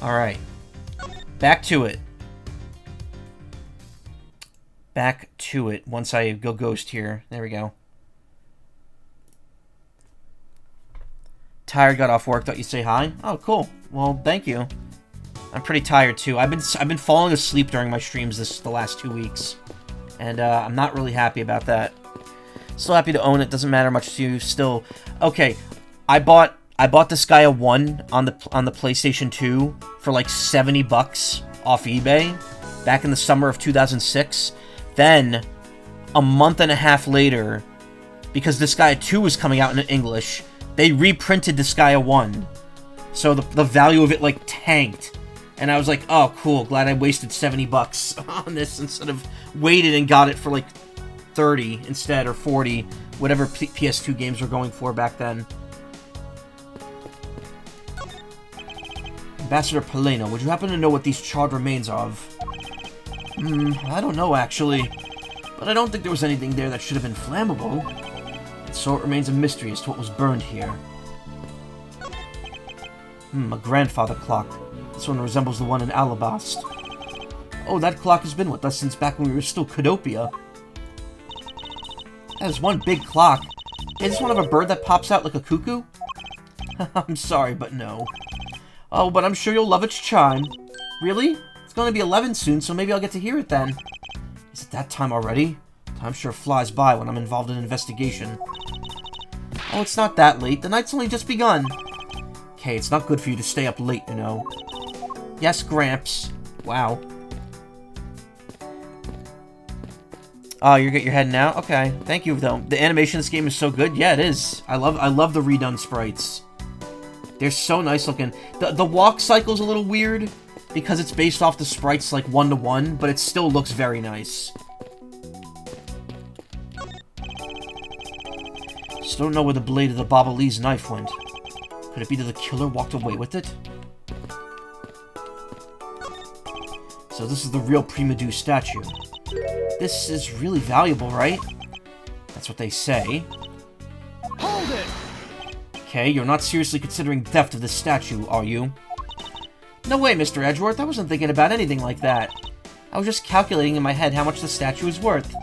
Alright. Back to it. Back to it. Once I go ghost here. There we go. Tired, got off work. Thought you'd say hi. Oh, cool. Well, thank you. I'm pretty tired too. I've been falling asleep during my streams the last 2 weeks, and I'm not really happy about that. Still happy to own it. Doesn't matter much to you. Still, okay. I bought this guy a 1 on the PlayStation 2 for like $70 off eBay back in the summer of 2006. Then a month and a half later, because this guy 2 was coming out in English, they reprinted this guy a 1. So the value of it like tanked. And I was like, oh cool, glad I wasted $70 on this instead of waited and got it for like 30 instead, or 40, whatever PS2 games were going for back then. Ambassador Paleno, would you happen to know what these charred remains are of? I don't know actually, but I don't think there was anything there that should have been flammable. And so it remains a mystery as to what was burned here. A grandfather clock. This one resembles the one in Alabast. Oh, that clock has been with us since back when we were still Codopia. That is one big clock. Is this one of a bird that pops out like a cuckoo? I'm sorry, but no. Oh, but I'm sure you'll love its chime. Really? It's going to be 11 soon, so maybe I'll get to hear it then. Is it that time already? Time sure flies by when I'm involved in an investigation. Oh, it's not that late. The night's only just begun. Okay, it's not good for you to stay up late, you know. Yes, Gramps. Wow. Oh, you're heading out? Okay, thank you, though. The animation of this game is so good. Yeah, it is. I love the redone sprites. They're so nice looking. The walk cycle's a little weird because it's based off the sprites like 1-to-1, but it still looks very nice. Still don't know where the blade of the Bobalee's knife went. Could it be that the killer walked away with it? So this is the real Primadou statue. This is really valuable, right? That's what they say. Hold it! Okay, you're not seriously considering theft of this statue, are you? No way, Mr. Edgeworth. I wasn't thinking about anything like that. I was just calculating in my head how much the statue is worth.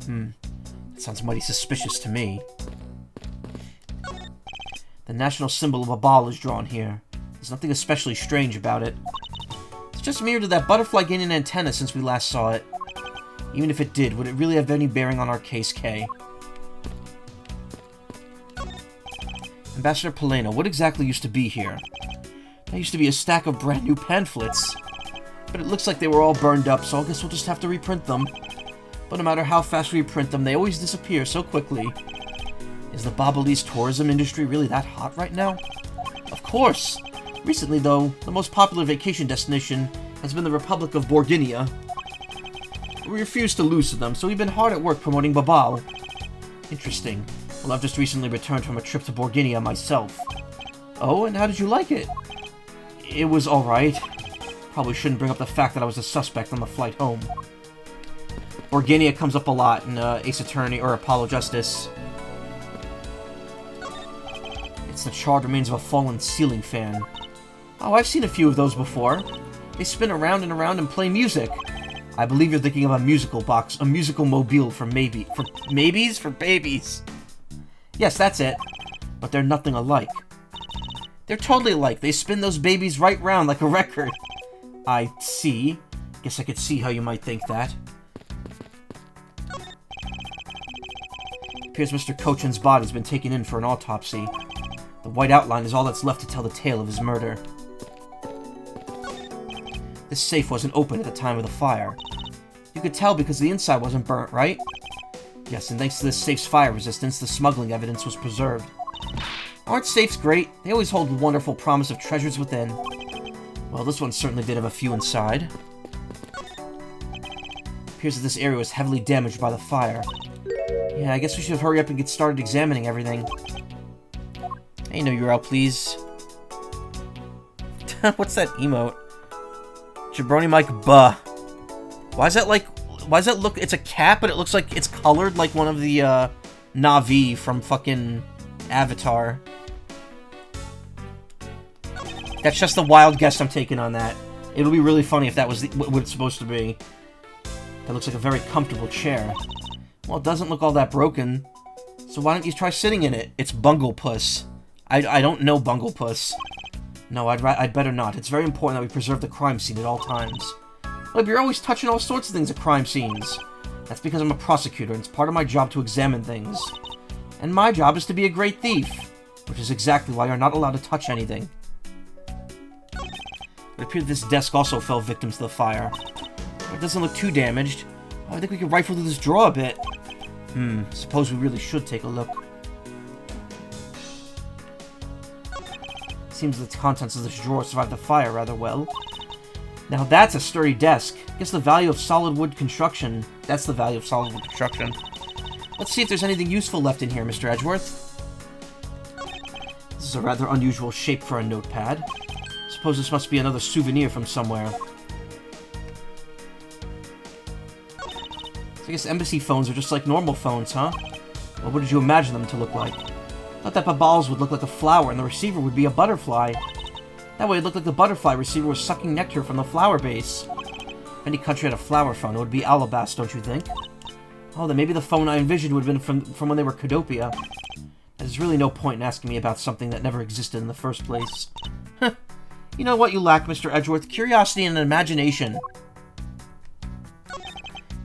That sounds mighty suspicious to me. The national symbol of a ball is drawn here. There's nothing especially strange about it. It's just mirrored to that butterfly gain an antenna since we last saw it. Even if it did, would it really have any bearing on our case, K? Ambassador Paleno, what exactly used to be here? That used to be a stack of brand new pamphlets. But it looks like they were all burned up, so I guess we'll just have to reprint them. But no matter how fast we reprint them, they always disappear so quickly. Is the Bobalee's tourism industry really that hot right now? Of course! Recently, though, the most popular vacation destination has been the Republic of Borginia. We refuse to lose to them, so we've been hard at work promoting Babal. Interesting. Well, I've just recently returned from a trip to Borginia myself. Oh, and how did you like it? It was alright. Probably shouldn't bring up the fact that I was a suspect on the flight home. Borginia comes up a lot in Ace Attorney or Apollo Justice. It's the charred remains of a fallen ceiling fan. Oh, I've seen a few of those before. They spin around and around and play music. I believe you're thinking of a musical box, a musical mobile for maybes? For babies. Yes, that's it. But they're nothing alike. They're totally alike. They spin those babies right round like a record. I see. Guess I could see how you might think that. Appears Mr. Cochin's body's been taken in for an autopsy. The white outline is all that's left to tell the tale of his murder. This safe wasn't open at the time of the fire. You could tell because the inside wasn't burnt, right? Yes, and thanks to this safe's fire resistance, the smuggling evidence was preserved. Aren't safes great? They always hold wonderful promise of treasures within. Well, this one certainly did have a few inside. Appears that this area was heavily damaged by the fire. Yeah, I guess we should hurry up and get started examining everything. Hey, no URL, please. What's that emote? Jabroni Mike Buh. Why is that look, it's a cat, but it looks like it's colored like one of the, Na'vi from fucking Avatar. That's just a wild guess I'm taking on that. It'll be really funny if that was what it's supposed to be. That looks like a very comfortable chair. Well, it doesn't look all that broken. So why don't you try sitting in it? It's Bunglepuss. I don't know Bunglepuss. No, I'd better not. It's very important that we preserve the crime scene at all times. Look, you're always touching all sorts of things at crime scenes. That's because I'm a prosecutor, and it's part of my job to examine things. And my job is to be a great thief, which is exactly why you're not allowed to touch anything. It appears this desk also fell victim to the fire. It doesn't look too damaged. Oh, I think we can rifle through this drawer a bit. Suppose we really should take a look. Seems the contents of this drawer survived the fire rather well. Now that's a sturdy desk. Guess the value of solid wood construction. That's the value of solid wood construction. Let's see if there's anything useful left in here, Mr. Edgeworth. This is a rather unusual shape for a notepad. Suppose this must be another souvenir from somewhere. So I guess embassy phones are just like normal phones, huh? Well, what did you imagine them to look like? I thought that Babals would look like a flower and the receiver would be a butterfly. That way it looked like the butterfly receiver was sucking nectar from the flower base. If any country had a flower phone, it would be Alabast, don't you think? Oh, then maybe the phone I envisioned would have been from when they were Codopia. There's really no point in asking me about something that never existed in the first place. You know what you lack, Mr. Edgeworth? Curiosity and imagination.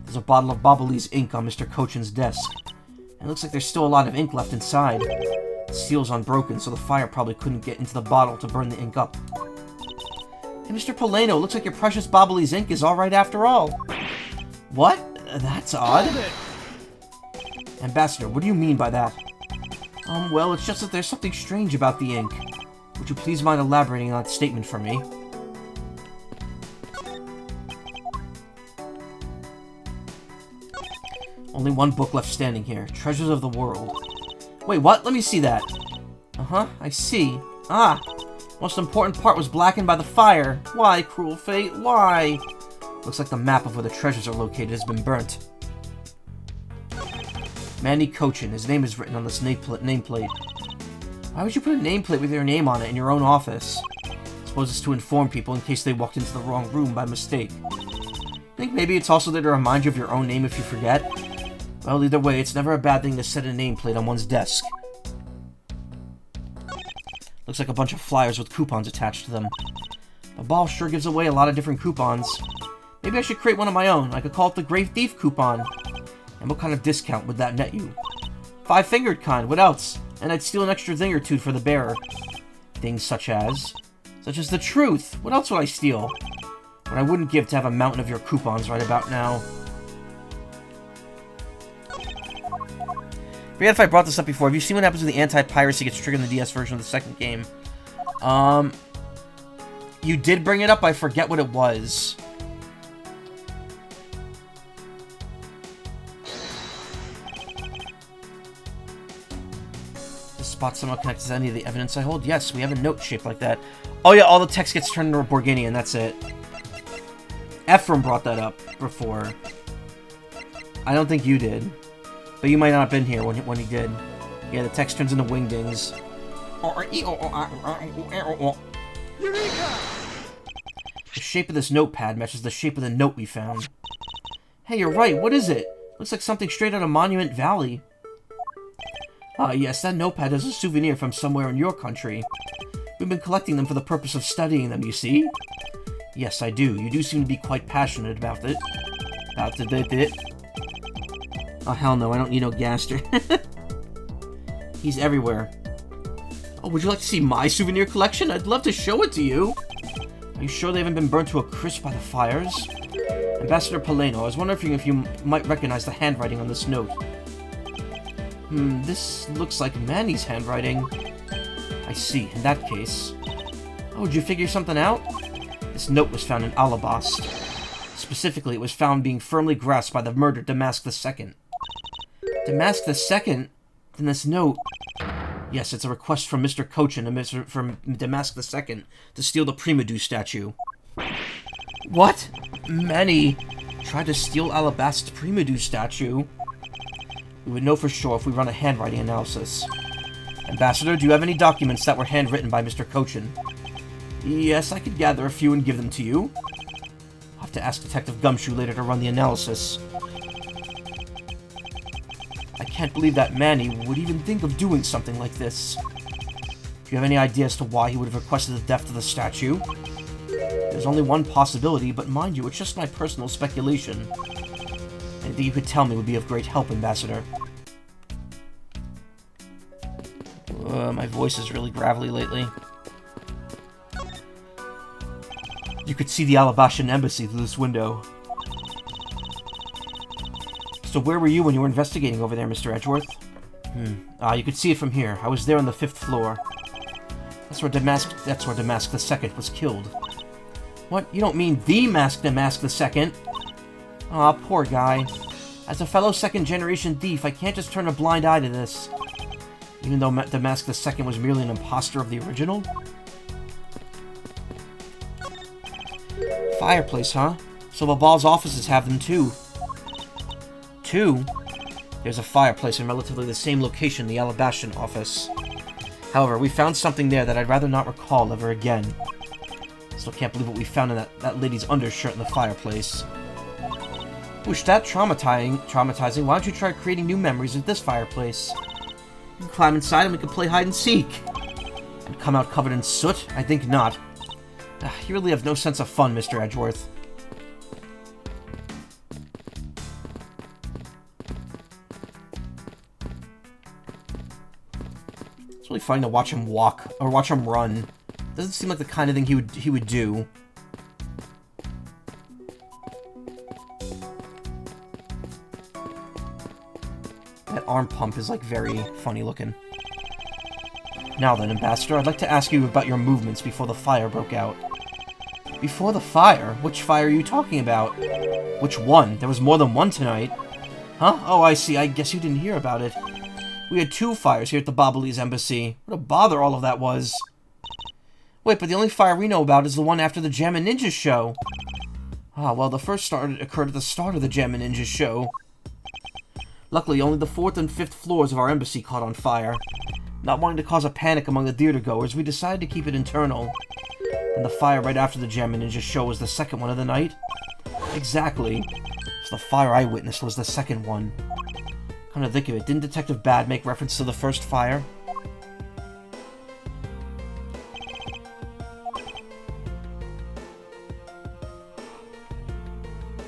There's a bottle of Bobbly's ink on Mr. Cochin's desk. And it looks like there's still a lot of ink left inside. The seal's unbroken, so the fire probably couldn't get into the bottle to burn the ink up. Hey, Mr. Poleno, looks like your precious Bobbly's ink is alright after all. What? That's odd. Ambassador, what do you mean by that? Well, it's just that there's something strange about the ink. Would you please mind elaborating on that statement for me? Only one book left standing here. Treasures of the World. Wait, what? Let me see that. Uh-huh, I see. Ah! Most important part was blackened by the fire. Why, cruel fate? Why? Looks like the map of where the treasures are located has been burnt. Manny Cochin. His name is written on this nameplate. Why would you put a nameplate with your name on it in your own office? I suppose it's to inform people in case they walked into the wrong room by mistake. Think maybe it's also there to remind you of your own name if you forget? Well, either way, it's never a bad thing to set a nameplate on one's desk. Looks like a bunch of flyers with coupons attached to them. The ball sure gives away a lot of different coupons. Maybe I should create one of my own. I could call it the Grave Thief coupon. And what kind of discount would that net you? 5-fingered kind, what else? And I'd steal an extra thing or two for the bearer. Things such as the truth. What else would I steal? What I wouldn't give to have a mountain of your coupons right about now. Forget if I brought this up before. Have you seen what happens when the anti-piracy gets triggered in the DS version of the second game? You did bring it up. I forget what it was. The spot somehow connects to any of the evidence I hold? Yes, we have a note shaped like that. Oh yeah, all the text gets turned into a Borginian, that's it. Ephraim brought that up before. I don't think you did. But you might not have been here when he did. Yeah, the text turns into wingdings. Eureka! The shape of this notepad matches the shape of the note we found. Hey, you're right. What is it? Looks like something straight out of Monument Valley. Ah, yes, that notepad is a souvenir from somewhere in your country. We've been collecting them for the purpose of studying them, you see? Yes, I do. You do seem to be quite passionate about it. Oh, hell no, I don't need no Gaster. He's everywhere. Oh, would you like to see my souvenir collection? I'd love to show it to you. Are you sure they haven't been burnt to a crisp by the fires? Ambassador Poleno, I was wondering if you might recognize the handwriting on this note. This looks like Manny's handwriting. I see, in that case. Oh, did you figure something out? This note was found in Alabast. Specifically, it was found being firmly grasped by the murdered Damask II. Damask II? Then this note... Yes, it's a request from Mr. Cochin and from Damask II to steal the Primadou statue. What? Manny tried to steal Alabast's Primadou statue? We would know for sure if we run a handwriting analysis. Ambassador, do you have any documents that were handwritten by Mr. Cochin? Yes, I could gather a few and give them to you. I'll have to ask Detective Gumshoe later to run the analysis. I can't believe that Manny would even think of doing something like this. Do you have any idea as to why he would have requested the death of the statue? There's only one possibility, but mind you, it's just my personal speculation. Anything you could tell me would be of great help, Ambassador. My voice is really gravelly lately. You could see the Alabashan embassy through this window. So where were you when you were investigating over there, Mr. Edgeworth? You could see it from here. I was there on the 5th floor. That's where Damask II was killed. What? You don't mean the Damask II? Aw, poor guy. As a fellow second-generation thief, I can't just turn a blind eye to this. Even though Damask II was merely an imposter of the original? Fireplace, huh? So Babal's offices have them too. Two? There's a fireplace in relatively the same location in the Alabashan office. However, we found something there that I'd rather not recall ever again. Still can't believe what we found in that lady's undershirt in the fireplace. Whoosh, that traumatizing. Why don't you try creating new memories with this fireplace? You can climb inside and we can play hide and seek. And come out covered in soot? I think not. You really have no sense of fun, Mr. Edgeworth. It's really funny to watch him walk, or watch him run. Doesn't seem like the kind of thing he would do. That arm pump is, like, very funny looking. Now then, Ambassador, I'd like to ask you about your movements before the fire broke out. Before the fire? Which fire are you talking about? Which one? There was more than one tonight. Huh? Oh, I see. I guess you didn't hear about it. We had 2 fires here at the Babalese embassy. What a bother all of that was. Wait, but the only fire we know about is the one after the Jam and Ninja show. Ah, well, the first occurred at the start of the Jam and Ninja show. Luckily, only the 4th and 5th floors of our embassy caught on fire. Not wanting to cause a panic among the theater-goers, we decided to keep it internal. And the fire right after the Jam and Ninja show was the second one of the night? Exactly. So the fire I witnessed was the second one. Come to think of it, didn't Detective Bad make reference to the first fire?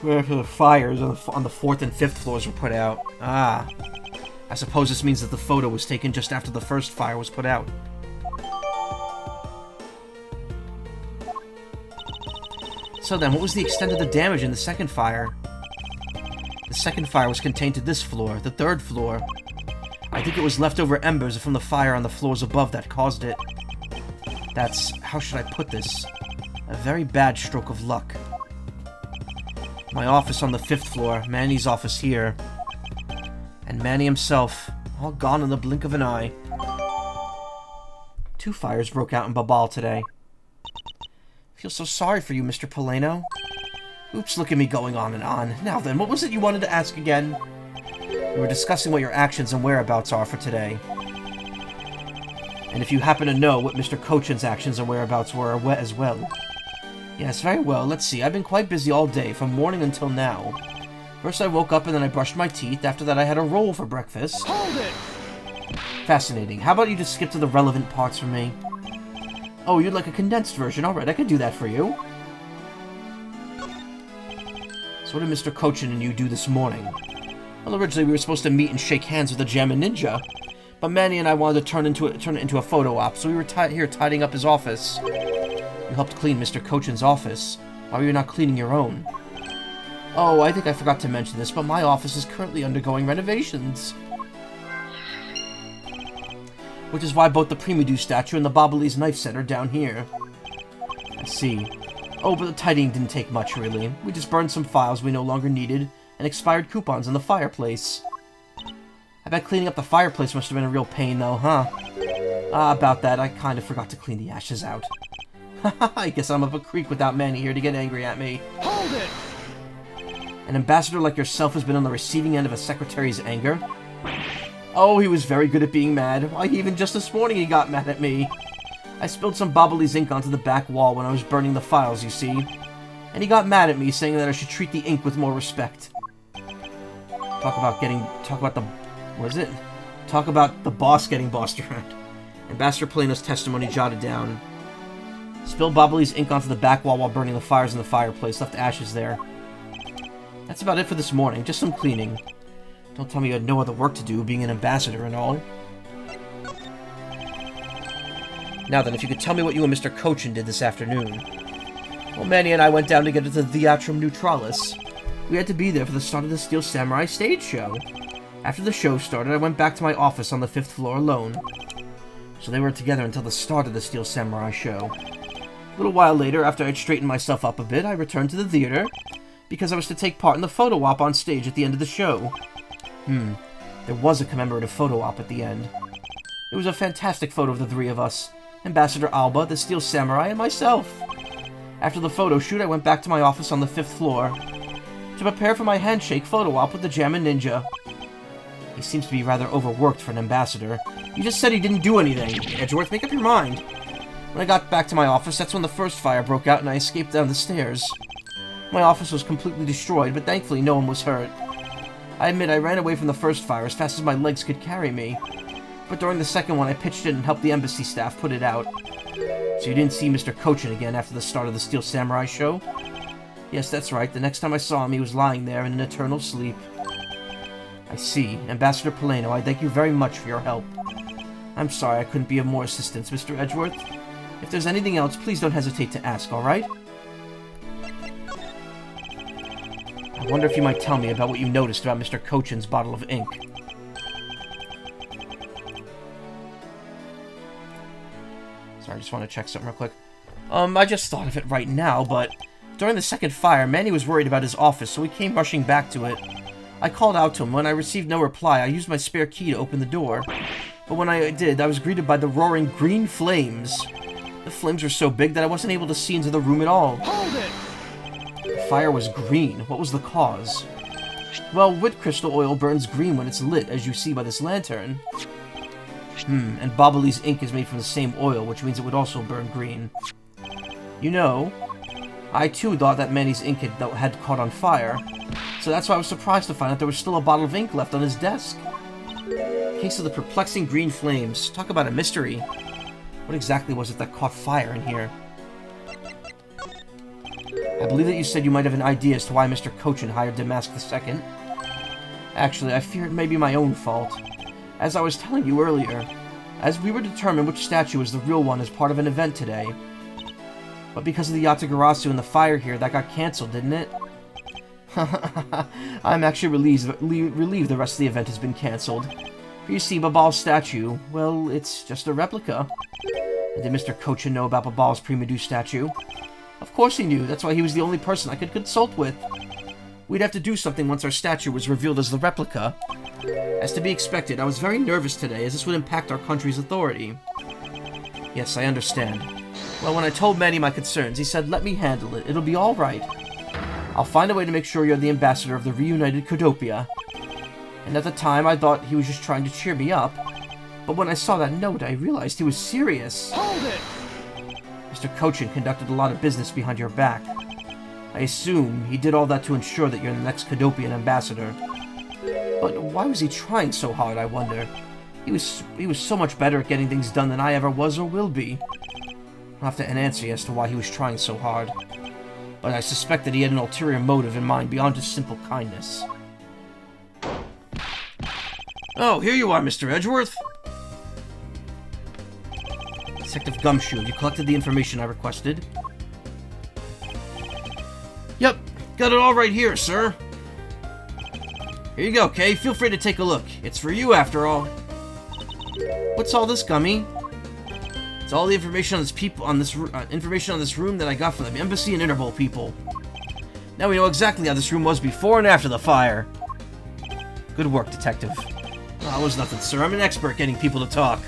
Where the fires on the 4th and 5th floors were put out. Ah. I suppose this means that the photo was taken just after the first fire was put out. So then, what was the extent of the damage in the second fire? The second fire was contained to this floor, the 3rd floor. I think it was leftover embers from the fire on the floors above that caused it. That's, how should I put this? A very bad stroke of luck. My office on the 5th floor, Manny's office here. And Manny himself, all gone in the blink of an eye. 2 fires broke out in Babal today. I feel so sorry for you, Mr. Poleno. Oops, look at me going on and on. Now then, what was it you wanted to ask again? We were discussing what your actions and whereabouts are for today. And if you happen to know what Mr. Cochin's actions and whereabouts were as well. Yes, very well. Let's see. I've been quite busy all day, from morning until now. First I woke up and then I brushed my teeth. After that I had a roll for breakfast. Hold it! Fascinating. How about you just skip to the relevant parts for me? Oh, you'd like a condensed version? Alright, I could do that for you. So what did Mr. Cochin and you do this morning? Well, originally we were supposed to meet and shake hands with the Jammin' Ninja. But Manny and I wanted to turn it into a photo op, so we were here tidying up his office. You helped clean Mr. Cochin's office. Why were you not cleaning your own? Oh, I think I forgot to mention this, but my office is currently undergoing renovations. Which is why both the Primidu statue and the Babalese knife set are down here. I see. Oh, but the tidying didn't take much, really. We just burned some files we no longer needed, and expired coupons in the fireplace. I bet cleaning up the fireplace must have been a real pain, though, huh? About that, I kind of forgot to clean the ashes out. I guess I'm up a creek without Manny here to get angry at me. Hold it! An ambassador like yourself has been on the receiving end of a secretary's anger? Oh, he was very good at being mad. Why, even just this morning he got mad at me. I spilled some Bobbly's ink onto the back wall when I was burning the files, you see. And he got mad at me, saying that I should treat the ink with more respect. Talk about the boss getting bossed around. Ambassador Polino's testimony jotted down. Spilled Bobbly's ink onto the back wall while burning the fires in the fireplace, left ashes there. That's about it for this morning, just some cleaning. Don't tell me you had no other work to do, being an ambassador and all. Now then, if you could tell me what you and Mr. Cochin did this afternoon. Well, Manny and I went down together to the Theatrum Neutralis. We had to be there for the start of the Steel Samurai stage show. After the show started, I went back to my office on the 5th floor alone. So they were together until the start of the Steel Samurai show. A little while later, after I'd straightened myself up a bit, I returned to the theater, because I was to take part in the photo op on stage at the end of the show. There was a commemorative photo op at the end. It was a fantastic photo of the three of us, Ambassador Alba, the Steel Samurai, and myself. After the photo shoot, I went back to my office on the 5th floor to prepare for my handshake photo op with the Jammin' Ninja. He seems to be rather overworked for an ambassador. You just said he didn't do anything. Edgeworth, make up your mind. When I got back to my office, that's when the first fire broke out and I escaped down the stairs. My office was completely destroyed, but thankfully no one was hurt. I admit I ran away from the first fire as fast as my legs could carry me. But during the second one, I pitched in and helped the embassy staff put it out. So you didn't see Mr. Cochin again after the start of the Steel Samurai show? Yes, that's right. The next time I saw him, he was lying there in an eternal sleep. I see. Ambassador Polino, I thank you very much for your help. I'm sorry I couldn't be of more assistance, Mr. Edgeworth. If there's anything else, please don't hesitate to ask, alright? I wonder if you might tell me about what you noticed about Mr. Cochin's bottle of ink. Sorry, I just want to check something real quick. I just thought of it right now, but during the second fire, Manny was worried about his office, so he came rushing back to it. I called out to him. When I received no reply, I used my spare key to open the door. But when I did, I was greeted by the roaring green flames. The flames were so big that I wasn't able to see into the room at all. Hold it! The fire was green. What was the cause? Well, wood crystal oil burns green when it's lit, as you see by this lantern. And Bobbly's ink is made from the same oil, which means it would also burn green. You know, I too thought that Manny's ink had caught on fire, so that's why I was surprised to find out there was still a bottle of ink left on his desk. Case of the perplexing green flames. Talk about a mystery. What exactly was it that caught fire in here? I believe that you said you might have an idea as to why Mr. Cochin hired Damask II. Actually, I fear it may be my own fault. As I was telling you earlier, as we were determined which statue was the real one as part of an event today. But because of the Yatagarasu and the fire here, that got cancelled, didn't it? I'm actually relieved the rest of the event has been cancelled. For you see, Babal's statue, well, it's just a replica. And did Mr. Cochin know about Babal's Primadou statue? Of course he knew, that's why he was the only person I could consult with. We'd have to do something once our statue was revealed as the replica. As to be expected, I was very nervous today, as this would impact our country's authority. Yes, I understand. Well, when I told Manny my concerns, he said, let me handle it. It'll be all right. I'll find a way to make sure you're the ambassador of the reunited Codopia. And at the time, I thought he was just trying to cheer me up. But when I saw that note, I realized he was serious. Hold it! Mr. Cochin conducted a lot of business behind your back. I assume he did all that to ensure that you're the next Codopian ambassador. But why was he trying so hard, I wonder? He was so much better at getting things done than I ever was or will be. I'll have to answer as to why he was trying so hard. But I suspect that he had an ulterior motive in mind beyond just simple kindness. Oh, here you are, Mr. Edgeworth. Detective Gumshoe, you collected the information I requested? Yep, got it all right here, sir. Here you go, Kay. Feel free to take a look. It's for you, after all. What's all this, Gummy? It's all the information on this room that I got from the embassy and Interpol people. Now we know exactly how this room was before and after the fire. Good work, Detective. Oh, it was nothing, sir. I'm an expert getting people to talk.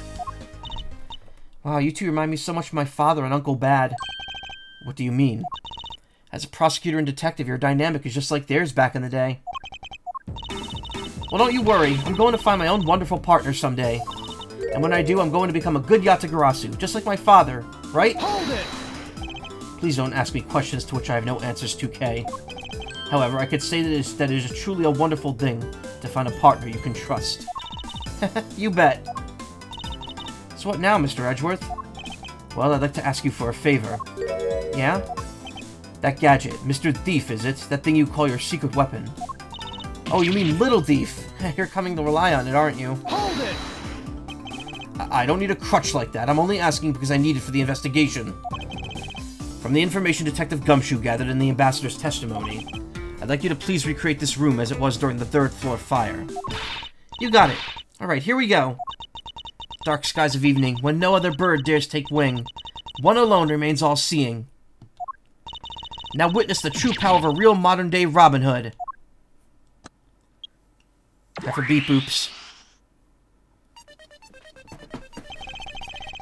Wow, you two remind me so much of my father and Uncle Bad. What do you mean? As a prosecutor and detective, your dynamic is just like theirs back in the day. Well, don't you worry. I'm going to find my own wonderful partner someday. And when I do, I'm going to become a good Yatagarasu, just like my father, right? Hold it! Please don't ask me questions to which I have no answers to, Kay. However, I could say that it is truly a wonderful thing to find a partner you can trust. You bet. So what now, Mr. Edgeworth? Well, I'd like to ask you for a favor. Yeah? That gadget, Mr. Thief, is it? That thing you call your secret weapon. Oh, you mean Little Thief. You're coming to rely on it, aren't you? Hold it! I don't need a crutch like that. I'm only asking because I need it for the investigation. From the information Detective Gumshoe gathered in the Ambassador's testimony, I'd like you to please recreate this room as it was during the third floor fire. You got it. Alright, here we go. Dark skies of evening, when no other bird dares take wing. One alone remains all-seeing. Now witness the true power of a real modern-day Robin Hood. Time for beep boops.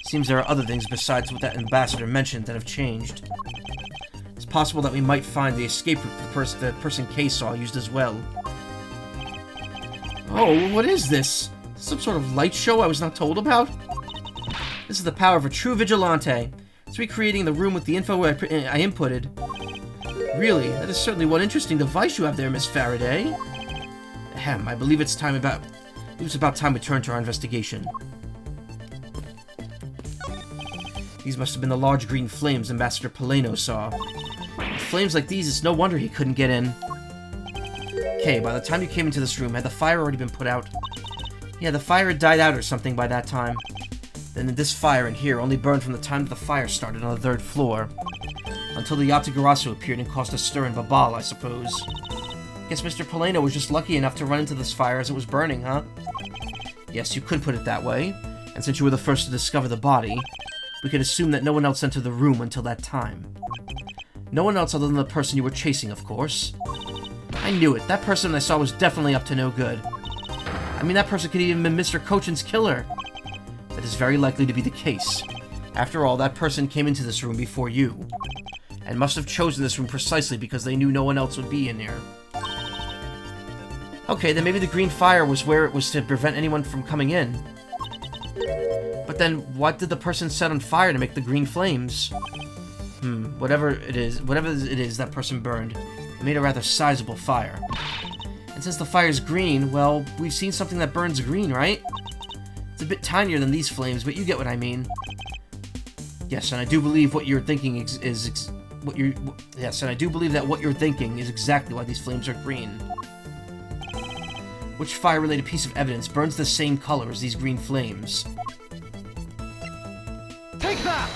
Seems there are other things besides what that ambassador mentioned that have changed. It's possible that we might find the escape route the person Kay saw used as well. Oh, what is this? Some sort of light show I was not told about? This is the power of a true vigilante. It's recreating the room with the info I inputted. Really, that is certainly one interesting device you have there, Miss Faraday. Ahem, I believe it's about time we turn to our investigation. These must have been the large green flames Ambassador Poleno saw. With flames like these, it's no wonder he couldn't get in. Okay, by the time you came into this room, had the fire already been put out? Yeah, the fire had died out or something by that time. Then this fire in here only burned from the time that the fire started on the third floor. Until the Yatagarasu appeared and caused a stir in Babal, I suppose. Guess Mr. Poleno was just lucky enough to run into this fire as it was burning, huh? Yes, you could put it that way. And since you were the first to discover the body, we could assume that no one else entered the room until that time. No one else other than the person you were chasing, of course. I knew it. That person I saw was definitely up to no good. I mean, that person could even have been Mr. Cochin's killer. That is very likely to be the case. After all, that person came into this room before you, and must have chosen this room precisely because they knew no one else would be in here. Okay, then maybe the green fire was where it was to prevent anyone from coming in. But then, what did the person set on fire to make the green flames? Whatever it is that person burned, it made a rather sizable fire. And since the fire's green, well, we've seen something that burns green, right? It's a bit tinier than these flames, but you get what I mean. Yes, and I do believe what you're thinking Yes, and I do believe that what you're thinking is exactly why these flames are green. Which fire-related piece of evidence burns the same color as these green flames? Take that!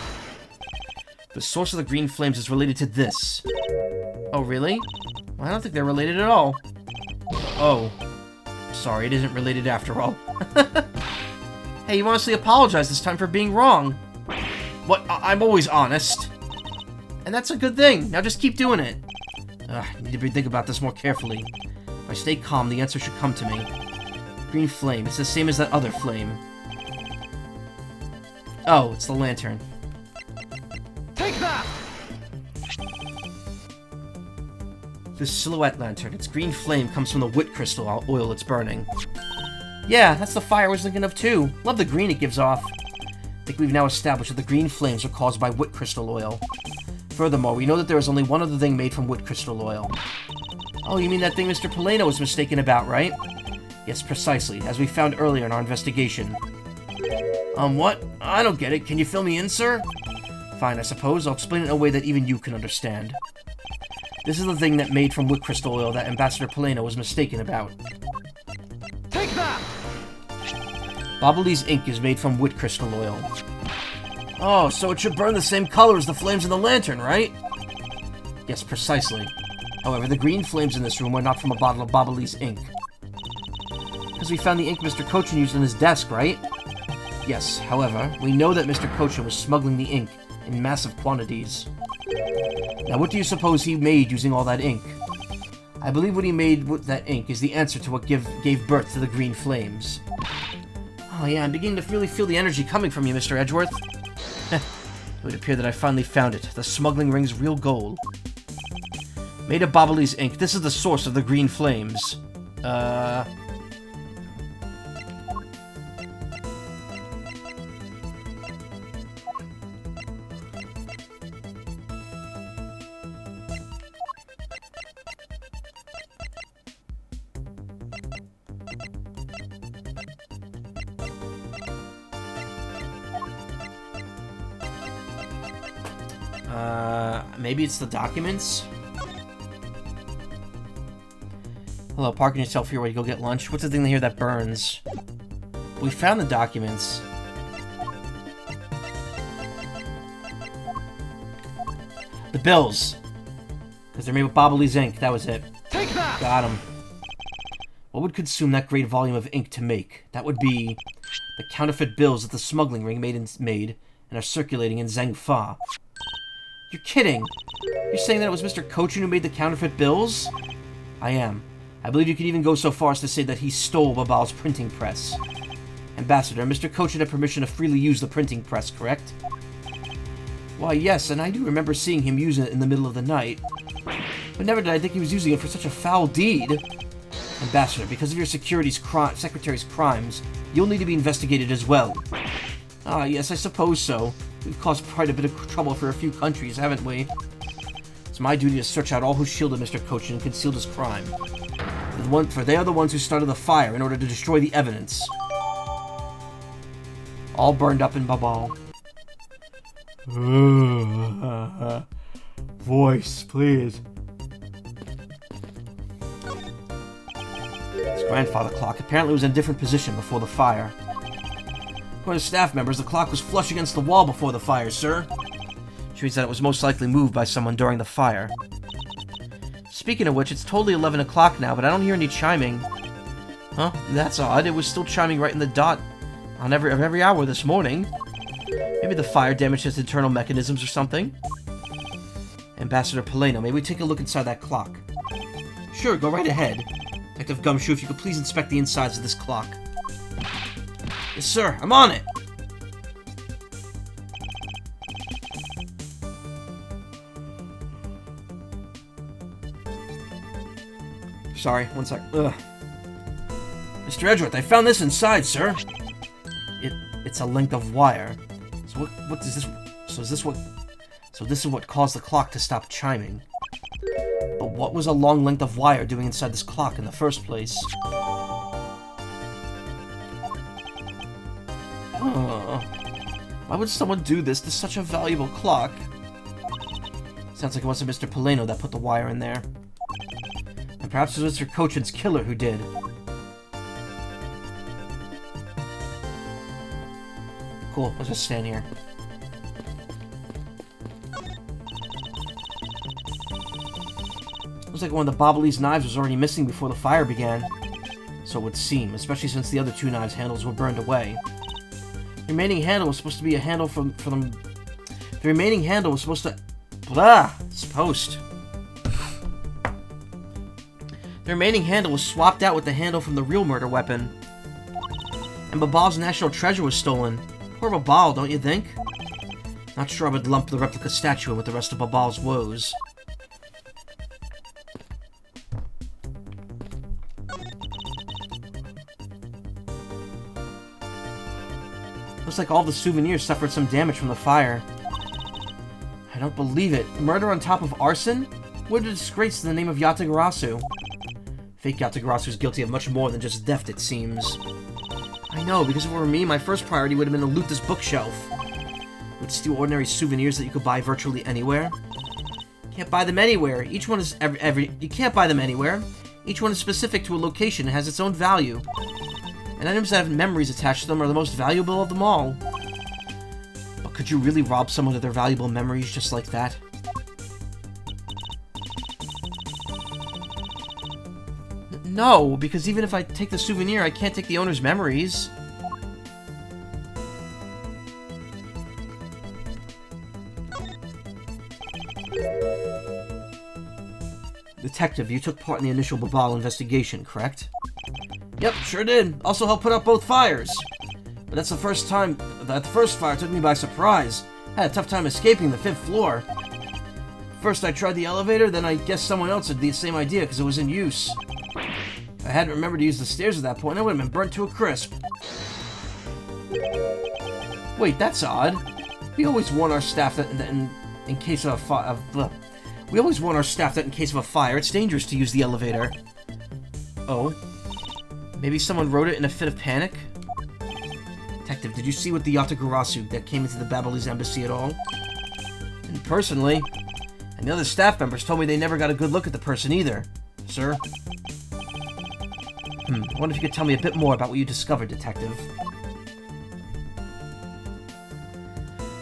The source of the green flames is related to this. Oh, really? Well, I don't think they're related at all. Oh. Sorry, it isn't related after all. Hey, you honestly apologize this time for being wrong. What? I'm always honest. And that's a good thing. Now just keep doing it. I need to think about this more carefully. If I stay calm, the answer should come to me. Green flame. It's the same as that other flame. Oh, it's the lantern. Take that! This silhouette lantern. Its green flame comes from the wit crystal oil it's burning. Yeah, that's the fire I was thinking of too. Love the green it gives off. I think we've now established that the green flames are caused by wit crystal oil. Furthermore, we know that there is only one other thing made from wit crystal oil. Oh, you mean that thing Mr. Poleno was mistaken about, right? Yes, precisely, as we found earlier in our investigation. What? I don't get it. Can you fill me in, sir? Fine, I suppose. I'll explain it in a way that even you can understand. This is the thing that made from wit crystal oil that Ambassador Poleno was mistaken about. Take that! Bobbly's ink is made from wit crystal oil. Oh, so it should burn the same color as the flames in the lantern, right? Yes, precisely. However, the green flames in this room were not from a bottle of Bobbly's ink. Because we found the ink Mr. Cochin used on his desk, right? Yes, however, we know that Mr. Cochin was smuggling the ink in massive quantities. Now, what do you suppose he made using all that ink? I believe what he made with that ink is the answer to what gave birth to the green flames. Oh yeah, I'm beginning to really feel the energy coming from you, Mr. Edgeworth. It would appear that I finally found it. The smuggling ring's real goal. Made of Bobbly's ink, this is the source of the green flames. Maybe it's the documents? Hello, parking yourself here while you go get lunch. What's the thing here that burns? We found the documents. The bills. Because they're made with Bobbly's ink. That was it. Take that! Got him. What would consume that great volume of ink to make? That would be the counterfeit bills that the smuggling ring made and are circulating in Zhengfa. You're kidding! You're saying that it was Mr. Cochin who made the counterfeit bills? I am. I believe you could even go so far as to say that he stole Babal's printing press. Ambassador, Mr. Cochin had permission to freely use the printing press, correct? Why, yes, and I do remember seeing him using it in the middle of the night. But never did I think he was using it for such a foul deed. Ambassador, because of your secretary's crimes, you'll need to be investigated as well. Ah, yes, I suppose so. We've caused quite a bit of trouble for a few countries, haven't we? It's my duty to search out all who shielded Mr. Cochin and concealed his crime. For they are the ones who started the fire in order to destroy the evidence. All burned up in Babal. Voice, please. His grandfather clock apparently was in a different position before the fire. According to staff members, the clock was flush against the wall before the fire, sir. Which means that it was most likely moved by someone during the fire. Speaking of which, it's totally 11 o'clock now, but I don't hear any chiming. Huh? That's odd. It was still chiming right in the dot on every hour this morning. Maybe the fire damaged its internal mechanisms or something. Ambassador Paleno, may we take a look inside that clock? Sure, go right ahead. Detective Gumshoe, if you could please inspect the insides of this clock. Yes, sir. I'm on it! Sorry, one sec. Ugh. Mr. Edgeworth, I found this inside, sir! It's a length of wire. So what is this? So this is what caused the clock to stop chiming. But what was a long length of wire doing inside this clock in the first place? Why would someone do this to such a valuable clock? Sounds like it wasn't Mr. Paleno that put the wire in there. And perhaps it was Mr. Cochin's killer who did. Cool, let's just stand here. Looks like one of the Bobbly's knives was already missing before the fire began. So it would seem, especially since the other two knives' handles were burned away. The remaining handle was supposed to be a handle from the remaining handle was supposed to... The remaining handle was swapped out with the handle from the real murder weapon. And Babal's national treasure was stolen. Poor Babal, don't you think? Not sure I would lump the replica statue in with the rest of Babal's woes. Looks like all the souvenirs suffered some damage from the fire. I don't believe it. Murder on top of arson? What a disgrace to the name of Yatagarasu. Fake Yatagarasu is guilty of much more than just theft, it seems. I know, because if it were me, my first priority would have been to loot this bookshelf. Would steal ordinary souvenirs that you could buy virtually anywhere. Can't buy them anywhere. Each one is you can't buy them anywhere. Each one is specific to a location and has its own value. And items that have memories attached to them are the most valuable of them all. But could you really rob someone of their valuable memories just like that? No, because even if I take the souvenir, I can't take the owner's memories. Detective, you took part in the initial Babal investigation, correct? Yep, sure did. Also helped put out both fires. But that's the first time that the first fire took me by surprise. I had a tough time escaping the 5th floor. First I tried the elevator, then I guess someone else had the same idea because it was in use. If I hadn't remembered to use the stairs at that point, I would have been burnt to a crisp. Wait, that's odd. We always warn our staff that in case of a fire, we always warn our staff that in case of a fire, it's dangerous to use the elevator. Oh? Maybe someone wrote it in a fit of panic? Detective, did you see what the Yatagarasu that came into the Babbly's embassy at all? And personally, and the other staff members told me they never got a good look at the person either, sir. I wonder if you could tell me a bit more about what you discovered, Detective.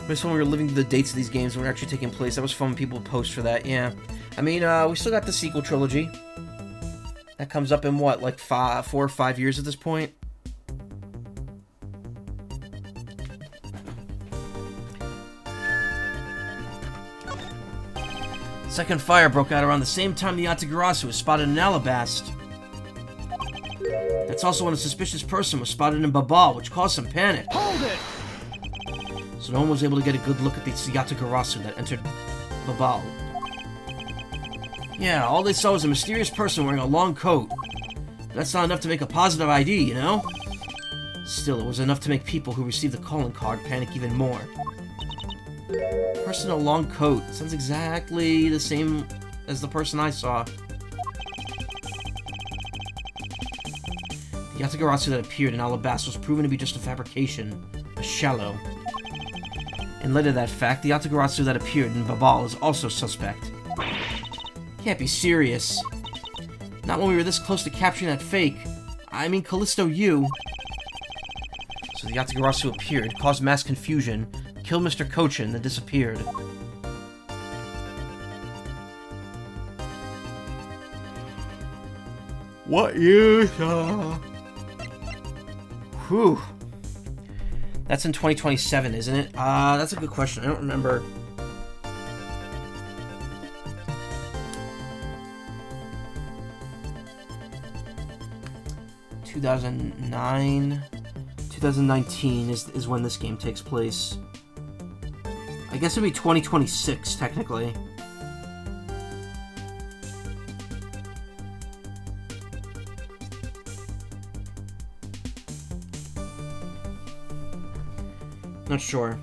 Just when we were living through the dates of these games when we were actually taking place, that was fun when people would post for that, yeah. I mean, we still got the sequel trilogy. That comes up in what, like 4 or 5 years at this point? Second fire broke out around the same time the Yatagarasu was spotted in Alabast. That's also when a suspicious person was spotted in Babal, which caused some panic. Hold it! So no one was able to get a good look at the Yatagarasu that entered Babal. Yeah, all they saw was a mysterious person wearing a long coat. But that's not enough to make a positive ID, you know? Still, it was enough to make people who received the calling card panic even more. Person in a long coat. Sounds exactly the same as the person I saw. The Yatagarasu that appeared in Alabast was proven to be just a fabrication, a shallow. In light of that fact, the Yatagarasu that appeared in Babal is also suspect. Can't be serious. Not when we were this close to capturing that fake. I mean, Callisto U. So the Yatagarasu appeared, caused mass confusion, killed Mr. Cochin, then disappeared. What you saw? Whew. That's in 2027, isn't it? That's a good question. I don't remember. (2009) 2019 is when this game takes place. I guess it'd be 2026, technically. Not sure.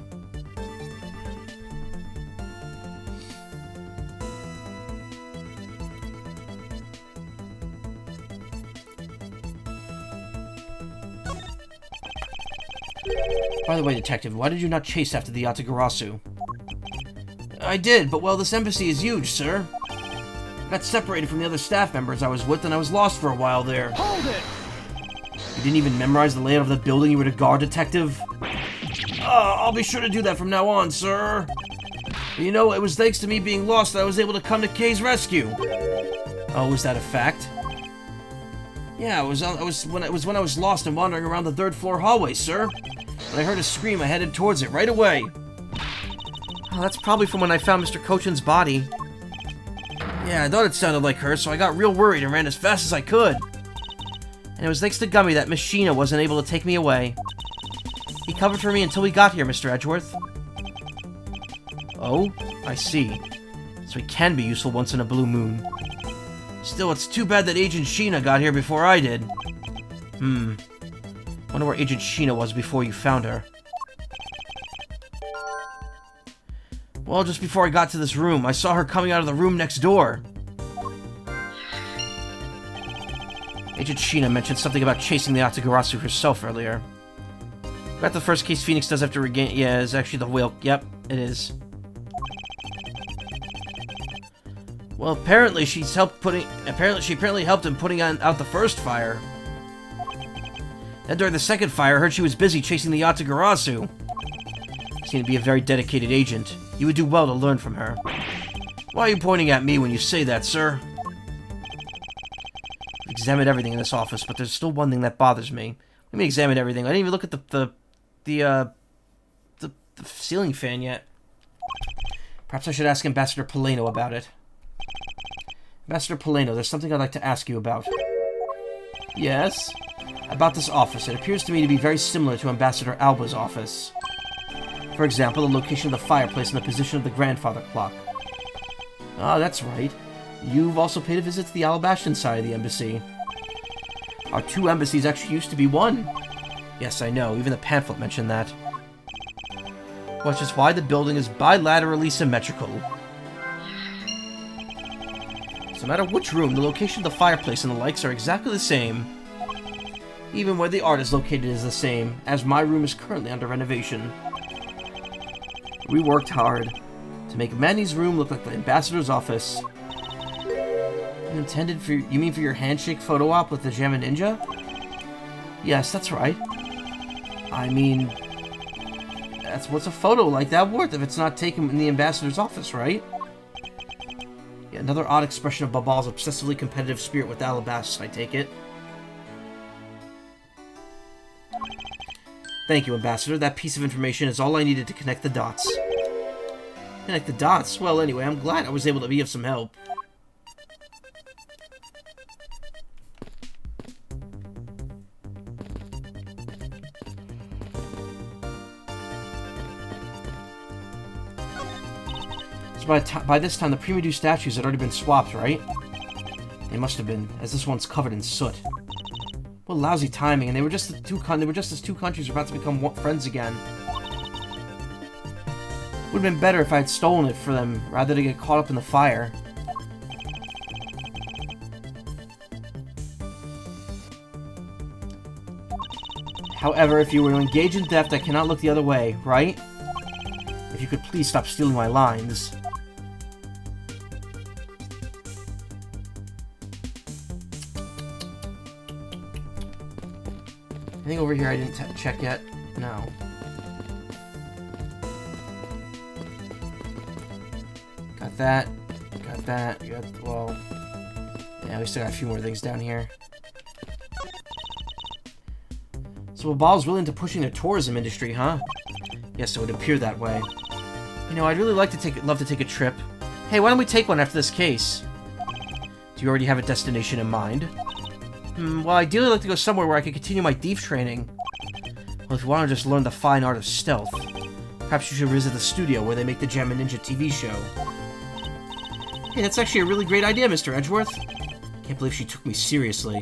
By the way, Detective, why did you not chase after the Yatagarasu? I did, but well, this embassy is huge, sir. I got separated from the other staff members I was with, and I was lost for a while there. Hold it! You didn't even memorize the layout of the building you were to guard, Detective? I'll be sure to do that from now on, sir. But you know, it was thanks to me being lost that I was able to come to Kay's rescue. Oh, is that a fact? Yeah, it was when I was lost and wandering around the 3rd floor hallway, sir. When I heard a scream, I headed towards it right away. Oh, that's probably from when I found Mr. Cochin's body. Yeah, I thought it sounded like her, so I got real worried and ran as fast as I could. And it was thanks to Gummy that Miss Sheena wasn't able to take me away. He covered for me until we got here, Mr. Edgeworth. Oh, I see. So he can be useful once in a blue moon. Still, it's too bad that Agent Sheena got here before I did. Wonder where Agent Sheena was before you found her. Well, just before I got to this room, I saw her coming out of the room next door. Agent Sheena mentioned something about chasing the Yatagarasu herself earlier. Got the first case Phoenix does after regain. Yeah, it's actually the whale. Yep, it is. Well, apparently she apparently helped in putting out the first fire. Then during the second fire, I heard she was busy chasing the Yatagarasu. Seemed to be a very dedicated agent. You would do well to learn from her. Why are you pointing at me when you say that, sir? I've examined everything in this office, but there's still one thing that bothers me. Let me examine everything. I didn't even look at the ceiling fan yet. Perhaps I should ask Ambassador Poleno about it. Ambassador Poleno, there's something I'd like to ask you about. Yes? About this office. It appears to me to be very similar to Ambassador Alba's office. For example, the location of the fireplace and the position of the grandfather clock. Ah, that's right. You've also paid a visit to the Alabashan side of the embassy. Our 2 embassies actually used to be one. Yes, I know. Even the pamphlet mentioned that. Which is why the building is bilaterally symmetrical. So no matter which room, the location of the fireplace and the likes are exactly the same. Even where the art is located is the same, as my room is currently under renovation. We worked hard. To make Manny's room look like the ambassador's office. You mean for your handshake photo op with the Jammin' Ninja? Yes, that's right. I mean, what's a photo like that worth if it's not taken in the ambassador's office, right? Yeah, another odd expression of Babal's obsessively competitive spirit with Alabasta, I take it. Thank you, Ambassador. That piece of information is all I needed to connect the dots. Connect the dots? Well, anyway, I'm glad I was able to be of some help. So by this time, the Prima statues had already been swapped, right? They must have been, as this one's covered in soot. What lousy timing, and they were just as two countries were about to become friends again. Would have been better if I had stolen it for them, rather than get caught up in the fire. However, if you were to engage in theft, I cannot look the other way, right? If you could please stop stealing my lines. Anything over here I didn't check yet? No. Got that. Got that. Well... Yeah, we still got a few more things down here. So Babal's willing to pushing the tourism industry, huh? Yes, it would appear that way. You know, I'd really love to take a trip. Hey, why don't we take one after this case? Do you already have a destination in mind? Well, ideally I'd like to go somewhere where I could continue my thief training. Well, if you want to just learn the fine art of stealth, perhaps you should visit the studio where they make the Jammin' Ninja TV show. Hey, that's actually a really great idea, Mr. Edgeworth. Can't believe she took me seriously.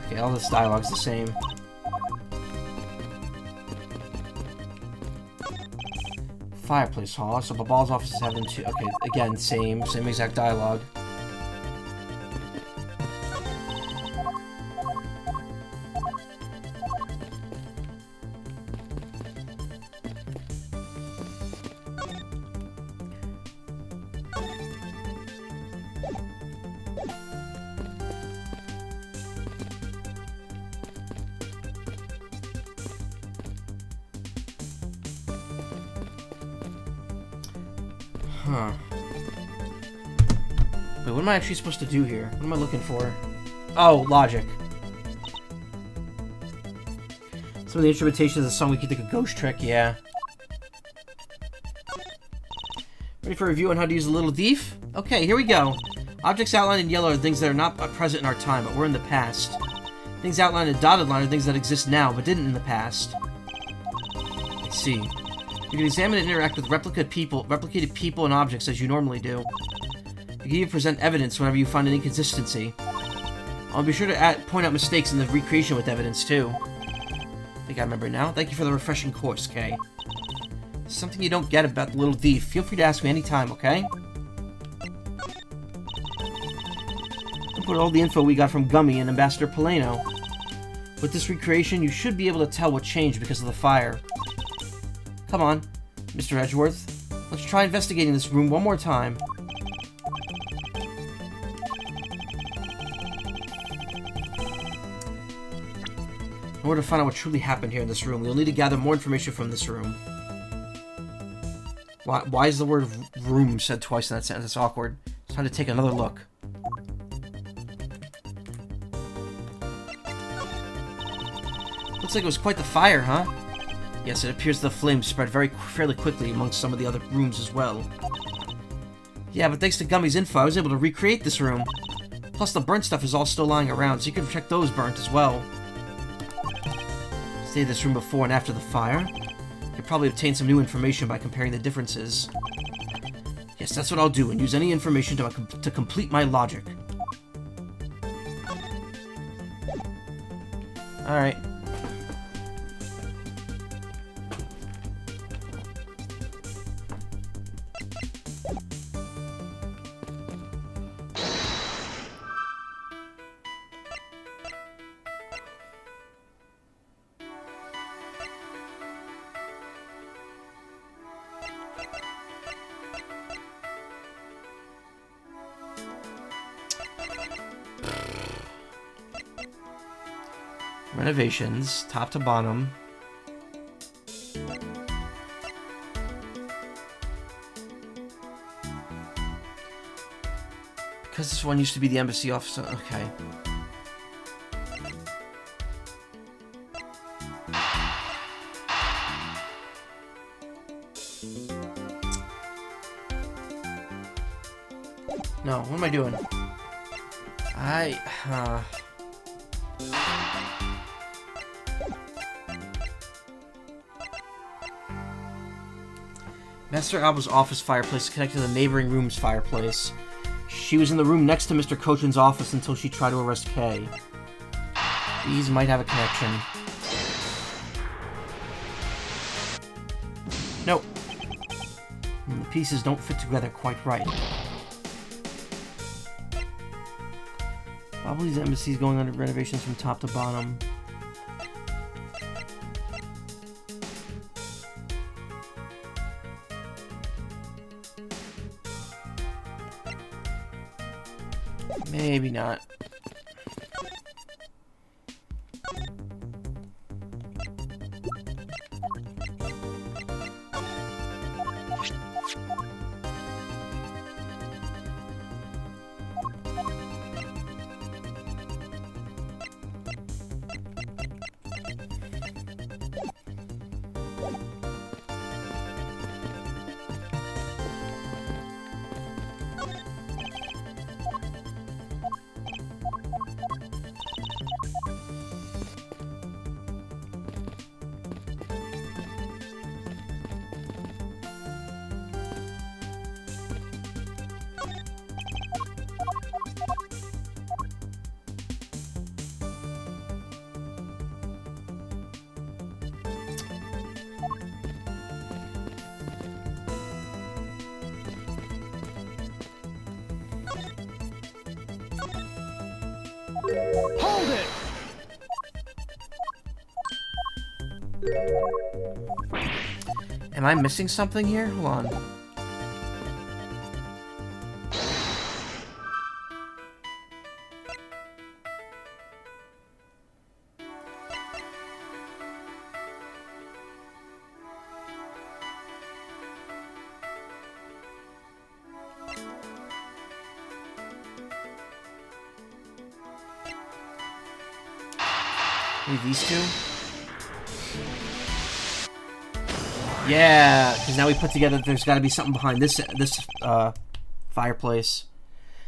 Okay, all this dialogue's the same. Fireplace hall. So Babal's office is having two. Okay, again, same exact dialogue. Huh. Wait, what am I actually supposed to do here? What am I looking for? Oh, logic. Some of the instrumentation of the song, we could think a ghost trick, yeah. Ready for a review on how to use a little thief? Okay, here we go. Objects outlined in yellow are things that are not present in our time, but were in the past. Things outlined in dotted line are things that exist now, but didn't in the past. I see. You can examine and interact with replicated people and objects as you normally do. You can even present evidence whenever you find an inconsistency. I'll be sure to point out mistakes in the recreation with evidence, too. I think I remember now. Thank you for the refreshing course, Kay. Something you don't get about the little thief. Feel free to ask me anytime, okay? I'll put all the info we got from Gummy and Ambassador Polano. With this recreation, you should be able to tell what changed because of the fire. Come on, Mr. Edgeworth. Let's try investigating this room one more time. In order to find out what truly happened here in this room, we'll need to gather more information from this room. Why is the word room said twice in that sentence? It's awkward. It's time to take another look. Looks like it was quite the fire, huh? Yes, it appears the flames spread fairly quickly amongst some of the other rooms as well. Yeah, but thanks to Gummy's info, I was able to recreate this room. Plus, the burnt stuff is all still lying around, so you can check those burnt as well. Stayed in this room before and after the fire. You could probably obtain some new information by comparing the differences. Yes, that's what I'll do, and use any information to complete my logic. Alright. Renovations, top to bottom. Because this one used to be the embassy office. Okay. No, what am I doing? Master Alba's office fireplace is connected to the neighboring room's fireplace. She was in the room next to Mr. Cochin's office until she tried to arrest Kay. These might have a connection. Nope. The pieces don't fit together quite right. Bobbly's embassy is going under renovations from top to bottom. Maybe not. Hold it! Am I missing something here? Hold on. Maybe these two? Yeah, because now we put together there's got to be something behind this fireplace.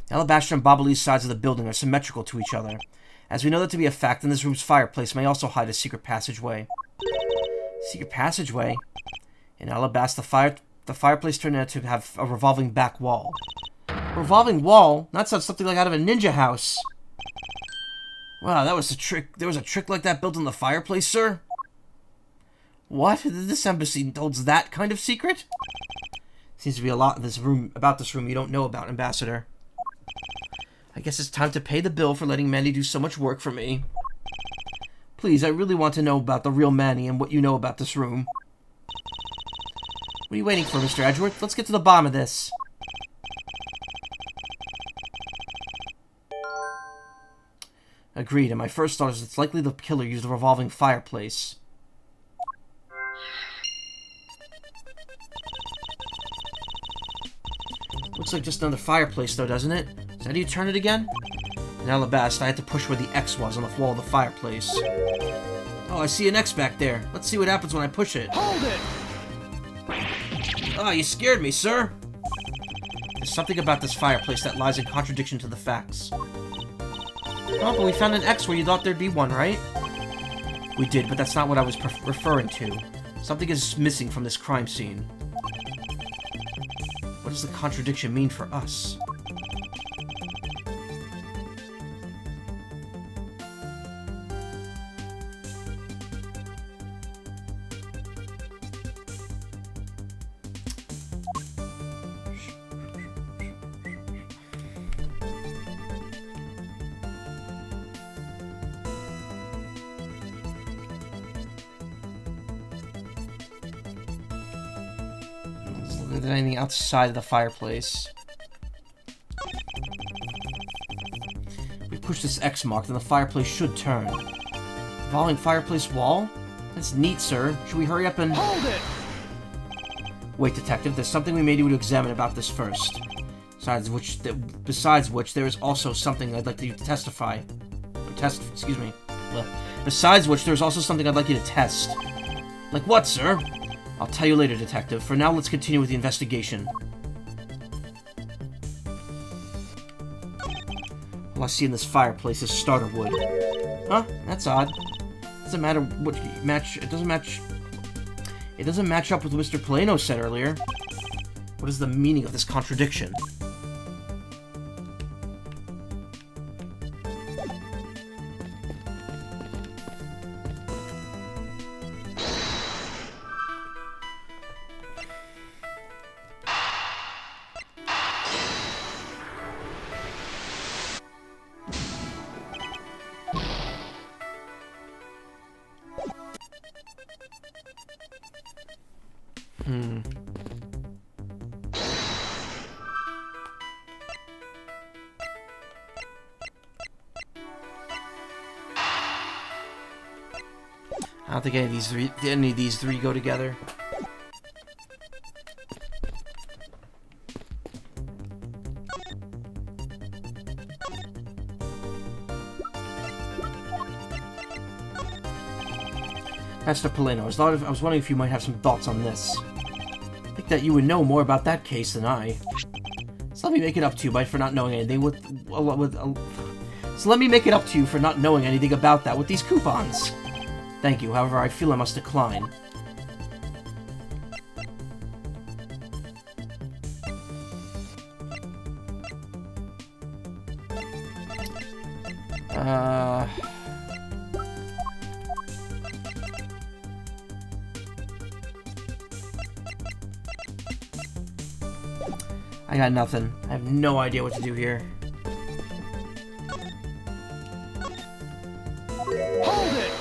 The alabaster and bobbly sides of the building are symmetrical to each other. As we know that to be a fact, then this room's fireplace may also hide a secret passageway. Secret passageway? In alabaster, the fireplace turned out to have a revolving back wall. A revolving wall? That sounds something like out of a ninja house. Wow, that was a trick. There was a trick like that built in the fireplace, sir? What? This embassy holds that kind of secret? Seems to be a lot in this room about this room you don't know about, Ambassador. I guess it's time to pay the bill for letting Manny do so much work for me. Please, I really want to know about the real Manny and what you know about this room. What are you waiting for, Mr. Edgeworth? Let's get to the bottom of this. Agreed, and my first thought is it's likely the killer used a revolving fireplace. Looks like just another fireplace, though, doesn't it? Is that how you turn it again? In Alabasta, I had to push where the X was on the wall of the fireplace. Oh, I see an X back there. Let's see what happens when I push it. Hold it! Oh, you scared me, sir. There's something about this fireplace that lies in contradiction to the facts. Oh, but we found an X where you thought there'd be one, right? We did, but that's not what I was referring to. Something is missing from this crime scene. What does the contradiction mean for us? Anything outside of the fireplace. If we push this X mark, then the fireplace should turn. Revolving fireplace wall? That's neat, sir. Should we hurry up and... Hold it! Wait, Detective, there's something we may need to examine about this first. Besides which, there is also something I'd like you to testify. Excuse me. Besides which, there's also something I'd like you to test. Like what, sir? I'll tell you later, Detective. For now, let's continue with the investigation. All I see in this fireplace is starter wood. Huh? That's odd. Doesn't matter what match. It doesn't match. It doesn't match up with what Mr. Plano said earlier. What is the meaning of this contradiction? I don't think any of these three go together. Master Polino, I was wondering if you might have some thoughts on this. I think that you would know more about that case than I. So let me make it up to you for not knowing anything So let me make it up to you for not knowing anything about that with these coupons. Thank you, however, I feel I must decline. I got nothing. I have no idea what to do here. Hold it!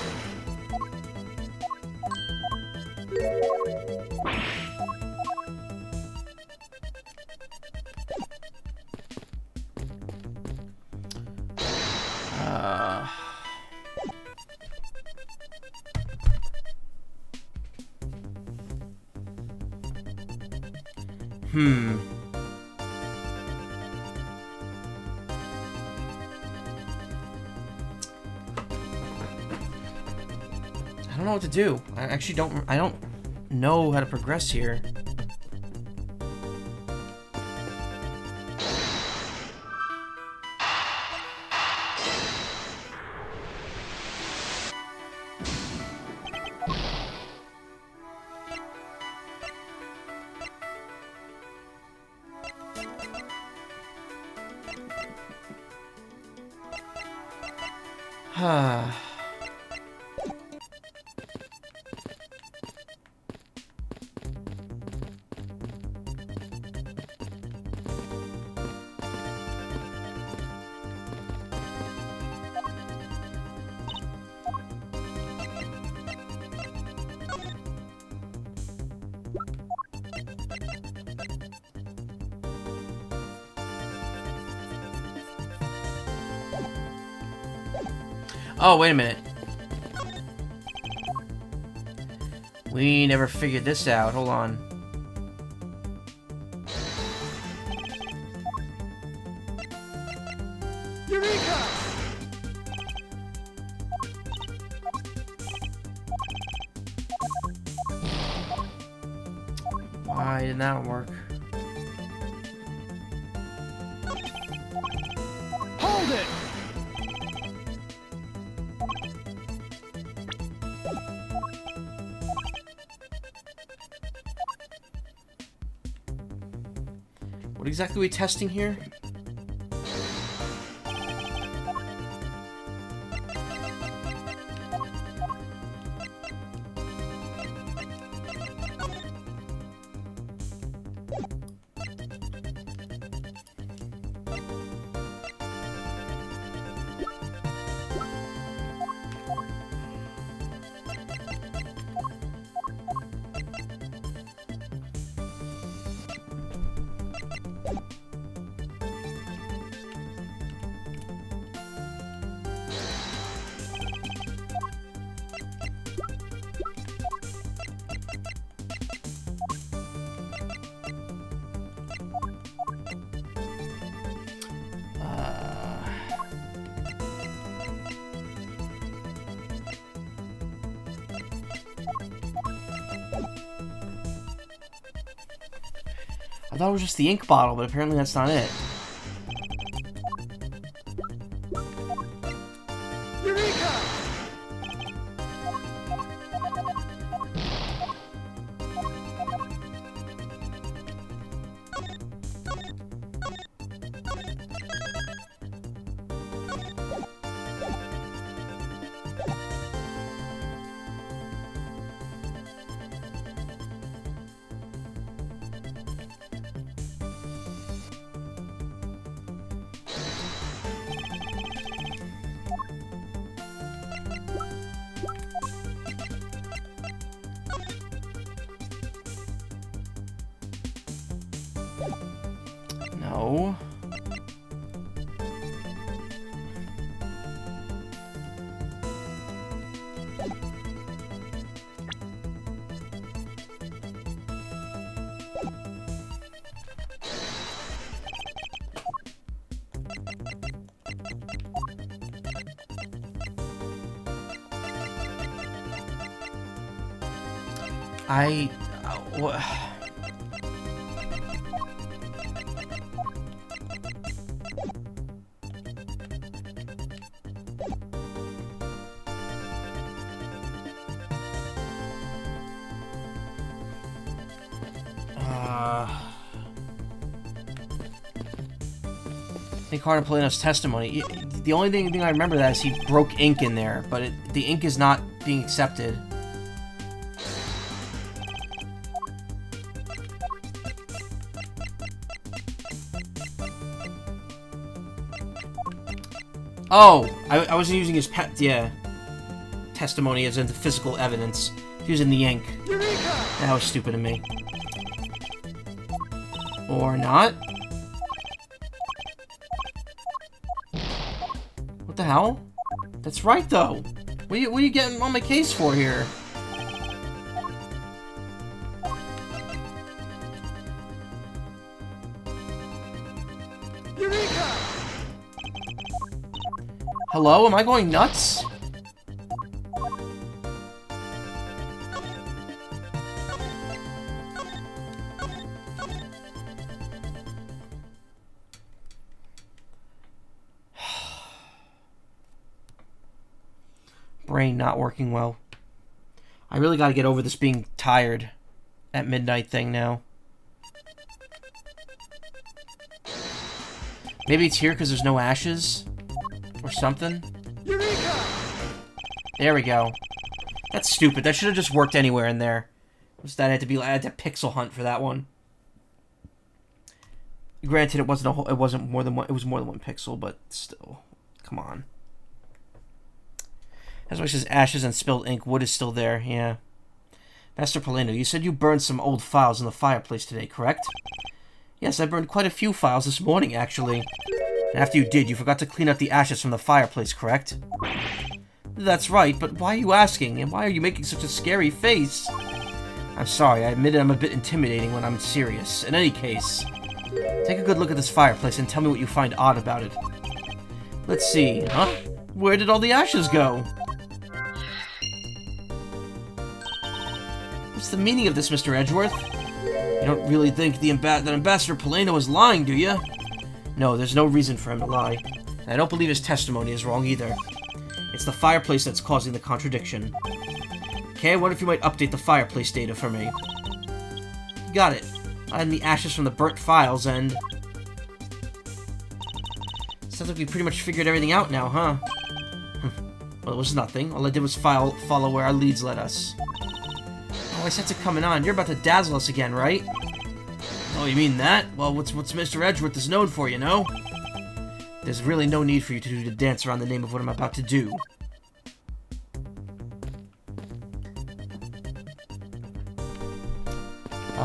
I don't know what to do. I actually I don't know how to progress here. Oh, wait a minute. We never figured this out. Hold on. Eureka! Why did that work? Hold it! What exactly are we testing here? I thought it was just the ink bottle, but apparently that's not it. Eureka! No. What? I think hard to play enough testimony. The only thing I remember that is he broke ink in there, but the ink is not being accepted. Oh, I wasn't using his testimony as in the physical evidence. Using the ink. Eureka! That was stupid of me. Or not? What the hell? That's right, though. What are you getting on my case for here? Eureka! Hello? Am I going nuts? Brain not working well. I really gotta get over this being tired at midnight thing now. Maybe it's here because there's no ashes? Or something? Eureka! There we go. That's stupid. That should have just worked anywhere in there. Just that I had to pixel hunt for that one. Granted, it wasn't more than one. It was more than one pixel, but still, come on. That's why it says ashes and spilled ink. Wood is still there. Yeah. Master Polino, you said you burned some old files in the fireplace today, correct? Yes, I burned quite a few files this morning, actually. And after you did, you forgot to clean up the ashes from the fireplace, correct? That's right, but why are you asking? And why are you making such a scary face? I'm sorry, I admit I'm a bit intimidating when I'm serious. In any case, take a good look at this fireplace and tell me what you find odd about it. Let's see, huh? Where did all the ashes go? What's the meaning of this, Mr. Edgeworth? You don't really think that Ambassador Polino is lying, do you? No, there's no reason for him to lie. And I don't believe his testimony is wrong either. It's the fireplace that's causing the contradiction. Okay, I wonder if you might update the fireplace data for me. Got it. I had the ashes from the burnt files and... Sounds like we pretty much figured everything out now, huh? Well, it was nothing. All I did was follow where our leads led us. Oh, I sense it coming on. You're about to dazzle us again, right? Oh, you mean that? Well, what's Mr. Edgeworth is known for, you know? There's really no need for you to do the dance around the name of what I'm about to do.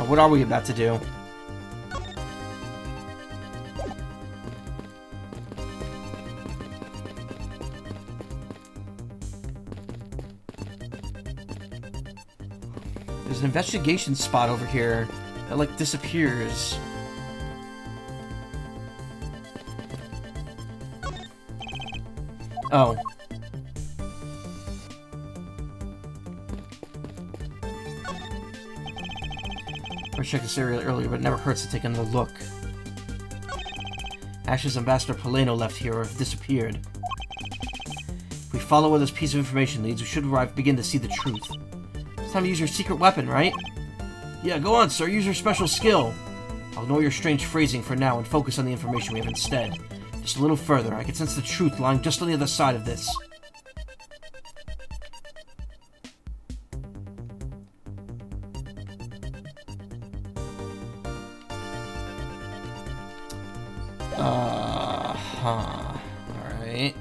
What are we about to do? There's an investigation spot over here that, like, disappears. Oh. I checked this area earlier, but it never hurts to take another look. Ash's Ambassador Poleno left here or have disappeared. If we follow where this piece of information leads, we should begin to see the truth. It's time to use your secret weapon, right? Yeah, go on, sir. Use your special skill. I'll ignore your strange phrasing for now and focus on the information we have instead. Just a little further. I can sense the truth lying just on the other side of this. Alright.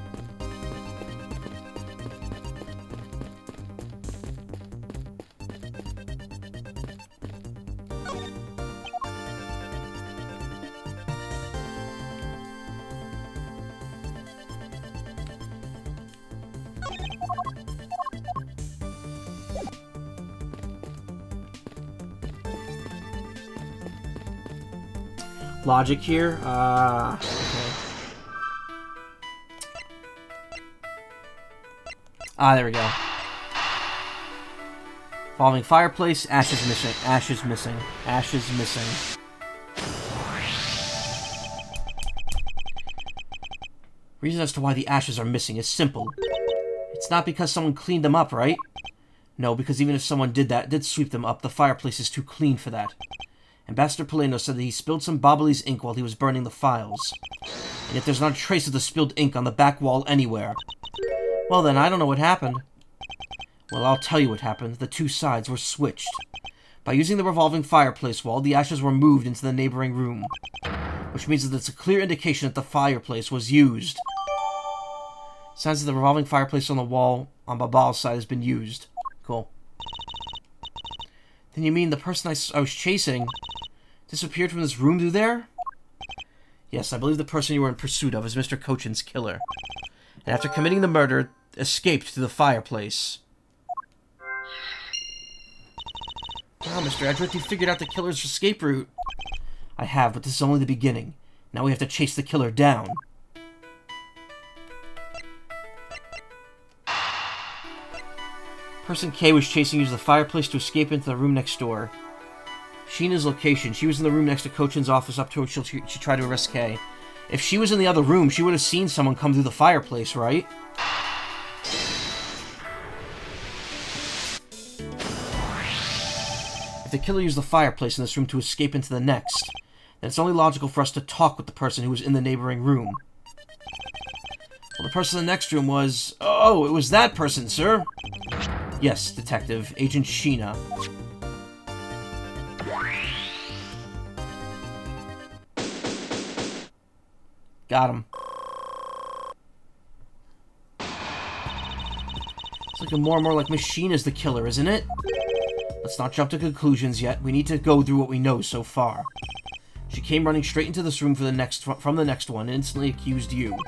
Logic here? Okay. There we go. Falling fireplace, ashes missing, ashes missing, ashes missing. Reason as to why the ashes are missing is simple. It's not because someone cleaned them up, right? No, because even if someone did sweep them up, the fireplace is too clean for that. Ambassador Poleno said that he spilled some Bobbly's ink while he was burning the files. And yet there's not a trace of the spilled ink on the back wall anywhere. Well then, I don't know what happened. Well, I'll tell you what happened. The two sides were switched. By using the revolving fireplace wall, the ashes were moved into the neighboring room. Which means that it's a clear indication that the fireplace was used. Signs that the revolving fireplace on the wall on Babal's side has been used. Cool. Then you mean the person I was chasing disappeared from this room through there? Yes, I believe the person you were in pursuit of is Mr. Cochin's killer. And after committing the murder, escaped through the fireplace. Wow, Mr. Edgeworth, you figured out the killer's escape route. I have, but this is only the beginning. Now we have to chase the killer down. Person K was chasing using the fireplace to escape into the room next door. Sheena's location. She was in the room next to Cochin's office up to her. She tried to arrest K. If she was in the other room, she would have seen someone come through the fireplace, right? If the killer used the fireplace in this room to escape into the next, then it's only logical for us to talk with the person who was in the neighboring room. Well, the person in the next room was... Oh, it was that person, sir! Yes, Detective. Agent Sheena. Got him. It's looking more and more like Miss Sheena's the killer, isn't it? Let's not jump to conclusions yet. We need to go through what we know so far. She came running straight into this room from the next one and instantly accused you.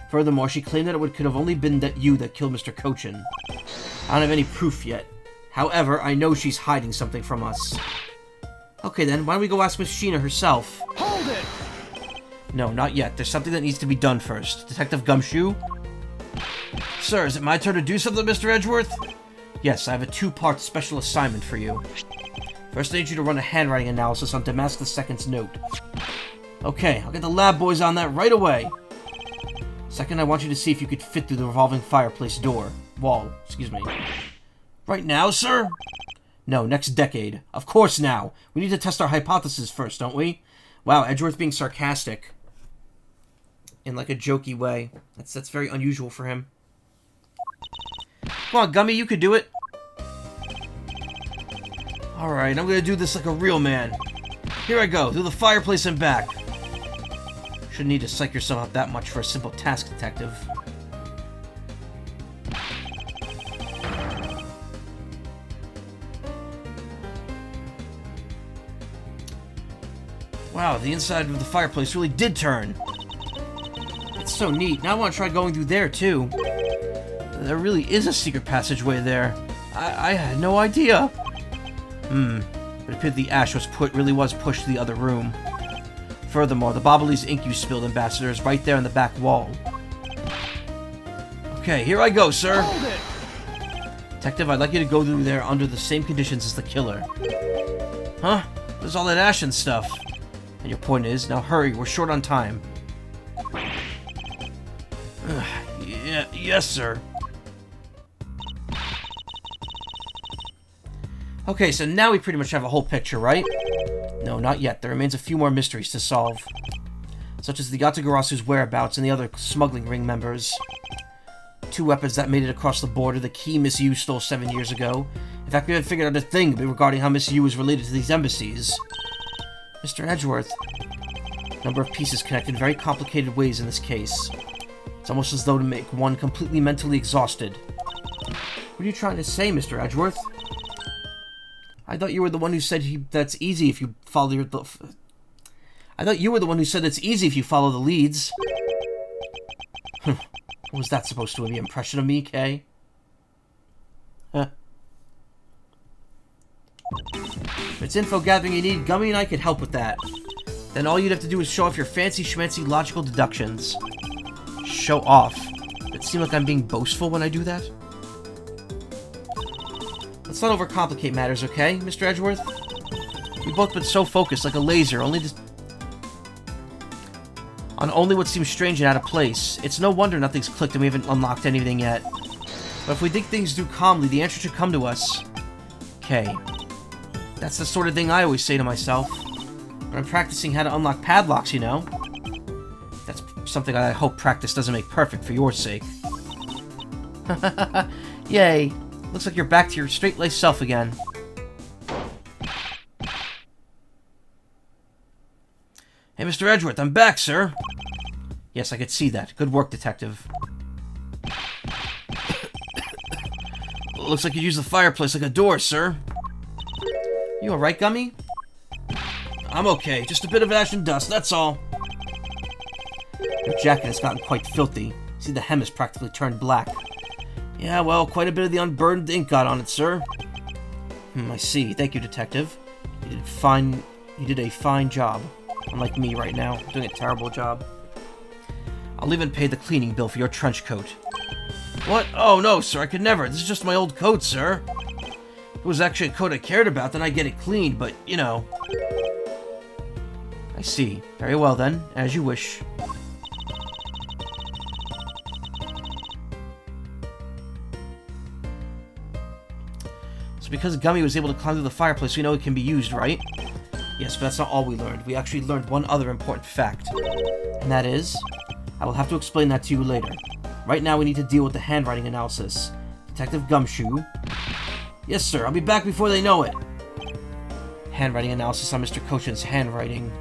Furthermore, she claimed that it could have only been you that killed Mr. Cochin. I don't have any proof yet. However, I know she's hiding something from us. Okay then, why don't we go ask Miss Sheena herself? Hold it! No, not yet. There's something that needs to be done first. Detective Gumshoe? Sir, is it my turn to do something, Mr. Edgeworth? Yes, I have a two-part special assignment for you. First, I need you to run a handwriting analysis on Damask II's note. Okay, I'll get the lab boys on that right away. Second, I want you to see if you could fit through the revolving fireplace door. Wall, excuse me. Right now, sir? No, next decade. Of course now. We need to test our hypothesis first, don't we? Wow, Edgeworth being sarcastic. In like a jokey way. That's very unusual for him. Come on, Gummy, you could do it. Alright, I'm gonna do this like a real man. Here I go, through the fireplace and back. Shouldn't need to psych yourself out that much for a simple task, detective. Wow, the inside of the fireplace really did turn. It's so neat. Now I want to try going through there, too. There really is a secret passageway there. I had no idea. It appeared the ash really was pushed to the other room. Furthermore, the Bobbly's ink you spilled, Ambassador, is right there in the back wall. Okay, here I go, sir. Hold it. Detective, I'd like you to go through there under the same conditions as the killer. Huh? There's all that ash and stuff. And your point is, now hurry, we're short on time. Yes, sir. Okay, so now we pretty much have a whole picture, right? No, not yet. There remains a few more mysteries to solve. Such as the Yatagarasu's whereabouts and the other smuggling ring members. 2 weapons that made it across the border, the key Miss Yu stole 7 years ago. In fact, we haven't figured out a thing regarding how Miss Yu is related to these embassies. Mr. Edgeworth. A number of pieces connect in very complicated ways in this case. It's almost as though to make one completely mentally exhausted. What are you trying to say, Mr. Edgeworth? I thought you were the one who said that's easy if you follow your... I thought you were the one who said it's easy if you follow the leads. What was that supposed to be? An impression of me, Kay? Huh. If it's info gathering you need, Gummy and I could help with that. Then all you'd have to do is show off your fancy schmancy logical deductions. Show off? Does it seem like I'm being boastful when I do that? Let's not overcomplicate matters, okay, Mr. Edgeworth? We've both been so focused, like a laser, on only what seems strange and out of place. It's no wonder nothing's clicked and we haven't unlocked anything yet. But if we think things through calmly, the answer should come to us. Okay. That's the sort of thing I always say to myself. When I'm practicing how to unlock padlocks, you know. That's something I hope practice doesn't make perfect for your sake. Yay. Looks like you're back to your straight-laced self again. Hey, Mr. Edgeworth, I'm back, sir. Yes, I could see that. Good work, detective. Looks like you used the fireplace like a door, sir. You alright, Gummy? I'm okay. Just a bit of ash and dust, that's all. Your jacket has gotten quite filthy. See, the hem has practically turned black. Yeah, well, quite a bit of the unburned ink got on it, sir. I see. Thank you, detective. You did a fine job. Unlike me right now, doing a terrible job. I'll even pay the cleaning bill for your trench coat. What? Oh, no, sir, I could never. This is just my old coat, sir. If it was actually a coat I cared about, then I'd get it cleaned, but, you know. I see. Very well, then. As you wish. So because Gummy was able to climb through the fireplace, we know it can be used, right? Yes, but that's not all we learned. We actually learned one other important fact. And that is... I will have to explain that to you later. Right now, we need to deal with the handwriting analysis. Detective Gumshoe. Yes, sir. I'll be back before they know it. Handwriting analysis on Mr. Kochin's handwriting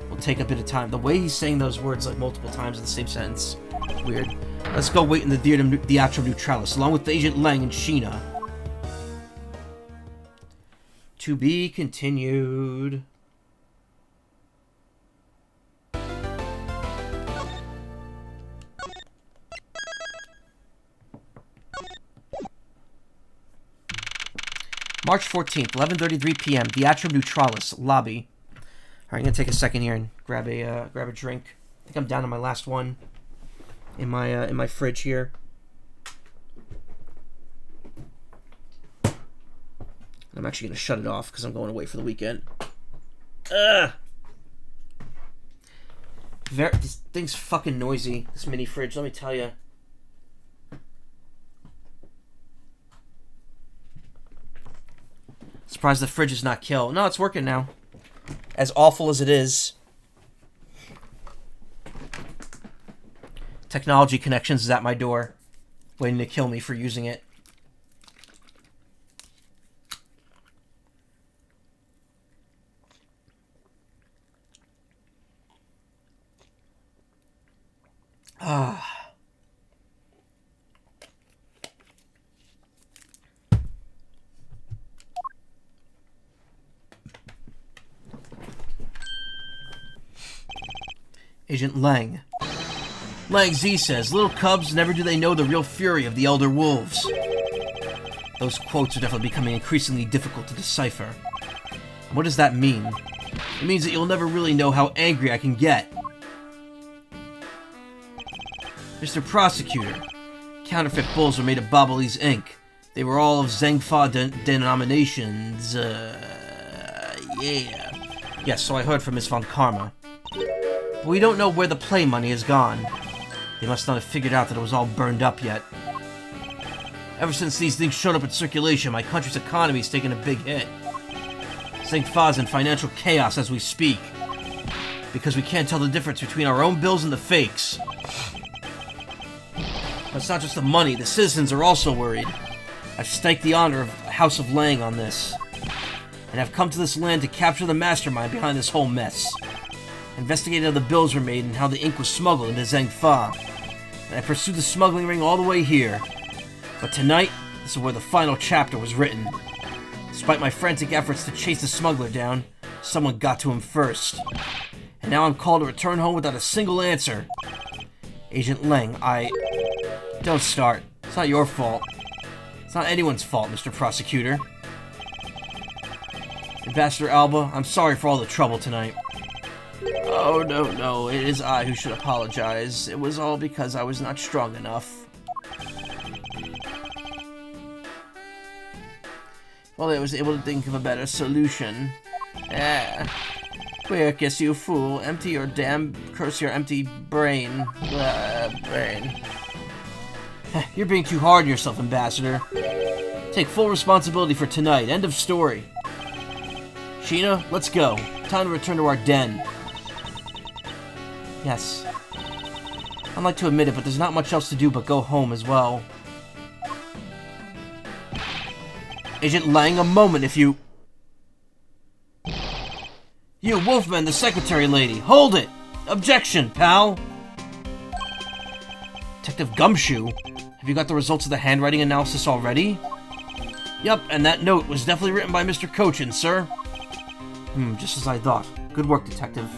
will take a bit of time. The way he's saying those words like multiple times in the same sentence. Weird. Let's go wait in the Theatrum Neutralis, along with Agent Lang and Sheena. To be continued. March 14th, 11:33 p.m. Theatrum Neutralis, lobby. All right, I'm gonna take a second here and grab a drink. I think I'm down to my last one in my fridge here. I'm actually gonna shut it off because I'm going away for the weekend. This thing's fucking noisy, this mini fridge, let me tell you. Surprised the fridge is not killed. No, it's working now. As awful as it is. Technology Connections is at my door, waiting to kill me for using it. Agent Lang. Lang Z says, little cubs, never do they know the real fury of the elder wolves. Those quotes are definitely becoming increasingly difficult to decipher. What does that mean? It means that you'll never really know how angry I can get. Mr. Prosecutor, counterfeit bulls were made of Bobolese ink. They were all of Zengfa denominations, yeah. Yes, so I heard from Miss Von Karma. But we don't know where the play money has gone. They must not have figured out that it was all burned up yet. Ever since these things showed up in circulation, my country's economy's taken a big hit. Zengfa's in financial chaos as we speak. Because we can't tell the difference between our own bills and the fakes. But it's not just the money, the citizens are also worried. I've staked the honor of House of Lang on this. And I've come to this land to capture the mastermind behind this whole mess. Investigated how the bills were made and how the ink was smuggled into Zengfa. And I pursued the smuggling ring all the way here. But tonight, this is where the final chapter was written. Despite my frantic efforts to chase the smuggler down, someone got to him first. And now I'm called to return home without a single answer. Agent Lang, Don't start. It's not your fault. It's not anyone's fault, Mr. Prosecutor. Ambassador Alba, I'm sorry for all the trouble tonight. Oh, no, it is I who should apologize. It was all because I was not strong enough. Well, I was able to think of a better solution. Quick, yes, you fool. Empty your damn... Curse your empty brain. Brain. You're being too hard on yourself, Ambassador. Take full responsibility for tonight. End of story. Sheena, let's go. Time to return to our den. Yes. I'd like to admit it, but there's not much else to do but go home as well. Agent Lang, a moment if you... You, Wolfman, the secretary lady, hold it! Objection, pal! Detective Gumshoe, have you got the results of the handwriting analysis already? Yup, and that note was definitely written by Mr. Cochin, sir. Just as I thought. Good work, Detective.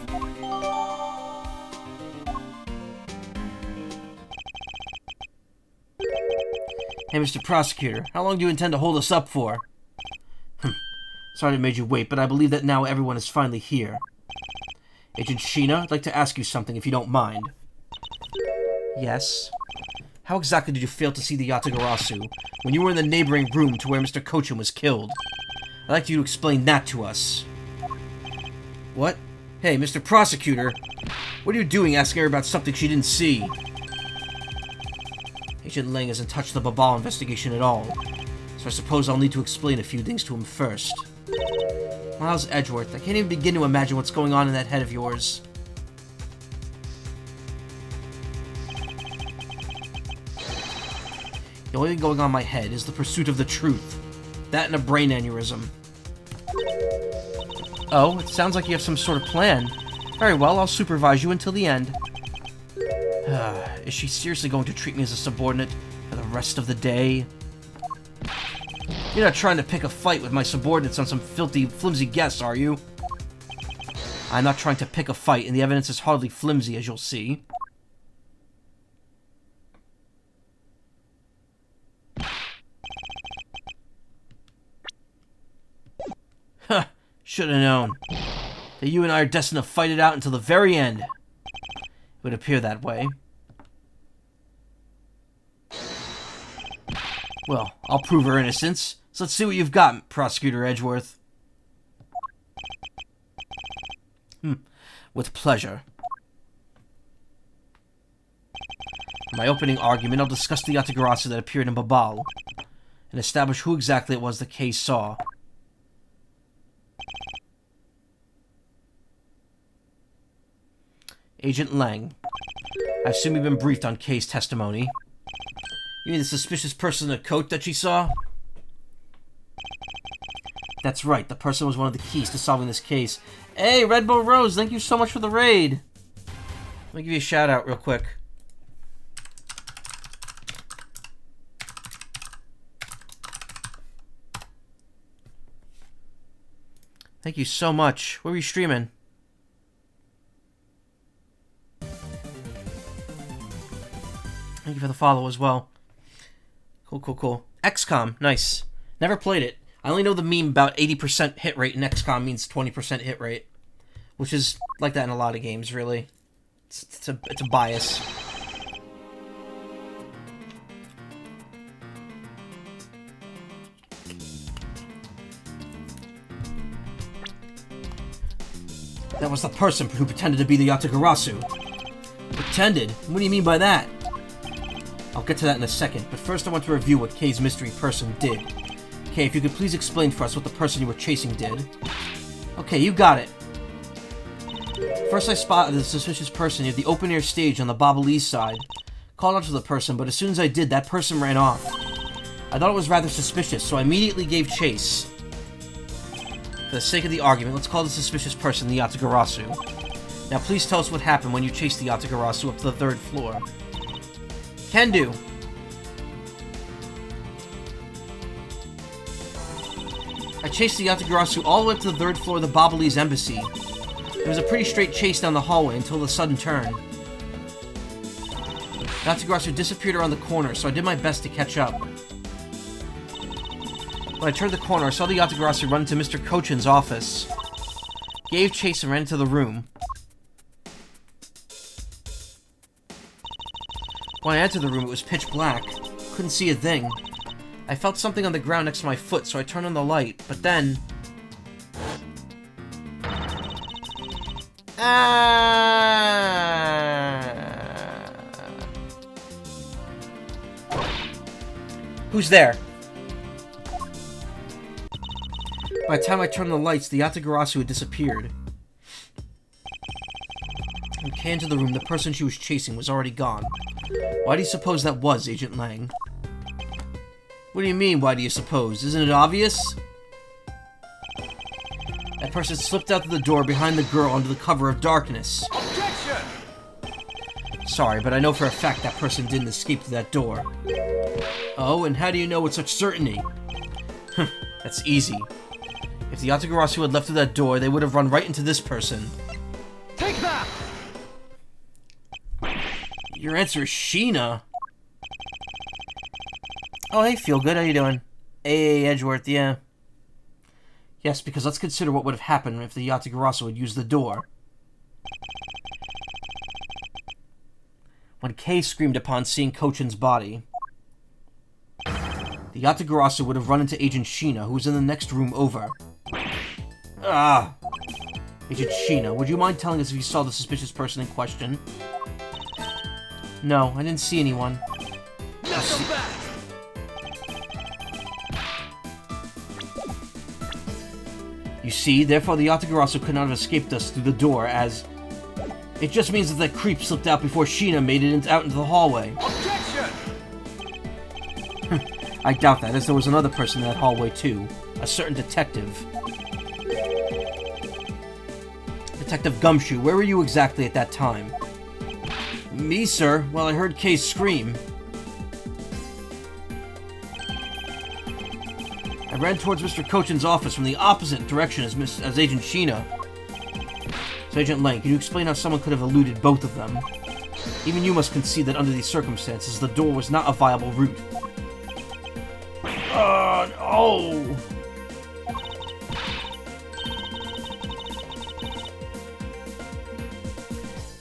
Hey, Mr. Prosecutor, how long do you intend to hold us up for? Sorry I made you wait, but I believe that now everyone is finally here. Agent Sheena, I'd like to ask you something if you don't mind. Yes? How exactly did you fail to see the Yatagarasu when you were in the neighboring room to where Mr. Cochin was killed? I'd like you to explain that to us. What? Hey, Mr. Prosecutor, what are you doing asking her about something she didn't see? Agent Lang hasn't touched the Babal investigation at all, so I suppose I'll need to explain a few things to him first. Miles Edgeworth, I can't even begin to imagine what's going on in that head of yours. The only thing going on in my head is the pursuit of the truth. That and a brain aneurysm. Oh, it sounds like you have some sort of plan. Very well, I'll supervise you until the end. Is she seriously going to treat me as a subordinate for the rest of the day? You're not trying to pick a fight with my subordinates on some filthy, flimsy guess, are you? I'm not trying to pick a fight, and the evidence is hardly flimsy, as you'll see. Huh, should have known. That you and I are destined to fight it out until the very end. It would appear that way. Well, I'll prove her innocence. So let's see what you've got, Prosecutor Edgeworth. With pleasure. In my opening argument, I'll discuss the Yatagarasu that appeared in Babal, and establish who exactly it was that Kay saw. Agent Lang. I assume you've been briefed on Kay's testimony. You mean the suspicious person in a coat that she saw? That's right, the person was one of the keys to solving this case. Hey, Red Bull Rose, thank you so much for the raid. Let me give you a shout out real quick. Thank you so much. Where were you streaming? Thank you for the follow as well. Cool, cool, cool. XCOM, nice. Never played it. I only know the meme about 80% hit rate in XCOM means 20% hit rate. Which is like that in a lot of games, really. It's a bias. That was the person who pretended to be the Yatagarasu. Pretended? What do you mean by that? I'll get to that in a second, but first I want to review what Kay's mystery person did. Kay, if you could please explain for us what the person you were chasing did. Okay, you got it. First I spotted the suspicious person near the open-air stage on the Babalese side. Called out to the person, but as soon as I did, that person ran off. I thought it was rather suspicious, so I immediately gave chase. For the sake of the argument, let's call the suspicious person the Yatagarasu. Now please tell us what happened when you chased the Yatagarasu up to the 3rd floor. Can do. I chased the Yatagarasu all the way up to the 3rd floor of the Babalese embassy. It was a pretty straight chase down the hallway until the sudden turn. Yatagarasu disappeared around the corner, so I did my best to catch up. When I turned the corner, I saw the Yatagarasu run into Mr. Kochin's office. Gave chase and ran into the room. When I entered the room, it was pitch black. Couldn't see a thing. I felt something on the ground next to my foot, so I turned on the light, but then... Who's there? By the time I turned on the lights, the Yatagarasu had disappeared. When I came into the room, the person she was chasing was already gone. Why do you suppose that was, Agent Lang? What do you mean, why do you suppose? Isn't it obvious? That person slipped out of the door behind the girl under the cover of darkness. Objection! Sorry, but I know for a fact that person didn't escape through that door. Oh, and how do you know with such certainty? That's easy. If the Yatagarasu had left through that door, they would have run right into this person. Take that! Your answer is Sheena. Oh, hey, feel good. How you doing? Hey, Edgeworth, yeah. Yes, because let's consider what would have happened if the Yatagarasu had used the door. When Kay screamed upon seeing Kochin's body, the Yatagarasu would have run into Agent Sheena, who was in the next room over. Ah! Agent Sheena, would you mind telling us if you saw the suspicious person in question? No, I didn't see anyone. Now come back! You see, therefore the Yatagarasu could not have escaped us through the door, as... It just means that that creep slipped out before Sheena made it out into the hallway. Objection! I doubt that, as there was another person in that hallway too. A certain detective. Detective Gumshoe, where were you exactly at that time? Me, sir? Well, I heard Kay scream. I ran towards Mr. Kochin's office from the opposite direction as Agent Sheena. So, Agent Lang, can you explain how someone could have eluded both of them? Even you must concede that under these circumstances, the door was not a viable route. No!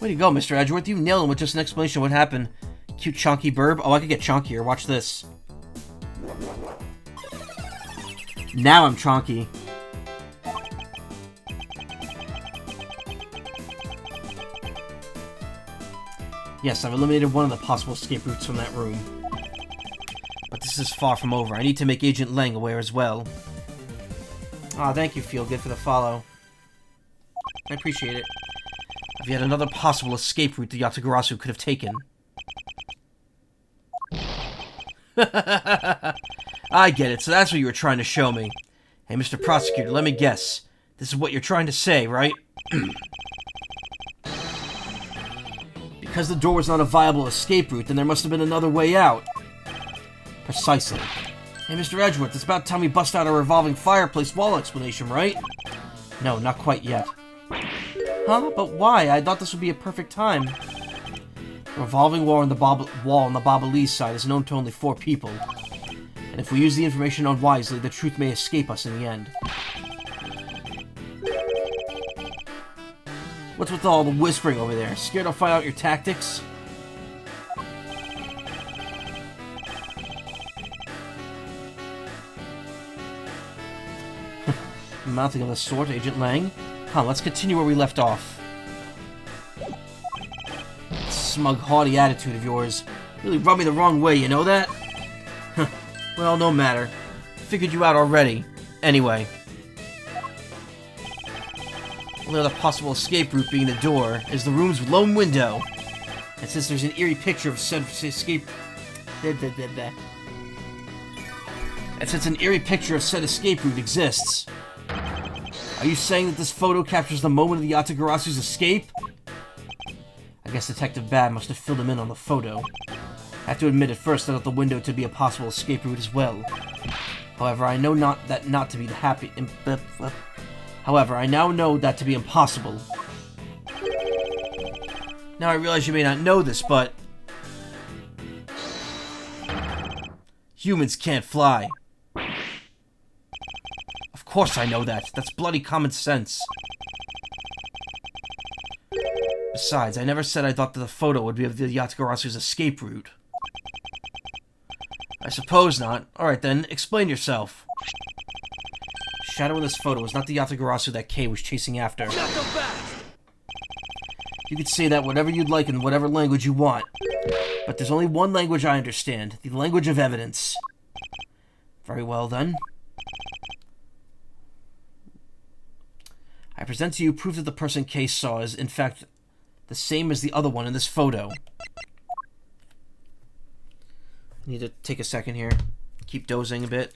Way to go, Mr. Edgeworth. You nailed him with just an explanation of what happened. Cute chonky burb. Oh, I could get chonkier. Watch this. Now I'm chonky. Yes, I've eliminated one of the possible escape routes from that room. But this is far from over. I need to make Agent Lang aware as well. Aw, thank you, Feelgood, for the follow. I appreciate it. I've yet another possible escape route the Yatagarasu could have taken. I get it, so that's what you were trying to show me. Hey, Mr. Prosecutor, let me guess. This is what you're trying to say, right? Because the door was not a viable escape route, then there must have been another way out. Precisely. Hey, Mr. Edgeworth, it's about time we bust out a revolving fireplace wall explanation, right? No, not quite yet. Huh? But why? I thought this would be a perfect time. The revolving wall on the Babalese side is known to only 4 people. And if we use the information unwisely, the truth may escape us in the end. What's with all the whispering over there? Scared I'll find out your tactics? Nothing of the sort, Agent Lang. Come, let's continue where we left off. That smug, haughty attitude of yours really rubbed me the wrong way, you know that? Well, no matter. Figured you out already. Anyway. Only other possible escape route being the door is the room's lone window. And since there's an eerie picture of said escape... And since an eerie picture of said escape route exists... Are you saying that this photo captures the moment of the Yatagarasu's escape? I guess Detective Bad must have filled him in on the photo. I have to admit, at first I thought the window to be a possible escape route as well. However, I know not to be the happy... However, I now know that to be impossible. Now I realize you may not know this, but... humans can't fly. Of course I know that. That's bloody common sense. Besides, I never said I thought that the photo would be of the Yatagarasu's escape route. I suppose not. Alright then, explain yourself. The shadow in this photo was not the Yatagarasu that Kay was chasing after. You could say that whatever you'd like in whatever language you want. But there's only one language I understand. The language of evidence. Very well then. I present to you proof that the person Kay saw is, in fact, the same as the other one in this photo. I need to take a second here. Keep dozing a bit.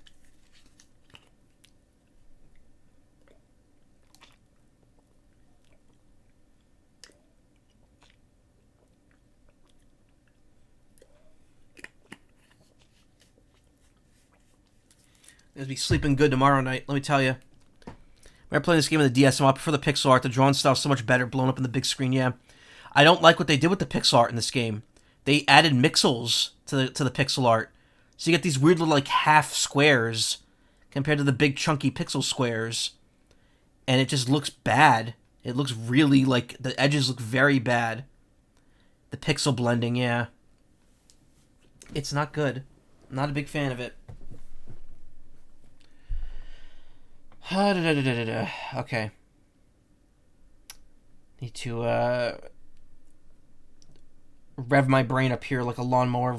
I'm gonna be sleeping good tomorrow night, let me tell you. When I play this game on the DS, I prefer the pixel art. The drawn style's so much better, blown up in the big screen, yeah. I don't like what they did with the pixel art in this game. They added mixels to the pixel art. So you get these weird little, like, half squares compared to the big, chunky pixel squares. And it just looks bad. It looks really, like, the edges look very bad. The pixel blending, yeah. It's not good. I'm not a big fan of it. Okay. Need to, rev my brain up here like a lawnmower.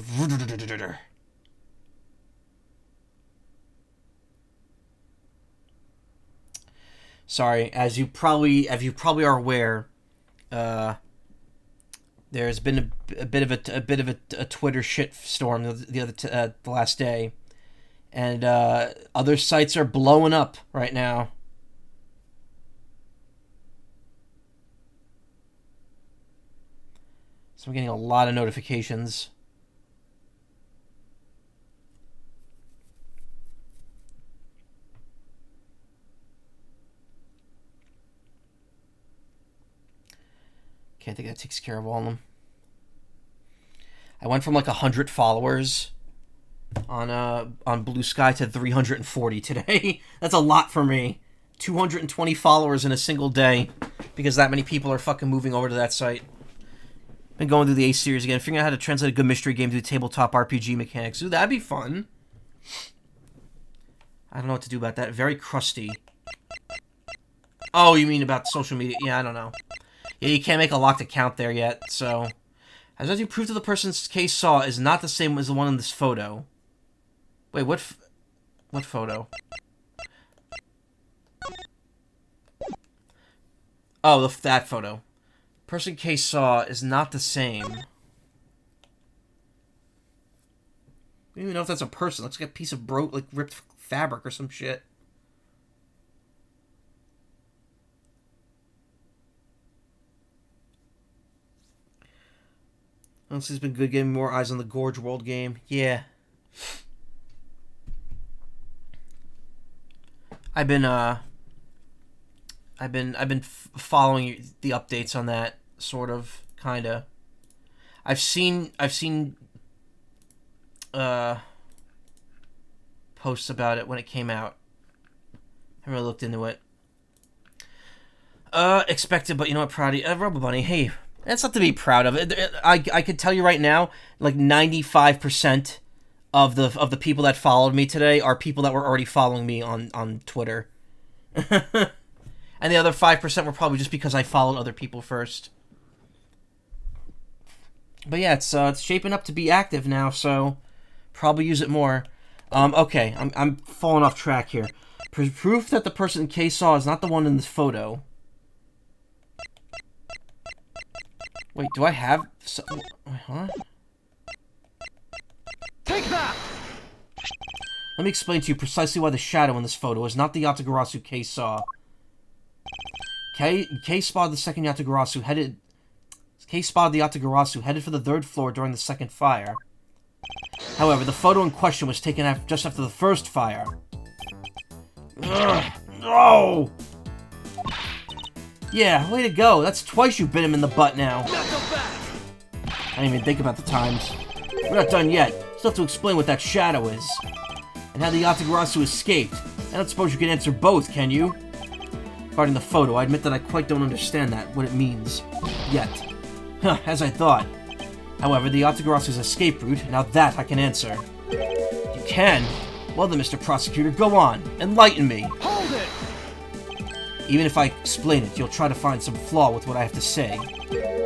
Sorry, as you probably are aware, there's been a bit of a Twitter shitstorm the last day. And other sites are blowing up right now. So I'm getting a lot of notifications. Okay, I think that takes care of all of them. I went from like 100 followers on Blue Sky to 340 today. That's a lot for me. 220 followers in a single day because that many people are fucking moving over to that site. Been going through the Ace series again, figuring out how to translate a good mystery game to tabletop RPG mechanics. Ooh, that'd be fun. I don't know what to do about that. Very crusty. Oh, you mean about social media? Yeah, I don't know. Yeah, you can't make a locked account there yet, so As you prove that the person's case saw is not the same as the one in this photo. Wait, what photo? Oh, that photo. Person case saw is not the same. I don't even know if that's a person. Looks like a piece of like ripped fabric or some shit. Honestly, it's been good getting more eyes on the Gorge World game. Yeah. I've been following the updates on that, sort of, kinda. I've seen posts about it when it came out. I haven't really looked into it. Expected, but you know what, proud of you. Rubber Bunny, hey, that's not to be proud of. I could tell you right now, like 95% of the people that followed me today are people that were already following me on Twitter. And the other 5% were probably just because I followed other people first. But yeah, it's shaping up to be active now, so probably use it more. Okay, I'm falling off track here. Proof that the person in case saw is not the one in this photo. Wait, do I have... Huh? Take that! Let me explain to you precisely why the shadow in this photo is not the Yatagarasu case saw. Case spotted the second Yatagarasu headed... Case spotted the Yatagarasu headed for the 3rd floor during the second fire. However, the photo in question was taken just after the first fire. Ugh, no! Yeah, way to go. That's twice you've bit him in the butt now. I didn't even think about the times. We're not done yet. Still have to explain what that shadow is. And how the Yatagarasu escaped. I don't suppose you can answer both, can you? Regarding the photo, I admit that I quite don't understand what it means. Yet. Huh, as I thought. However, the Yatagarasu's escape route, now that I can answer. You can? Well then, Mr. Prosecutor, go on. Enlighten me. Hold it! Even if I explain it, you'll try to find some flaw with what I have to say.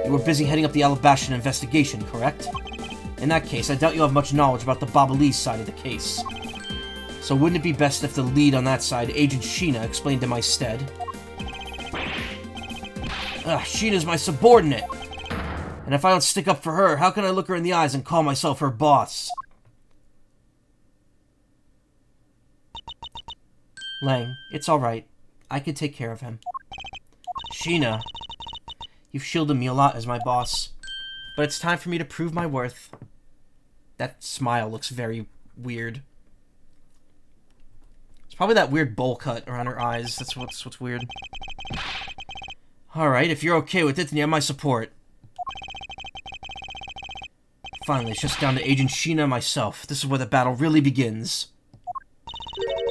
You were busy heading up the Alabashan investigation, correct? In that case, I doubt you have much knowledge about the Babalese side of the case. So wouldn't it be best if the lead on that side, Agent Sheena, explained in my stead? Sheena's my subordinate! And if I don't stick up for her, how can I look her in the eyes and call myself her boss? Lang, it's alright. I can take care of him. Sheena, you've shielded me a lot as my boss. But it's time for me to prove my worth. That smile looks very weird. It's probably that weird bowl cut around her eyes. That's what's weird. Alright, if you're okay with it, then you have my support. Finally, it's just down to Agent Sheena and myself. This is where the battle really begins.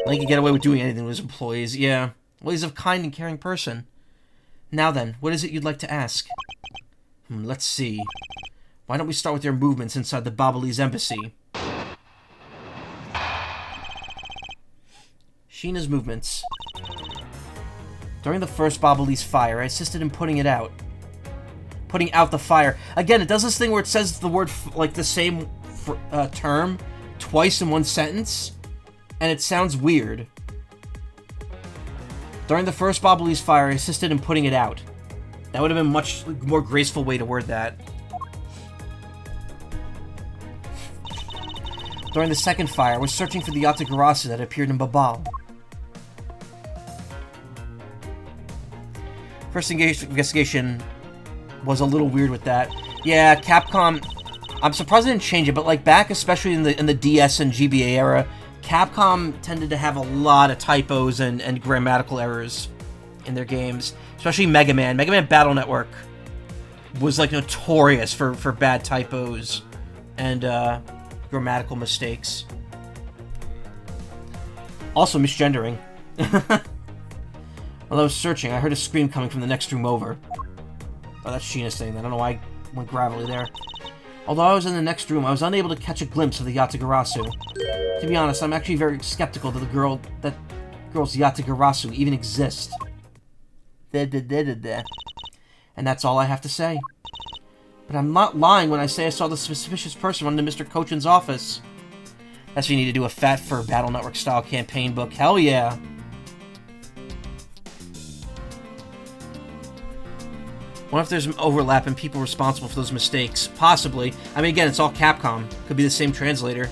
Lang can get away with doing anything with his employees, yeah. Well, he's a kind and caring person. Now then, what is it you'd like to ask? Let's see. Why don't we start with your movements inside the Babalese embassy? Sheena's movements. During the first Babalese fire, I assisted in putting it out. Putting out the fire. Again, it does this thing where it says the word, like, the same term twice in one sentence, and it sounds weird. During the first Babalese fire, I assisted in putting it out. That would have been a much more graceful way to word that. During the second fire, I was searching for the Yatagarasu that appeared in Babal. First investigation was a little weird with that. Yeah, Capcom... I'm surprised they didn't change it, but like back, especially in the DS and GBA era, Capcom tended to have a lot of typos and grammatical errors in their games. Especially Mega Man. Mega Man Battle Network was like notorious for bad typos and grammatical mistakes. Also misgendering. While I was searching, I heard a scream coming from the next room over. Oh, that's Sheena saying that. I don't know why I went gravelly there. Although I was in the next room, I was unable to catch a glimpse of the Yatagarasu. To be honest, I'm actually very skeptical that that girl's Yatagarasu even exists. And that's all I have to say. But I'm not lying when I say I saw the suspicious person run into Mr. Cochin's office. That's what you need to do, a Fat Fur Battle Network style campaign book. Hell yeah. What if there's overlap and people responsible for those mistakes? Possibly. I mean, again, it's all Capcom. Could be the same translator.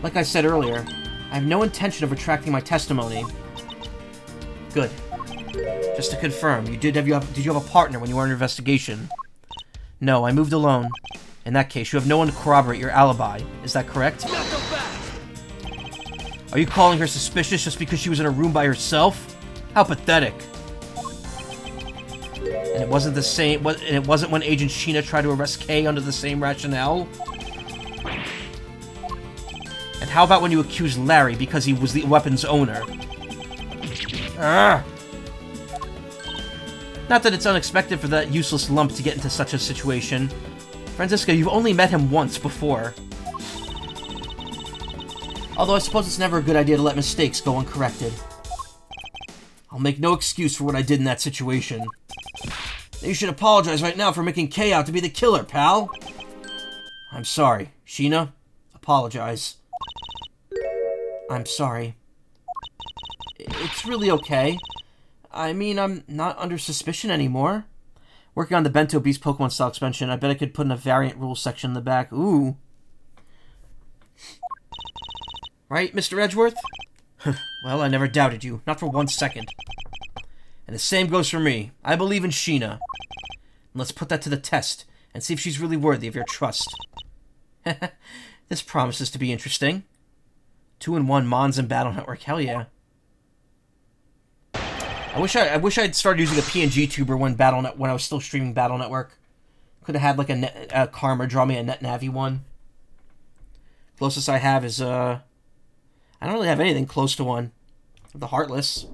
Like I said earlier, I have no intention of retracting my testimony. Good. Just to confirm, did you have a partner when you were in your investigation? No, I moved alone. In that case, you have no one to corroborate your alibi. Is that correct? Are you calling her suspicious just because she was in a room by herself? How pathetic. And it wasn't the same. And it wasn't when Agent Sheena tried to arrest Kay under the same rationale. And how about when you accused Larry because he was the weapon's owner? Not that it's unexpected for that useless lump to get into such a situation. Francisca, you've only met him once before. Although I suppose it's never a good idea to let mistakes go uncorrected. I'll make no excuse for what I did in that situation. You should apologize right now for making Kay out to be the killer, pal. I'm sorry. Sheena, apologize. I'm sorry. It's really okay. I mean, I'm not under suspicion anymore. Working on the Bento Beast Pokemon style expansion, I bet I could put in a variant rules section in the back. Ooh. Right, Mr. Edgeworth? Well, I never doubted you. Not for 1 second. And the same goes for me. I believe in Sheena. Let's put that to the test and see if she's really worthy of your trust. This promises to be interesting. 2-in-1 Mons and Battle Network. Hell yeah. I wish I'd started using a PNG tuber when I was still streaming Battle Network. Could have had like a Karma draw me a NetNavi one. Closest I have is I don't really have anything close to one. The Heartless.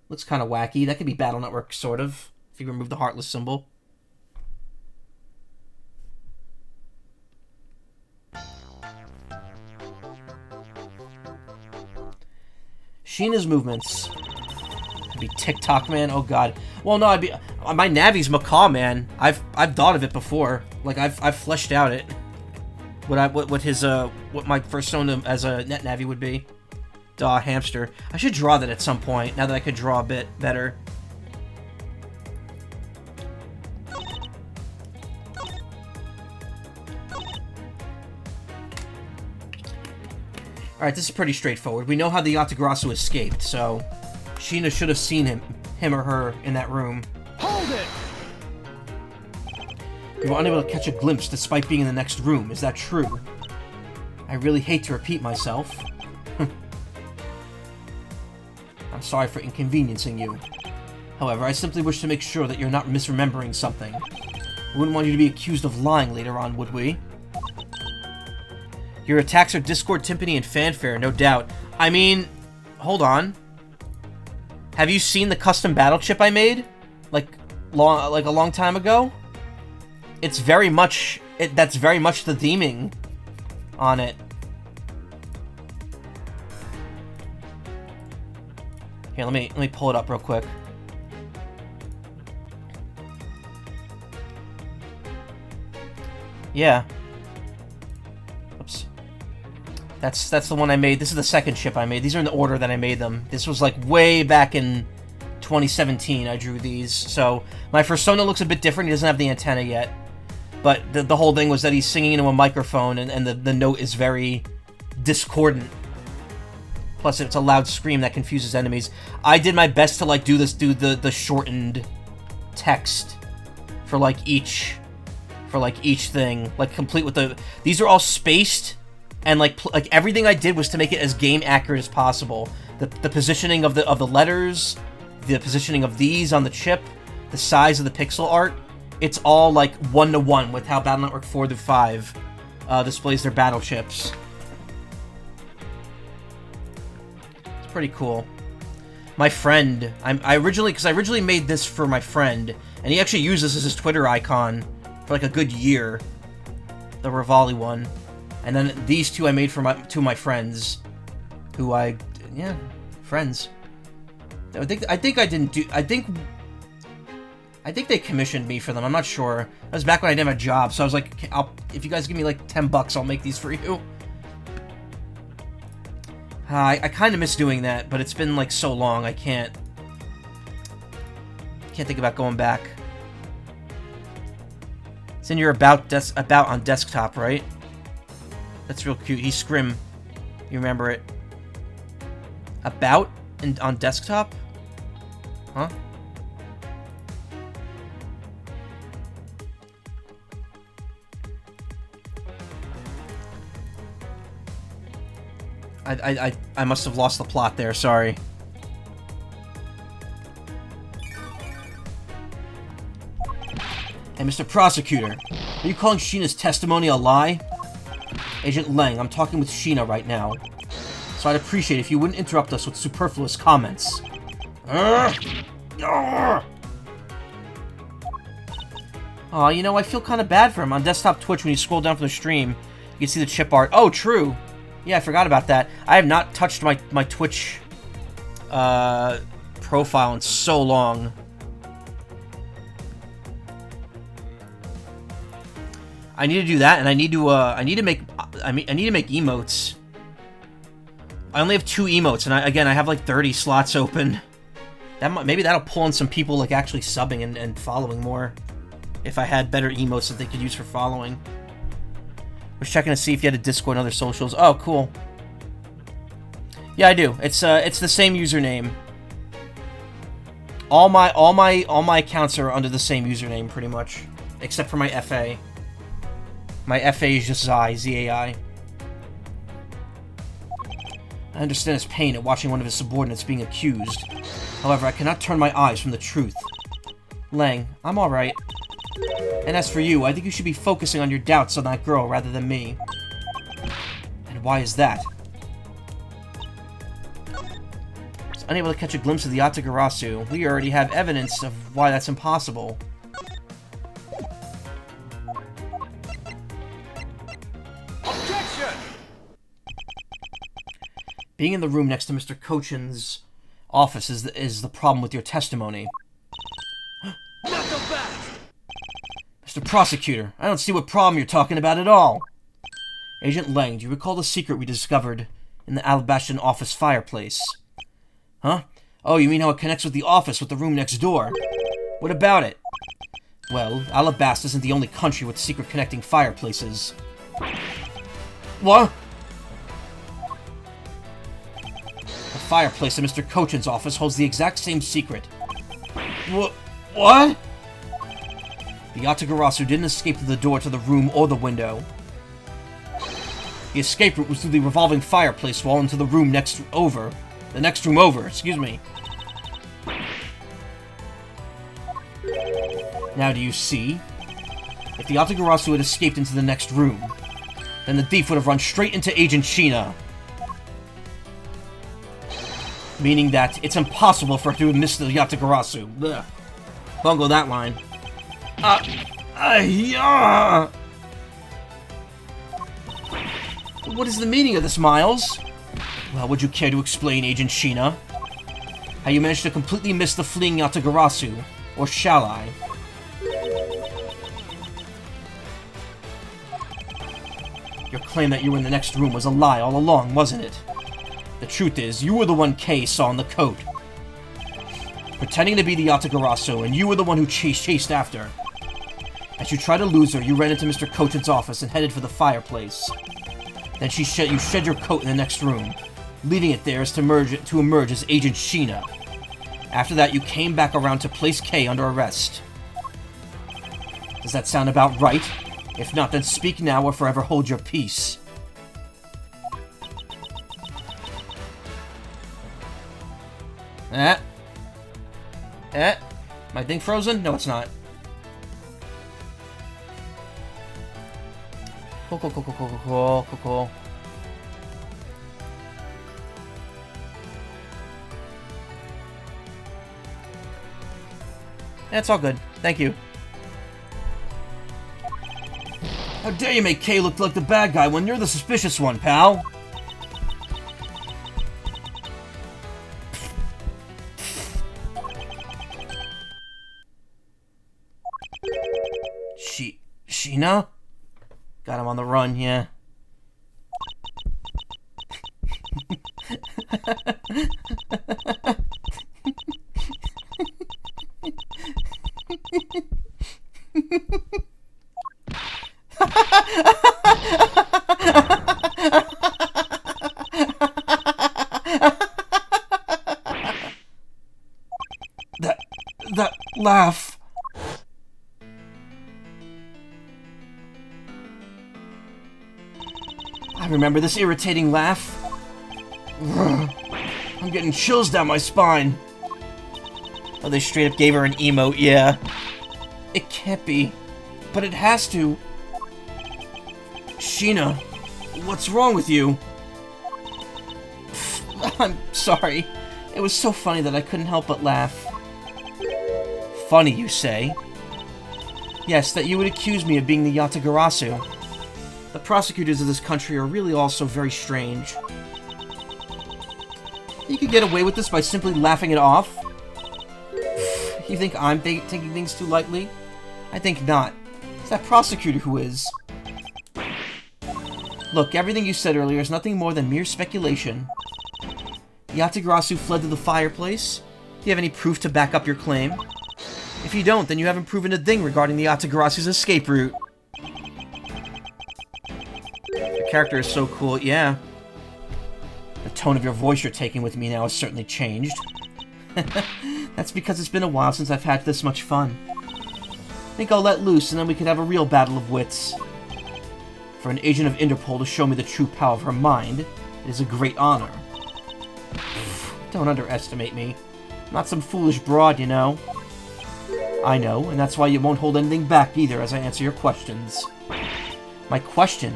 Looks kind of wacky. That could be Battle Network, sort of, if you remove the Heartless symbol. Sheena's movements. I'd be TikTok man. Oh god. Well, no, I'd be. My Navi's Macaw man. I've thought of it before. Like I've fleshed out it. What my persona as a net Navi would be. Duh, hamster. I should draw that at some point. Now that I could draw a bit better. Alright, this is pretty straightforward. We know how the Yatagarasu escaped, so Sheena should have seen him or her in that room. Hold it! You were unable to catch a glimpse despite being in the next room. Is that true? I really hate to repeat myself. I'm sorry for inconveniencing you. However, I simply wish to make sure that you're not misremembering something. We wouldn't want you to be accused of lying later on, would we? Your attacks are Discord, Timpani, and Fanfare, no doubt. I mean, hold on. Have you seen the custom battle chip I made? Like a long time ago? It's very much... that's very much the theming on it. Here, let me pull it up real quick. Yeah. Oops. That's the one I made. This is the second chip I made. These are in the order that I made them. This was like way back in 2017 I drew these. So my persona looks a bit different. He doesn't have the antenna yet. But the whole thing was that he's singing into a microphone and the note is very discordant. Plus it's a loud scream that confuses enemies. I did my best to like do the shortened text for like each thing, like complete with the... These are all spaced, and like everything I did was to make it as game accurate as possible. The positioning of the letters, the positioning of these on the chip, the size of the pixel art, it's all like 1-to-1 with how Battle Network 4 through 5 displays their battle chips. It's pretty cool. My friend, I originally made this for my friend, and he actually used this as his Twitter icon for like a good year, the Rivali one, and then these two I made for two of my friends, friends. I think I think they commissioned me for them. I'm not sure. That was back when I didn't have a job, so I was like, if you guys give me like 10 bucks, I'll make these for you. I kind of miss doing that, but it's been like so long, I can't think about going back. It's in your about on desktop, right? That's real cute. He's Scrim. You remember it? About and on desktop? Huh? I must have lost the plot there, sorry. Hey, Mr. Prosecutor, are you calling Sheena's testimony a lie? Agent Lang, I'm talking with Sheena right now. So I'd appreciate if you wouldn't interrupt us with superfluous comments. Aw, you know, I feel kind of bad for him. On desktop Twitch, when you scroll down from the stream, you can see the chip art. Oh, true. Yeah, I forgot about that. I have not touched my Twitch profile in so long. I need to do that, and I need to make emotes. I only have 2 emotes, and again, I have like 30 slots open. Maybe that'll pull in some people like actually subbing and following more. If I had better emotes that they could use for following. Was checking to see if you had a Discord and other socials. Oh, cool. Yeah, I do. It's the same username. All my accounts are under the same username, pretty much, except for my FA. My FA is just Zai, Z-A-I. I understand his pain at watching one of his subordinates being accused. However, I cannot turn my eyes from the truth. Lang, I'm alright. And as for you, I think you should be focusing on your doubts on that girl rather than me. And why is that? I was unable to catch a glimpse of the Yatagarasu. We already have evidence of why that's impossible. Objection! Being in the room next to Mr. Cochin's office is the problem with your testimony. Mr. Prosecutor, I don't see what problem you're talking about at all. Agent Lang, do you recall the secret we discovered in the Alabastion office fireplace? Huh? Oh, you mean how it connects with the office with the room next door? What about it? Well, Alabast isn't the only country with secret connecting fireplaces. What? The fireplace in Mr. Cochin's office holds the exact same secret. What? The Yatagarasu didn't escape through the door to the room or the window. The escape route was through the revolving fireplace wall into the room next over. The next room over, excuse me. Now do you see? If the Yatagarasu had escaped into the next room, then the thief would have run straight into Agent Sheena. Meaning that it's impossible for her to have missed the Yatagarasu. Ugh. Bungle that line. What is the meaning of this, Miles? Well, would you care to explain, Agent Sheena? How you managed to completely miss the fleeing Yatagarasu? Or shall I? Your claim that you were in the next room was a lie all along, wasn't it? The truth is, you were the one Kay saw in the coat. Pretending to be the Yatagarasu, and you were the one who chased after. As you tried to lose her, you ran into Mr. Cochin's office and headed for the fireplace. Then you shed your coat in the next room, leaving it there to emerge as Agent Sheena. After that, you came back around to place Kay under arrest. Does that sound about right? If not, then speak now or forever hold your peace. My thing frozen? No, it's not. Cool. That's all good. Thank you. How dare you make Kay look like the bad guy when you're the suspicious one, pal? Sheena? Got him on the run, yeah. That laugh. I remember this irritating laugh. I'm getting chills down my spine. Oh, they straight up gave her an emote, yeah. It can't be, but it has to. Sheena, what's wrong with you? I'm sorry. It was so funny that I couldn't help but laugh. Funny, you say? Yes, that you would accuse me of being the Yatagarasu. The prosecutors of this country are really also very strange. You could get away with this by simply laughing it off? You think I'm taking things too lightly? I think not. It's that prosecutor who is. Look, everything you said earlier is nothing more than mere speculation. Yatagarasu fled to the fireplace? Do you have any proof to back up your claim? If you don't, then you haven't proven a thing regarding the Yatagarasu's escape route. Your character is so cool, yeah. The tone of your voice you're taking with me now has certainly changed. That's because it's been a while since I've had this much fun. I think I'll let loose and then we could have a real battle of wits. For an agent of Interpol to show me the true power of her mind, it is a great honor. Don't underestimate me. I'm not some foolish broad, you know. I know, and that's why you won't hold anything back either as I answer your questions. My question?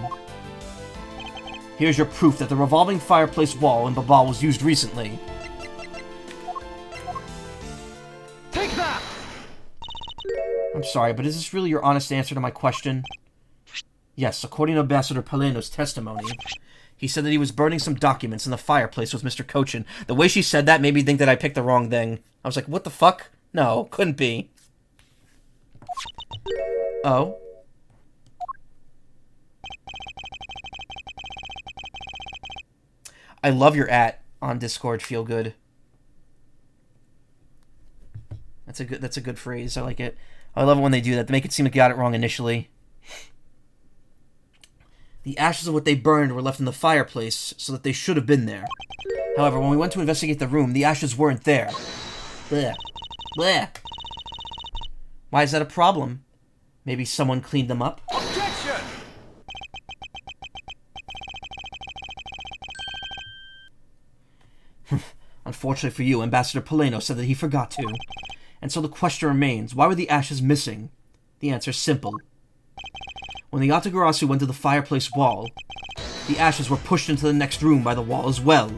Here's your proof that the revolving fireplace wall in Babal was used recently. Take that! I'm sorry, but is this really your honest answer to my question? Yes, according to Ambassador Paleno's testimony. He said that he was burning some documents in the fireplace with Mr. Cochin. The way she said that made me think that I picked the wrong thing. I was like, what the fuck? No, couldn't be. Oh? I love your on Discord, feel good. That's a good phrase. I like it. I love it when they do that. They make it seem like you got it wrong initially. The ashes of what they burned were left in the fireplace, so that they should have been there. However, when we went to investigate the room, the ashes weren't there. Blech. Blech. Why is that a problem? Maybe someone cleaned them up? Objection! Unfortunately for you, Ambassador Paleno said that he forgot to. And so the question remains, why were the ashes missing? The answer is simple. When the Yatagarasu went to the fireplace wall, the ashes were pushed into the next room by the wall as well.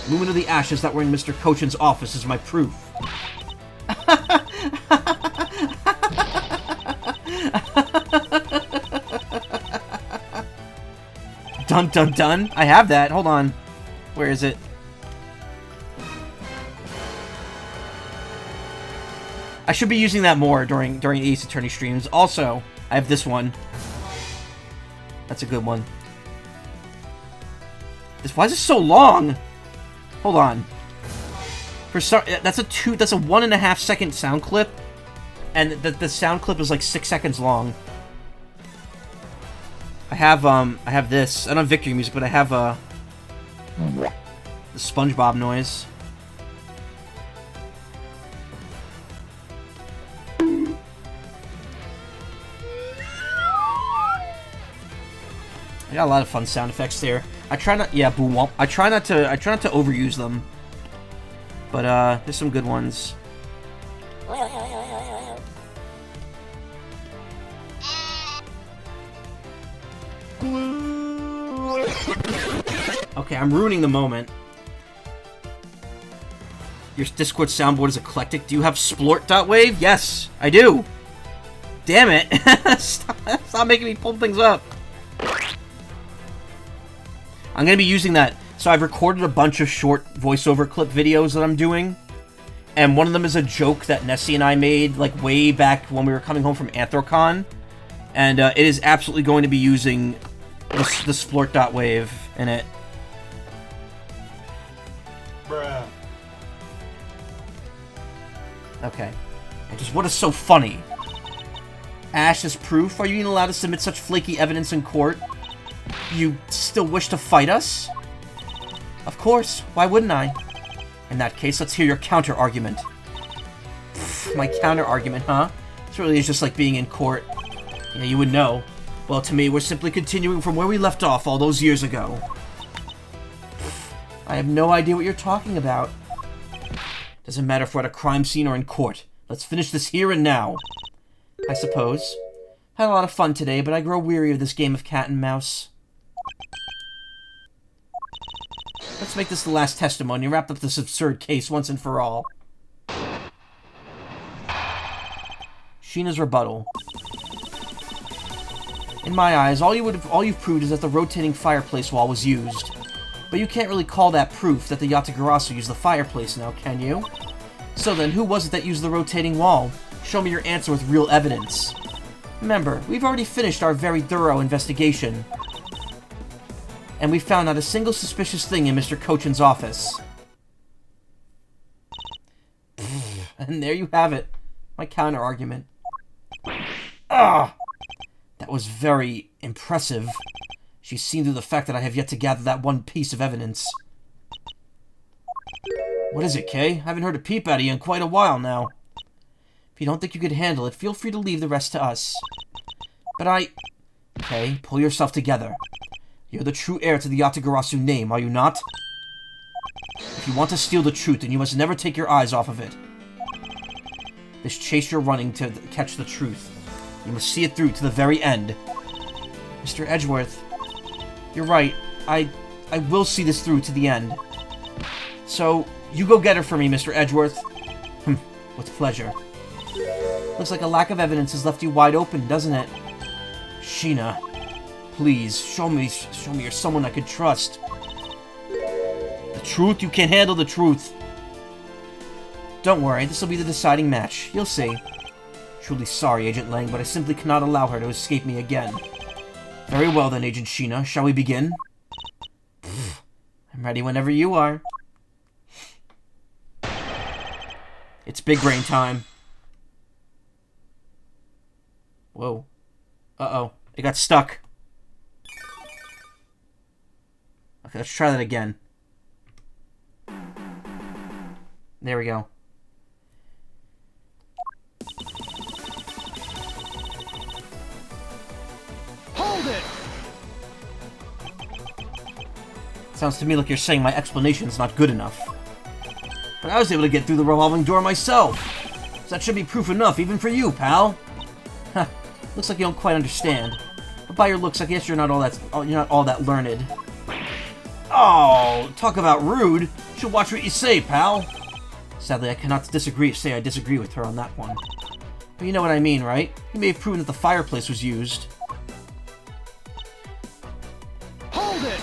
Movement of the ashes that were in Mr. Cochin's office is my proof. Dun dun dun. I have that. Hold on. Where is it? I should be using that more during Ace Attorney streams. Also, I have this one. That's a good one. Why is this so long? Hold on. That's a 1.5 second sound clip, and the sound clip is like 6 seconds long. I have this. I don't have victory music, but I have the SpongeBob noise. I got a lot of fun sound effects there. I try not, yeah, boom womp. I try not to overuse them. But there's some good ones. Okay, I'm ruining the moment. Your Discord soundboard is eclectic. Do you have splort.wave? Yes, I do. Damn it. Stop making me pull things up. I'm going to be using that. So I've recorded a bunch of short voiceover clip videos that I'm doing. And one of them is a joke that Nessie and I made, like, way back when we were coming home from Anthrocon. And it is absolutely going to be using the Splort wave in it. Bruh. Okay. And just what is so funny? Ash, as proof, are you even allowed to submit such flaky evidence in court? You still wish to fight us? Of course, why wouldn't I? In that case, let's hear your counter-argument. My counter-argument, huh? This really is just like being in court. Yeah, you would know. Well, to me, we're simply continuing from where we left off all those years ago. I have no idea what you're talking about. Doesn't matter if we're at a crime scene or in court. Let's finish this here and now. I suppose. Had a lot of fun today, but I grow weary of this game of cat and mouse. Let's make this the last testimony and wrap up this absurd case once and for all. Sheena's rebuttal. In my eyes, all you've proved is that the rotating fireplace wall was used. But you can't really call that proof that the Yatagarasu used the fireplace now, can you? So then, who was it that used the rotating wall? Show me your answer with real evidence. Remember, we've already finished our very thorough investigation. And we found not a single suspicious thing in Mr. Cochin's office. And there you have it. My counter-argument. Ah! That was very impressive. She's seen through the fact that I have yet to gather that one piece of evidence. What is it, Kay? I haven't heard a peep out of you in quite a while now. If you don't think you could handle it, feel free to leave the rest to us. But Kay, pull yourself together. You're the true heir to the Yatagarasu name, are you not? If you want to steal the truth, then you must never take your eyes off of it. This chase you're running to catch the truth. You must see it through to the very end. Mr. Edgeworth, you're right. I will see this through to the end. So, you go get her for me, Mr. Edgeworth. With pleasure. Looks like a lack of evidence has left you wide open, doesn't it? Sheena, please, show me you're someone I could trust. The truth? You can't handle the truth. Don't worry, this will be the deciding match. You'll see. Truly sorry, Agent Lang, but I simply cannot allow her to escape me again. Very well then, Agent Sheena. Shall we begin? I'm ready whenever you are. It's big brain time. Whoa. Uh-oh. It got stuck. Okay, let's try that again. There we go. Hold it! Sounds to me like you're saying my explanation's not good enough. But I was able to get through the revolving door myself. So that should be proof enough, even for you, pal. Huh. Looks like you don't quite understand. But by your looks, I guess you're not all that learned. Oh, talk about rude. You should watch what you say, pal. Sadly, I cannot say I disagree with her on that one. But you know what I mean, right? You may have proven that the fireplace was used. Hold it!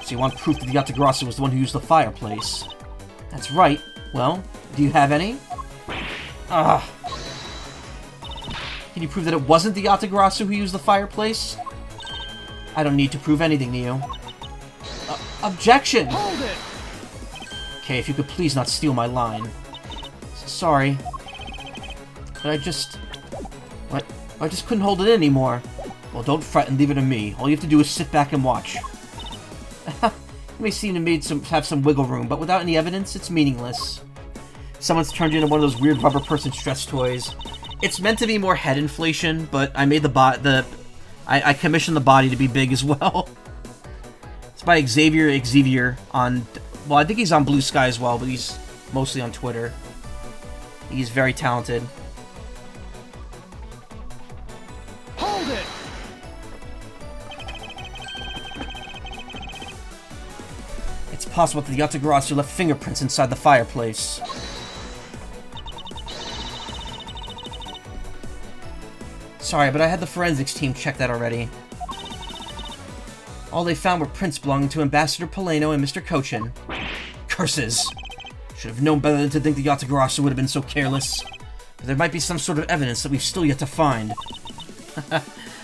So you want proof that the Yatagarasu was the one who used the fireplace? That's right. Well, do you have any? Ugh. Can you prove that it wasn't the Yatagarasu who used the fireplace? I don't need to prove anything to you. Objection! Hold it! Okay, if you could please not steal my line. Sorry. But I just couldn't hold it in anymore. Well, don't fret and leave it to me. All you have to do is sit back and watch. You may seem to have some wiggle room, but without any evidence, it's meaningless. Someone's turned you into one of those weird rubber person stress toys. It's meant to be more head inflation, but I made I commissioned the body to be big as well. It's by Xavier on... Well, I think he's on Blue Sky as well, but he's mostly on Twitter. He's very talented. Hold it! It's possible that the Yatagarasu left fingerprints inside the fireplace. Sorry, but I had the forensics team check that already. All they found were prints belonging to Ambassador Poleno and Mr. Cochin. Curses! Should have known better than to think the Yatagarasu would have been so careless. But there might be some sort of evidence that we've still yet to find.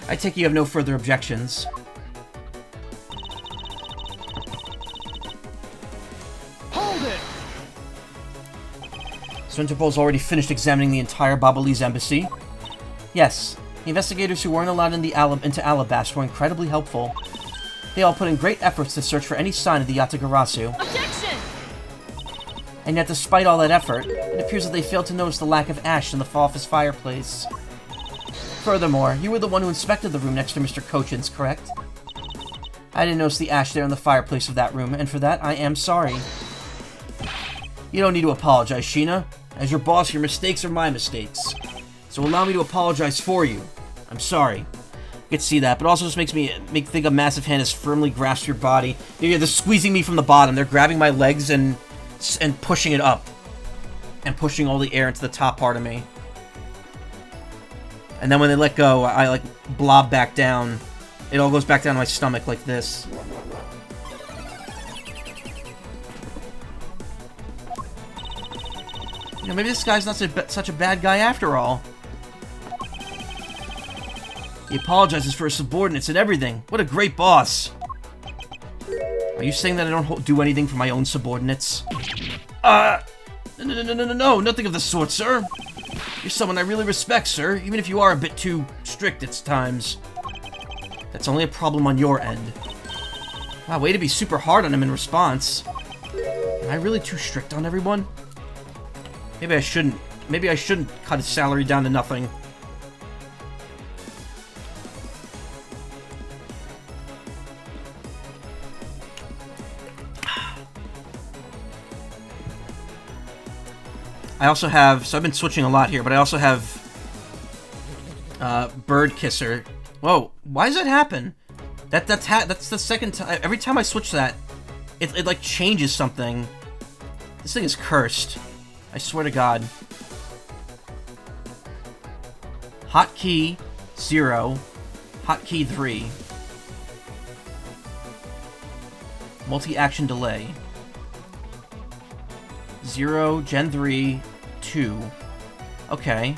I take it you have no further objections. Hold it! So Interpol's already finished examining the entire Babalese embassy? Yes. The investigators who weren't allowed into Alabast were incredibly helpful. They all put in great efforts to search for any sign of the Yatagarasu. Objection! And yet, despite all that effort, it appears that they failed to notice the lack of ash in the office fireplace. Furthermore, you were the one who inspected the room next to Mr. Cochin's, correct? I didn't notice the ash there in the fireplace of that room, and for that, I am sorry. You don't need to apologize, Sheena. As your boss, your mistakes are my mistakes. So allow me to apologize for you. I'm sorry. I could see that, but also just makes me think a massive hand has firmly grasped your body. They're squeezing me from the bottom. They're grabbing my legs and pushing it up. And pushing all the air into the top part of me. And then when they let go, I like blob back down. It all goes back down to my stomach like this. You know, maybe this guy's not such a bad guy after all. He apologizes for his subordinates and everything. What a great boss. Are you saying that I don't do anything for my own subordinates? No, nothing of the sort, sir. You're someone I really respect, sir, even if you are a bit too strict at times. That's only a problem on your end. Wow, way to be super hard on him in response. Am I really too strict on everyone? Maybe I shouldn't. Maybe I shouldn't cut his salary down to nothing. I also have, so I've been switching a lot here, but I also have Bird Kisser. Whoa, why does that happen? That's the second time. Every time I switch that, it like changes something. This thing is cursed. I swear to God. Hotkey 0, Hotkey 3. Multi-action delay. 0, Gen 3, 2. Okay.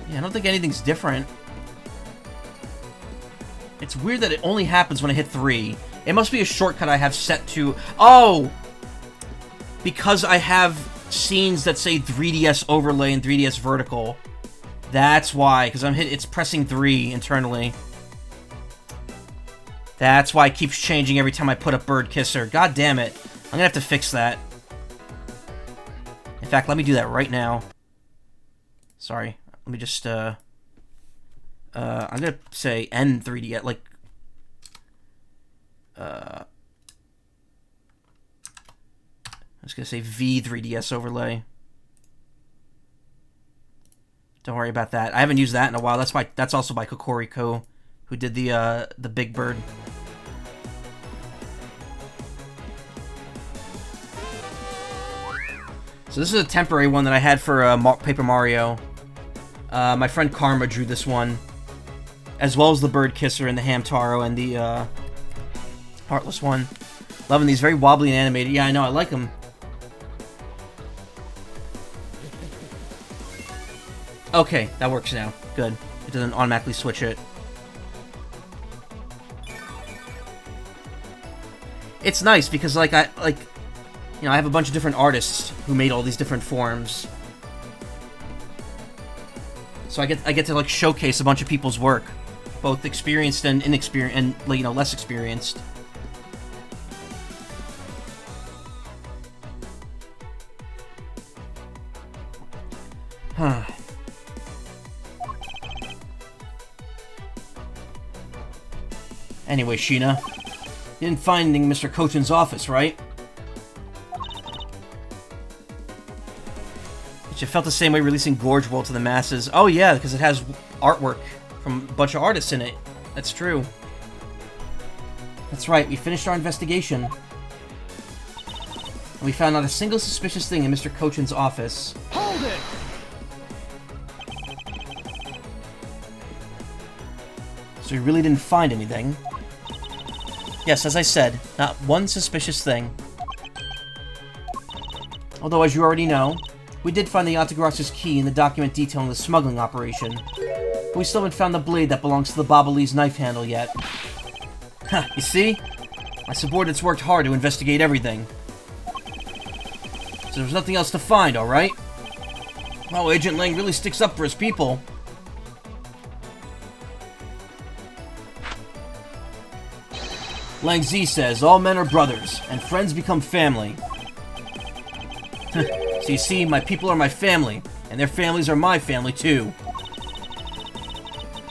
Yeah, I don't think anything's different. It's weird that it only happens when I hit 3. It must be a shortcut I have set to... Oh! Because I have scenes that say 3DS overlay and 3DS vertical. That's why, because it's pressing 3 internally. That's why it keeps changing every time I put up Bird Kisser. God damn it. I'm gonna have to fix that. In fact, let me do that right now. Sorry. Let me just, I'm gonna say N3D, like, I was gonna say V3DS overlay. Don't worry about that. I haven't used that in a while. That's also by Kokoriko, who did the Big Bird. So this is a temporary one that I had for Paper Mario. My friend Karma drew this one, as well as the Bird Kisser and the Hamtaro and the Heartless one. Loving these, very wobbly and animated. Yeah, I know, I like them. Okay, that works now. Good. It doesn't automatically switch it. It's nice because, like, I have a bunch of different artists who made all these different forms. So I get to, like, showcase a bunch of people's work, both experienced and inexperienced, and, like, you know, less experienced. Huh. Anyway, Sheena, you didn't find anything in Mr. Cochin's office, right? But you felt the same way releasing Gorge World to the masses. Oh yeah, because it has artwork from a bunch of artists in it. That's true. That's right, we finished our investigation. And we found not a single suspicious thing in Mr. Cochin's office. Hold it! So you really didn't find anything? Yes, as I said, not one suspicious thing. Although, as you already know, We did find the Yatagarasu's key in the document detailing the smuggling operation. But we still haven't found the blade that belongs to the Babali's knife handle yet. Ha, you see? My subordinates worked hard to investigate everything. So there's nothing else to find, alright? Well, Agent Lang really sticks up for his people. Lang Z says, all men are brothers, and friends become family. So you see, my people are my family, and their families are my family too.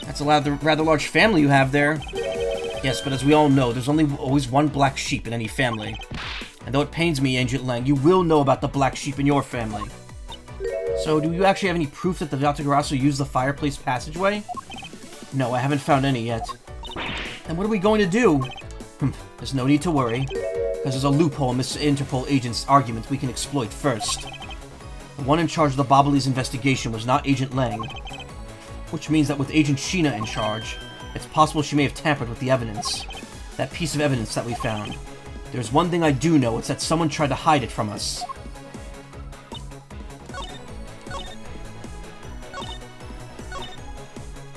That's a rather large family you have there. Yes, but as we all know, there's always one black sheep in any family. And though it pains me, Agent Lang, you will know about the black sheep in your family. So, do you actually have any proof that the Yatagarasu used the fireplace passageway? No, I haven't found any yet. Then what are we going to do? There's no need to worry, because there's a loophole in Mr. Interpol agent's argument we can exploit first. The one in charge of the Babali's investigation was not Agent Lang, which means that with Agent Sheena in charge, it's possible she may have tampered with the evidence. That piece of evidence that we found. There's one thing I do know, it's that someone tried to hide it from us.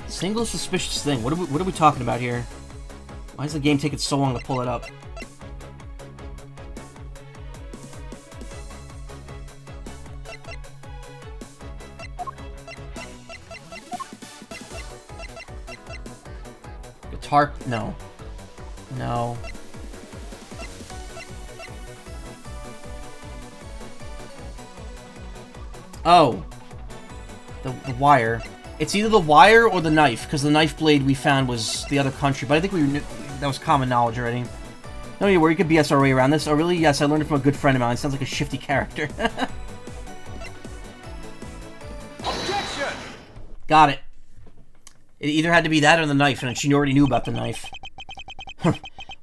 Single suspicious thing. What are we talking about here? Why is the game taking so long to pull it up? Guitar? No. No. Oh. The wire. It's either the wire or the knife, because the knife blade we found was the other country, but I think we knew that was common knowledge already. No, you where you could BS our way around this. Oh, really? Yes, I learned it from a good friend of mine. Sounds like a shifty character. Objection! Got it. It either had to be that or the knife, and she already knew about the knife.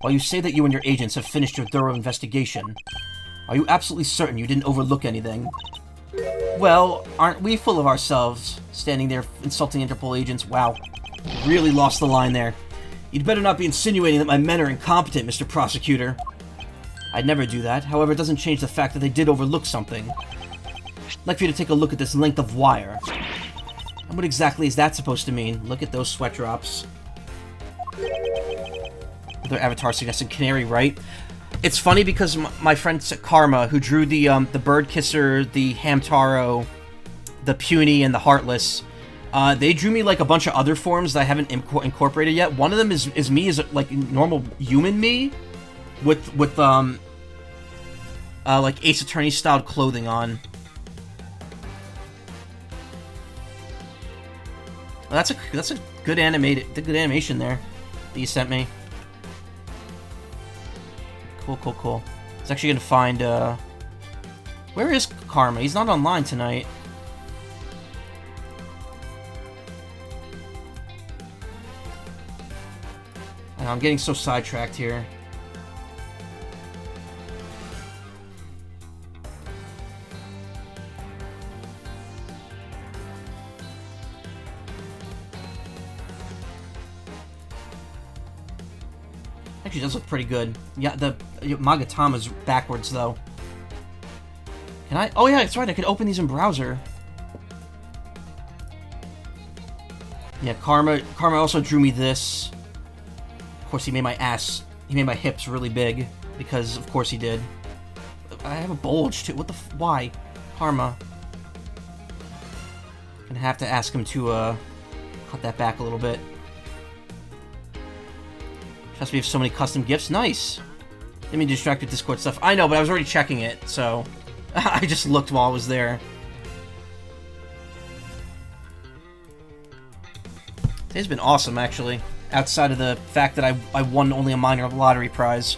While you say that you and your agents have finished your thorough investigation, are you absolutely certain you didn't overlook anything? Well, aren't we full of ourselves, standing there insulting Interpol agents? Wow, really lost the line there. You'd better not be insinuating that my men are incompetent, Mr. Prosecutor. I'd never do that. However, it doesn't change the fact that they did overlook something. I'd like for you to take a look at this length of wire. And what exactly is that supposed to mean? Look at those sweat drops. Their avatar suggested canary, right? It's funny because my friend Karma, who drew the Bird Kisser, the Hamtaro, the Puny, and the Heartless, they drew me like a bunch of other forms that I haven't incorporated yet. One of them is me as like normal human me, with like Ace Attorney styled clothing on. Well, that's a good animation there that you sent me. Cool, cool, cool. I was actually gonna find, where is Karma? He's not online tonight. I know, I'm getting so sidetracked here. Actually, does look pretty good. Yeah, the Magatama's backwards, though. Can I? Oh, yeah, that's right. I could open these in browser. Yeah, Karma also drew me this. Of course, he made my hips really big. Because, of course, he did. I have a bulge, too. What the why? Karma. Gonna have to ask him to, cut that back a little bit. Trust me, have so many custom gifts. Nice. Let me distract with Discord stuff. I know, but I was already checking it, so I just looked while I was there. Today's been awesome, actually. Outside of the fact that I won only a minor lottery prize.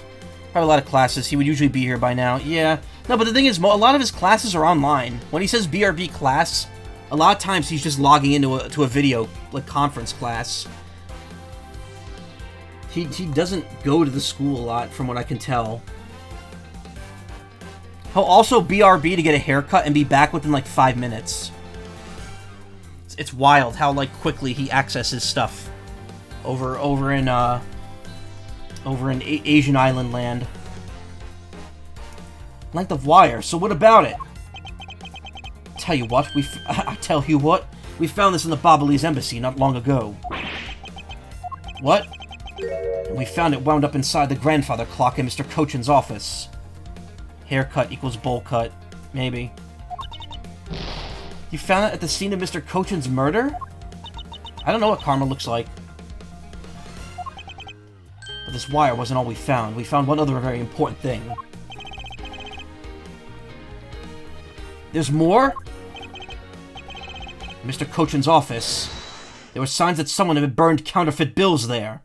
Probably a lot of classes. He would usually be here by now. Yeah. No, but the thing is, a lot of his classes are online. When he says BRB class, a lot of times he's just logging into a video, like, conference class. He doesn't go to the school a lot, from what I can tell. He'll also BRB to get a haircut and be back within like 5 minutes. It's wild how like quickly he accesses stuff over in Asian island land. Length of wire. So what about it? tell you what, we found this in the Babalese embassy not long ago. What? And we found it wound up inside the grandfather clock in Mr. Cochin's office. Haircut equals bowl cut. Maybe. You found it at the scene of Mr. Cochin's murder? I don't know what karma looks like. But this wire wasn't all we found. We found one other very important thing. There's more? In Mr. Cochin's office, there were signs that someone had burned counterfeit bills there.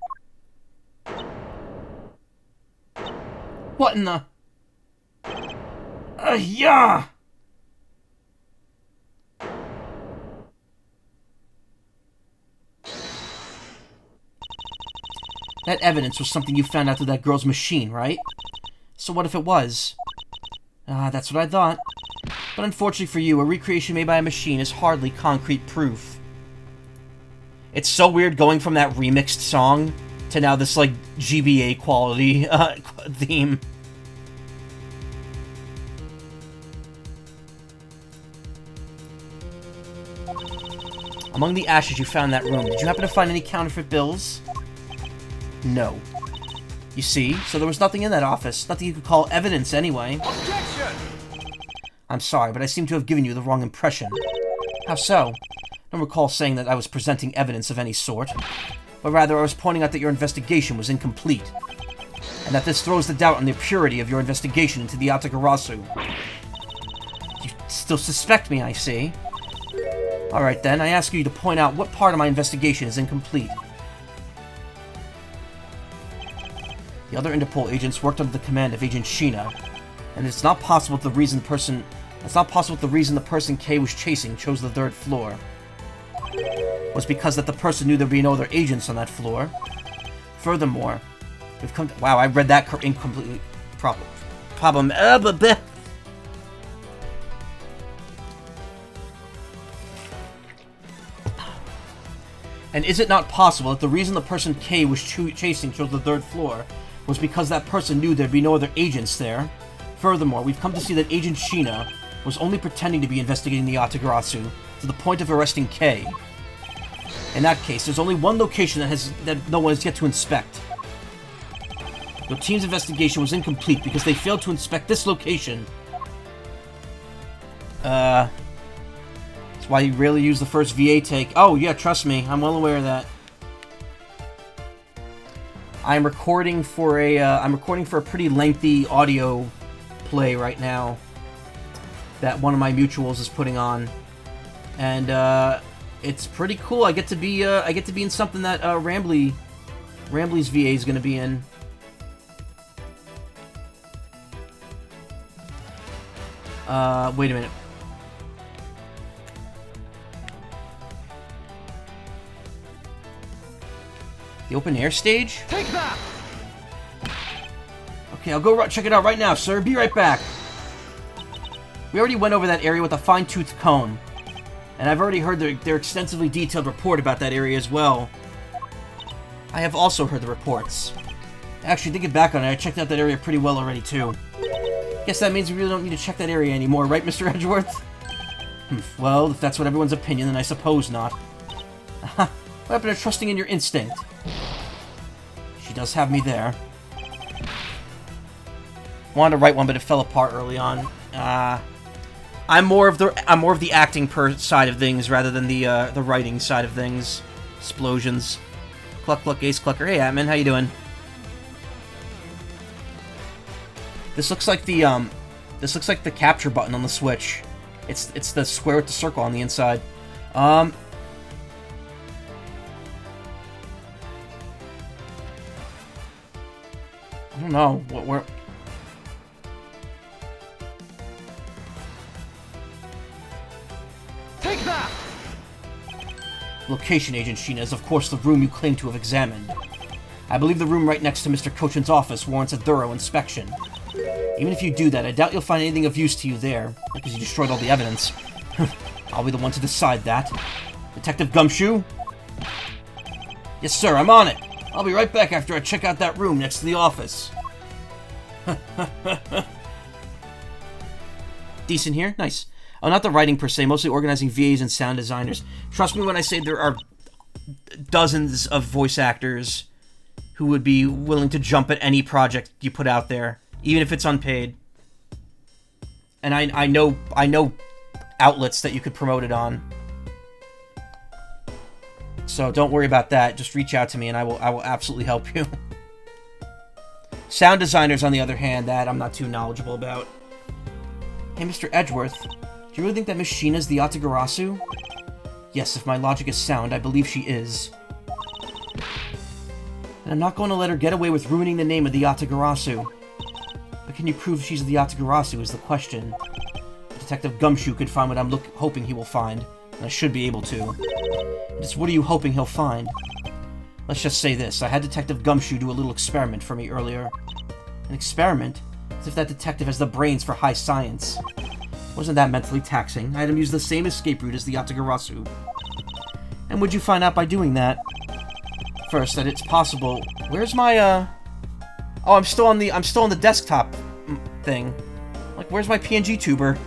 What in the... yeah! That evidence was something you found out through that girl's machine, right? So what if it was? That's what I thought. But unfortunately for you, a recreation made by a machine is hardly concrete proof. It's so weird going from that remixed song to now this, like, GBA quality theme. Among the ashes you found in that room, did you happen to find any counterfeit bills? No. You see, so there was nothing in that office. Nothing you could call evidence, anyway. Objection! I'm sorry, but I seem to have given you the wrong impression. How so? I don't recall saying that I was presenting evidence of any sort, but rather I was pointing out that your investigation was incomplete, and that this throws the doubt on the purity of your investigation into the Yatagarasu. You still suspect me, I see. Alright then, I ask you to point out what part of my investigation is incomplete. The other Interpol agents worked under the command of Agent Sheena, and it's not possible that the reason the person K was chasing chose the 3rd floor was because that the person knew there'd be no other agents on that floor. Furthermore, we've come to... Wow, I read that incompletely. Problem. And is it not possible that the reason the person K was chasing chose the 3rd floor was because that person knew there'd be no other agents there? Furthermore, we've come to see that Agent Sheena was only pretending to be investigating the Yatagarasu to the point of arresting K. In that case, there's only one location that no one has yet to inspect. Your team's investigation was incomplete because they failed to inspect this location. That's why you rarely use the first VA take. Oh, yeah, trust me. I'm well aware of that. I'm recording for a pretty lengthy audio play right now that one of my mutuals is putting on, and it's pretty cool. I get to be in something that Rambley's VA is going to be in. Wait a minute. The open air stage? Take that! Okay, I'll go check it out right now, sir. Be right back. We already went over that area with a fine-toothed comb, and I've already heard their extensively detailed report about that area as well. I have also heard the reports. Actually, thinking back on it, I checked out that area pretty well already, too. Guess that means we really don't need to check that area anymore, right, Mr. Edgeworth? Well, if that's what everyone's opinion, then I suppose not. What happened to trusting in your instinct? She does have me there. Wanted to write one, but it fell apart early on. I'm more of the acting side of things rather than the writing side of things. Explosions. Cluck cluck ace clucker. Hey Atman, how you doing? This looks like the capture button on the Switch. It's the square with the circle on the inside. I don't know what we're. Take that! Location, Agent Sheena, is of course the room you claim to have examined. I believe the room right next to Mr. Cochin's office warrants a thorough inspection. Even if you do that, I doubt you'll find anything of use to you there, because you destroyed all the evidence. I'll be the one to decide that. Detective Gumshoe? Yes, sir, I'm on it. I'll be right back after I check out that room next to the office. Decent here? Nice. Oh, not the writing per se, mostly organizing VAs and sound designers. Trust me when I say there are dozens of voice actors who would be willing to jump at any project you put out there, even if it's unpaid. And I know outlets that you could promote it on. So don't worry about that. Just reach out to me and I will absolutely help you. Sound designers, on the other hand, that I'm not too knowledgeable about. Hey, Mr. Edgeworth, do you really think that Miss Sheena's the Yatagarasu? Yes, if my logic is sound, I believe she is. And I'm not going to let her get away with ruining the name of the Yatagarasu. But can you prove she's the Yatagarasu is the question. Detective Gumshoe could find what I'm hoping he will find, and I should be able to. Just what are you hoping he'll find? Let's just say this. I had Detective Gumshoe do a little experiment for me earlier. An experiment? As if that detective has the brains for high science. Wasn't that mentally taxing? I had him use the same escape route as the Yatagarasu. And what'd you find out by doing that? First, that it's possible... Where's my, Oh, I'm still on the desktop thing. Like, where's my PNG tuber?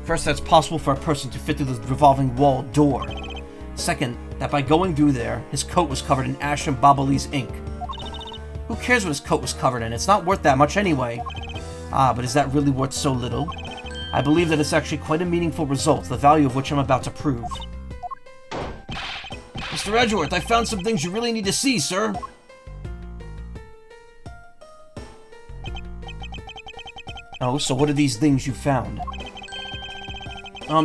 First, that it's possible for a person to fit through the revolving wall door. Second, that by going through there, his coat was covered in Ash and Babali's ink. Who cares what his coat was covered in? It's not worth that much anyway. Ah, but is that really worth so little? I believe that it's actually quite a meaningful result, the value of which I'm about to prove. Mr. Edgeworth, I found some things you really need to see, sir. Oh, so what are these things you found?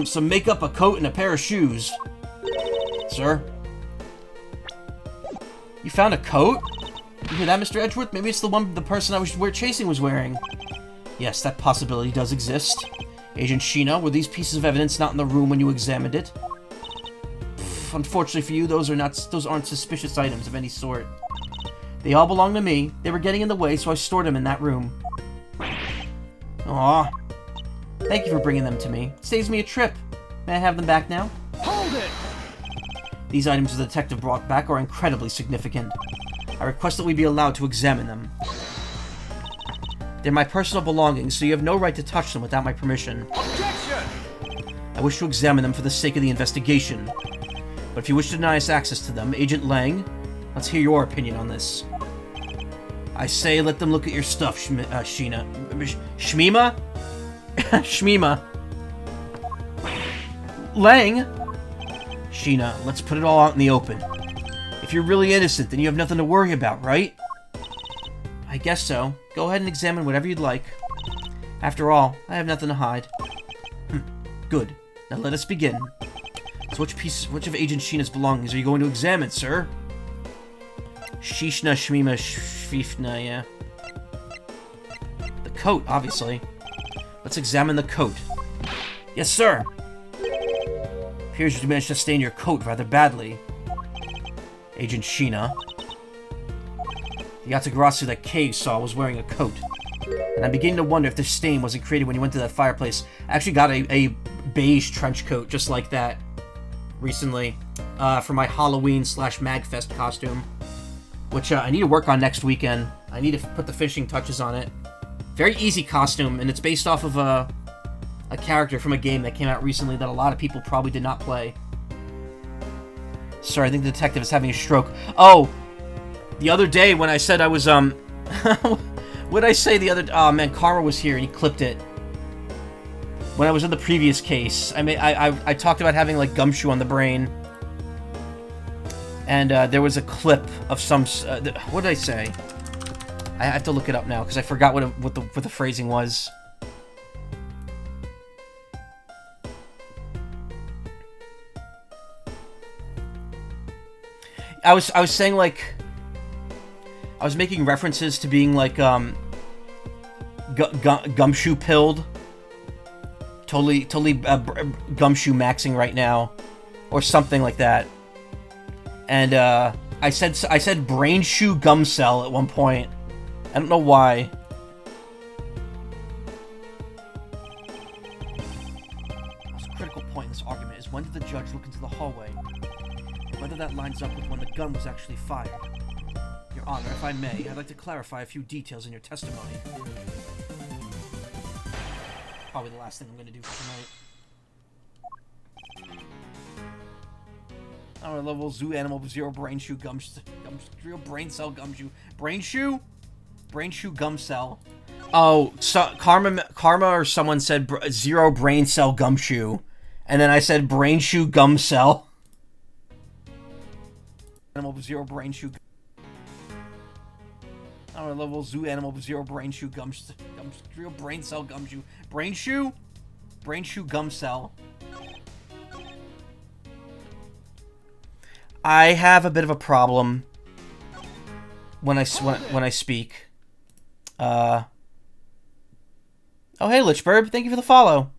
Some makeup, a coat, and a pair of shoes. Sir? You found a coat? You hear that, Mr. Edgeworth? Maybe it's the person I was chasing was wearing. Yes, that possibility does exist. Agent Sheena, were these pieces of evidence not in the room when you examined it? Pff, unfortunately for you, those aren't suspicious items of any sort. They all belong to me. They were getting in the way, so I stored them in that room. Aw. Thank you for bringing them to me. It saves me a trip. May I have them back now? Hold it! These items the detective brought back are incredibly significant. I request that we be allowed to examine them. They're my personal belongings, so you have no right to touch them without my permission. Objection! I wish to examine them for the sake of the investigation. But if you wish to deny us access to them, Agent Lang, let's hear your opinion on this. I say let them look at your stuff, Sheena. Shmima? Shmima. Lang? Sheena, let's put it all out in the open. If you're really innocent, then you have nothing to worry about, right? I guess so. Go ahead and examine whatever you'd like. After all, I have nothing to hide. Good. Now let us begin. So which of Agent Sheena's belongings are you going to examine, sir? Shishna, Shmima, Shfifna, yeah. The coat, obviously. Let's examine the coat. Yes, sir! Appears you managed to stain your coat rather badly. Agent Sheena. The Yatagarasu that Kay saw was wearing a coat. And I'm beginning to wonder if this stain wasn't created when you went to that fireplace. I actually got a beige trench coat just like that recently for my Halloween/Magfest costume. Which I need to work on next weekend. I need to put the finishing touches on it. Very easy costume, and it's based off of a character from a game that came out recently that a lot of people probably did not play. Sorry, I think the detective is having a stroke. Oh! The other day when I said I was, what did I say the other... Oh, man, Kara was here and he clipped it. When I was in the previous case. I talked about having, like, gumshoe on the brain. And there was a clip of some... what did I say? I have to look it up now, because I forgot what the phrasing was. I was saying, like... I was making references to being, like, gumshoe pilled. Totally gumshoe maxing right now. Or something like that. And, I said brain shoe gum cell at one point. I don't know why. The critical point in this argument is when did the judge look into the hallway? And whether that lines up with when the gun was actually fired. Your Honor, if I may, I'd like to clarify a few details in your testimony. probably the last thing I'm gonna do for tonight. Our level zoo animal with 0 brain shoe real brain cell gumshoe. Brain shoe? Brain shoe gum cell. Oh, so Karma or someone said 0 brain cell gumshoe. And then I said brain shoe gum cell. Animal with 0 brain shoe. Our level zoo animal with 0 brain shoe real brain cell gumshoe. Brain shoe? Brain shoe gum cell. I have a bit of a problem when I speak. Oh, hey, Lichburb. Thank you for the follow.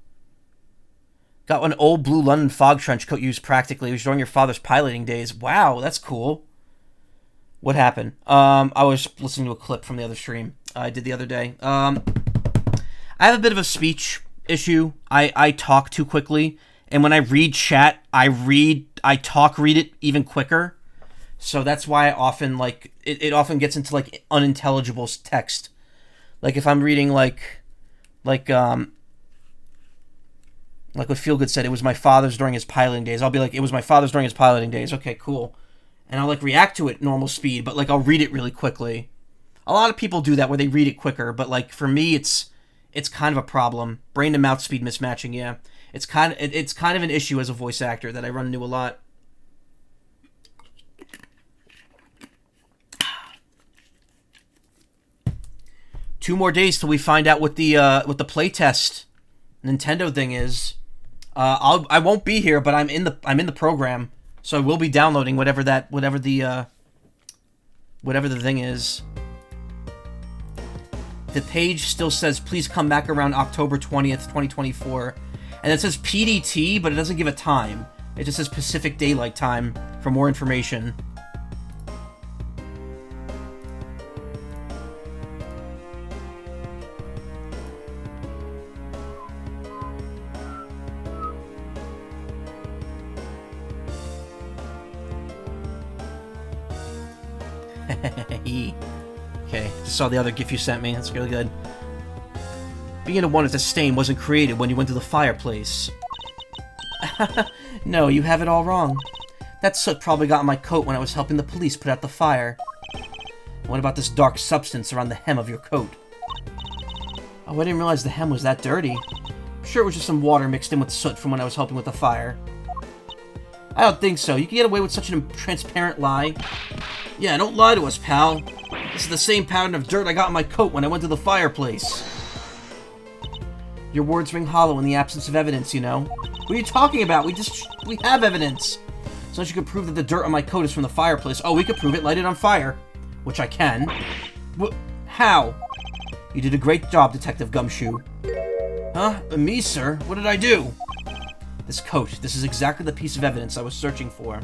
Got an old blue London fog trench coat used practically. It was during your father's piloting days. Wow, that's cool. What happened? I was listening to a clip from the other stream I did the other day. I have a bit of a speech issue. I talk too quickly. And when I read chat, I read it even quicker. So that's why I often, like, it often gets into, like, unintelligible text. Like, if I'm reading, like what Feelgood said, it was my father's during his piloting days. I'll be like, it was my father's during his piloting days. Okay, cool. And I'll, like, react to it normal speed, but, like, I'll read it really quickly. A lot of people do that where they read it quicker, but, like, for me, it's kind of a problem. Brain to mouth speed mismatching, yeah. It's kind of an issue as a voice actor that I run into a lot. Two more days till we find out what the playtest Nintendo thing is. I won't be here, but I'm in the program, so I will be downloading whatever the thing is. The page still says please come back around October 20th, 2024. And it says PDT, but it doesn't give a time. It just says Pacific Daylight Time for more information. Okay, just saw the other GIF you sent me. That's really good. Being a one as a stain wasn't created when you went to the fireplace. No, you have it all wrong. That soot probably got on my coat when I was helping the police put out the fire. What about this dark substance around the hem of your coat? Oh, I didn't realize the hem was that dirty. I'm sure it was just some water mixed in with soot from when I was helping with the fire. I don't think so. You can get away with such a transparent lie. Yeah, don't lie to us, pal. This is the same pattern of dirt I got on my coat when I went to the fireplace. Your words ring hollow in the absence of evidence, you know. What are you talking about? We have evidence. So that you could prove that the dirt on my coat is from the fireplace. Oh, we could prove it. Light it on fire. Which I can. How? You did a great job, Detective Gumshoe. Huh? Me, sir? What did I do? This coat. This is exactly the piece of evidence I was searching for.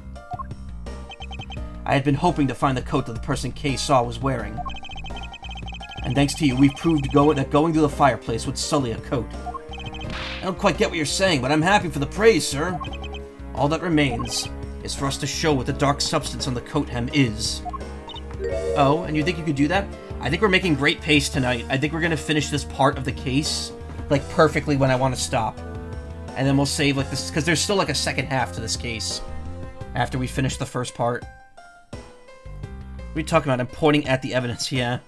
I had been hoping to find the coat that the person Kay saw was wearing. And thanks to you, we've proved that going through the fireplace would sully a coat. I don't quite get what you're saying, but I'm happy for the praise, sir. All that remains is for us to show what the dark substance on the coat hem is. Oh, and you think you could do that? I think we're making great pace tonight. I think we're gonna finish this part of the case, like, perfectly when I want to stop. And then we'll save, like, this, because there's still, like, a second half to this case. After we finish the first part. What are you talking about? I'm pointing at the evidence, yeah.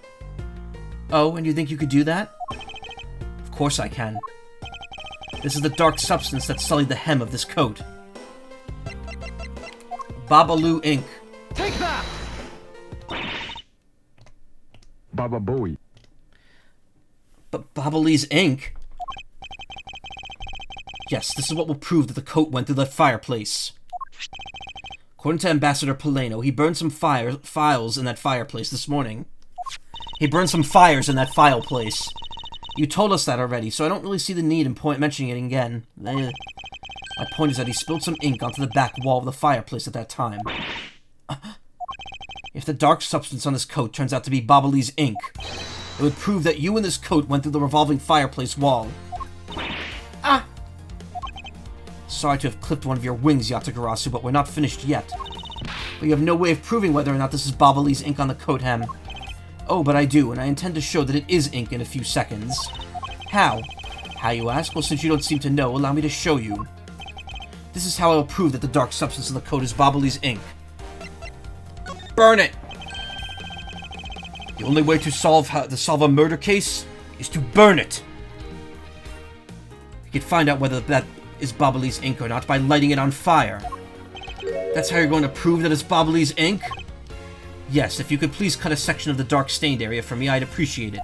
Oh, and you think you could do that? Of course I can. This is the dark substance that sullied the hem of this coat. Babalu ink. Take that! Baba Booey. Babali's ink? Yes, this is what will prove that the coat went through the fireplace. According to Ambassador Poleno, he burned some files in that fireplace this morning. He burned some fires in that fireplace. You told us that already, so I don't really see the need in mentioning it again. My point is that he spilled some ink onto the back wall of the fireplace at that time. If the dark substance on this coat turns out to be Babali's ink, it would prove that you and this coat went through the revolving fireplace wall. Ah! Sorry to have clipped one of your wings, Yatagarasu, but we're not finished yet. We have no way of proving whether or not this is Babali's ink on the coat hem. Oh, but I do, and I intend to show that it is ink in a few seconds. How? How you ask? Well, since you don't seem to know, allow me to show you. This is how I will prove that the dark substance in the coat is Bobbly's ink. Burn it! The only way to solve a murder case is to burn it. You can find out whether that is Bobbly's ink or not by lighting it on fire. That's how you're going to prove that it's Bobbly's ink? Yes, if you could please cut a section of the dark stained area for me, I'd appreciate it.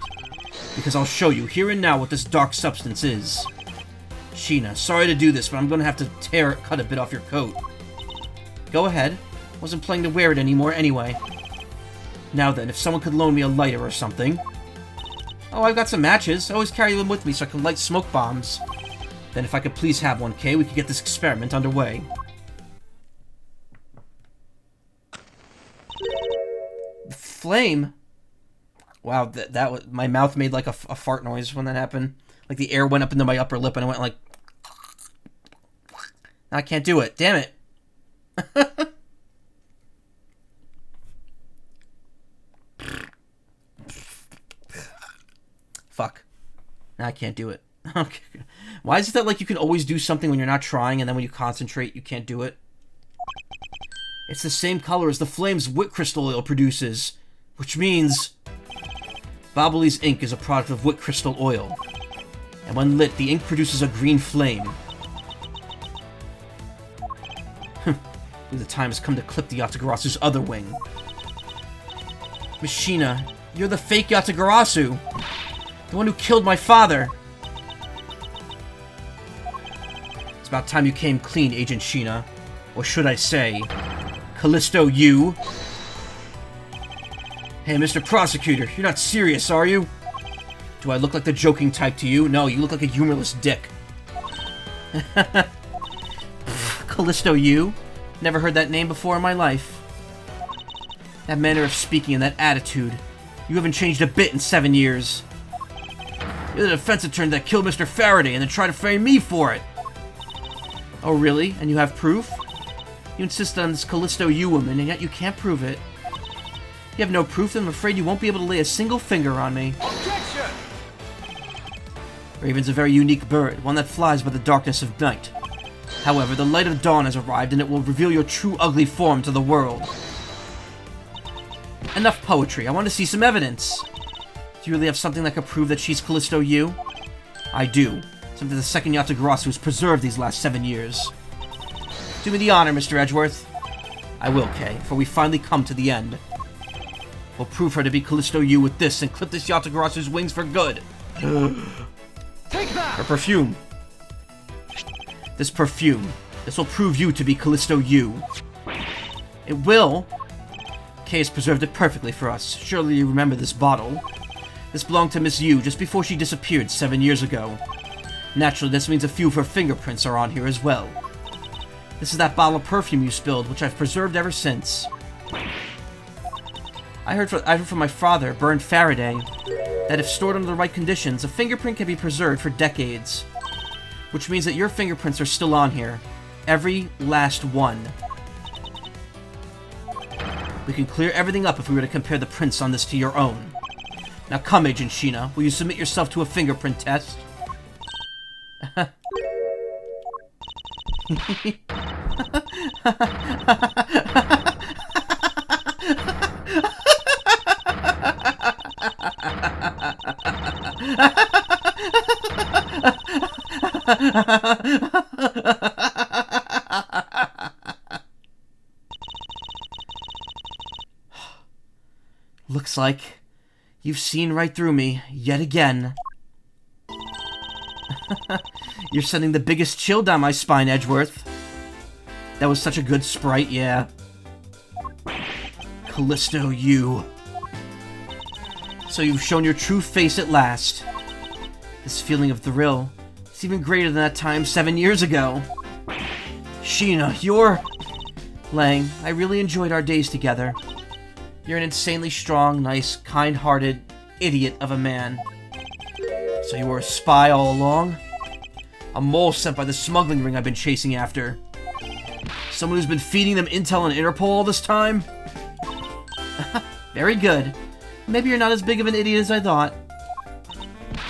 Because I'll show you here and now what this dark substance is. Sheena, sorry to do this, but I'm going to have to cut a bit off your coat. Go ahead. Wasn't planning to wear it anymore anyway. Now then, if someone could loan me a lighter or something. Oh, I've got some matches. I always carry them with me so I can light smoke bombs. Then if I could please have one, Kay, we could get this experiment underway. Flame? Wow, that was, my mouth made like a fart noise when that happened. Like the air went up into my upper lip and I went like... I can't do it. Damn it. Fuck. Now I can't do it. Okay. Why is it that like you can always do something when you're not trying and then when you concentrate you can't do it? It's the same color as the flames Wit Crystal Oil produces. Which means... Bobbly's ink is a product of Wit Crystal Oil. And when lit, the ink produces a green flame. The time has come to clip the Yatagarasu's other wing. Machina, you're the fake Yatagarasu! The one who killed my father! It's about time you came clean, Agent Sheena. Or should I say... Callisto, you? Hey, Mr. Prosecutor, you're not serious, are you? Do I look like the joking type to you? No, you look like a humorless dick. Callisto, you? Never heard that name before in my life. That manner of speaking and that attitude. You haven't changed a bit in 7 years. You're the defense attorney that killed Mr. Faraday and then tried to frame me for it. Oh, really? And you have proof? You insisted on this Callisto you woman, and yet you can't prove it. You have no proof, then I'm afraid you won't be able to lay a single finger on me. Objection! Raven's a very unique bird, one that flies by the darkness of night. However, the light of dawn has arrived, and it will reveal your true ugly form to the world. Enough poetry, I want to see some evidence. Do you really have something that could prove that she's Callisto you? I do. Something the second Yatagarasu has preserved these last 7 years. Do me the honor, Mr. Edgeworth. I will, Kay, for we finally come to the end. We'll prove her to be Callisto you with this and clip this Yatagarasu's wings for good. Take that! Her perfume. This perfume. This will prove you to be Callisto you. It will. Kay has preserved it perfectly for us. Surely you remember this bottle. This belonged to Miss Yu just before she disappeared 7 years ago. Naturally, this means a few of her fingerprints are on here as well. This is that bottle of perfume you spilled, which I've preserved ever since. I heard from my father, Bernard Faraday, that if stored under the right conditions, a fingerprint can be preserved for decades. Which means that your fingerprints are still on here. Every last one. We can clear everything up if we were to compare the prints on this to your own. Now come, Agent Sheena, will you submit yourself to a fingerprint test? Looks like you've seen right through me, yet again. You're sending the biggest chill down my spine, Edgeworth. That was such a good sprite, yeah. Callisto, you. So you've shown your true face at last. This feeling of thrill is even greater than that time 7 years ago. Sheena, you're... Lang, I really enjoyed our days together. You're an insanely strong, nice, kind-hearted idiot of a man. So you were a spy all along? A mole sent by the smuggling ring I've been chasing after. Someone who's been feeding them intel and Interpol all this time? Very good. Maybe you're not as big of an idiot as I thought.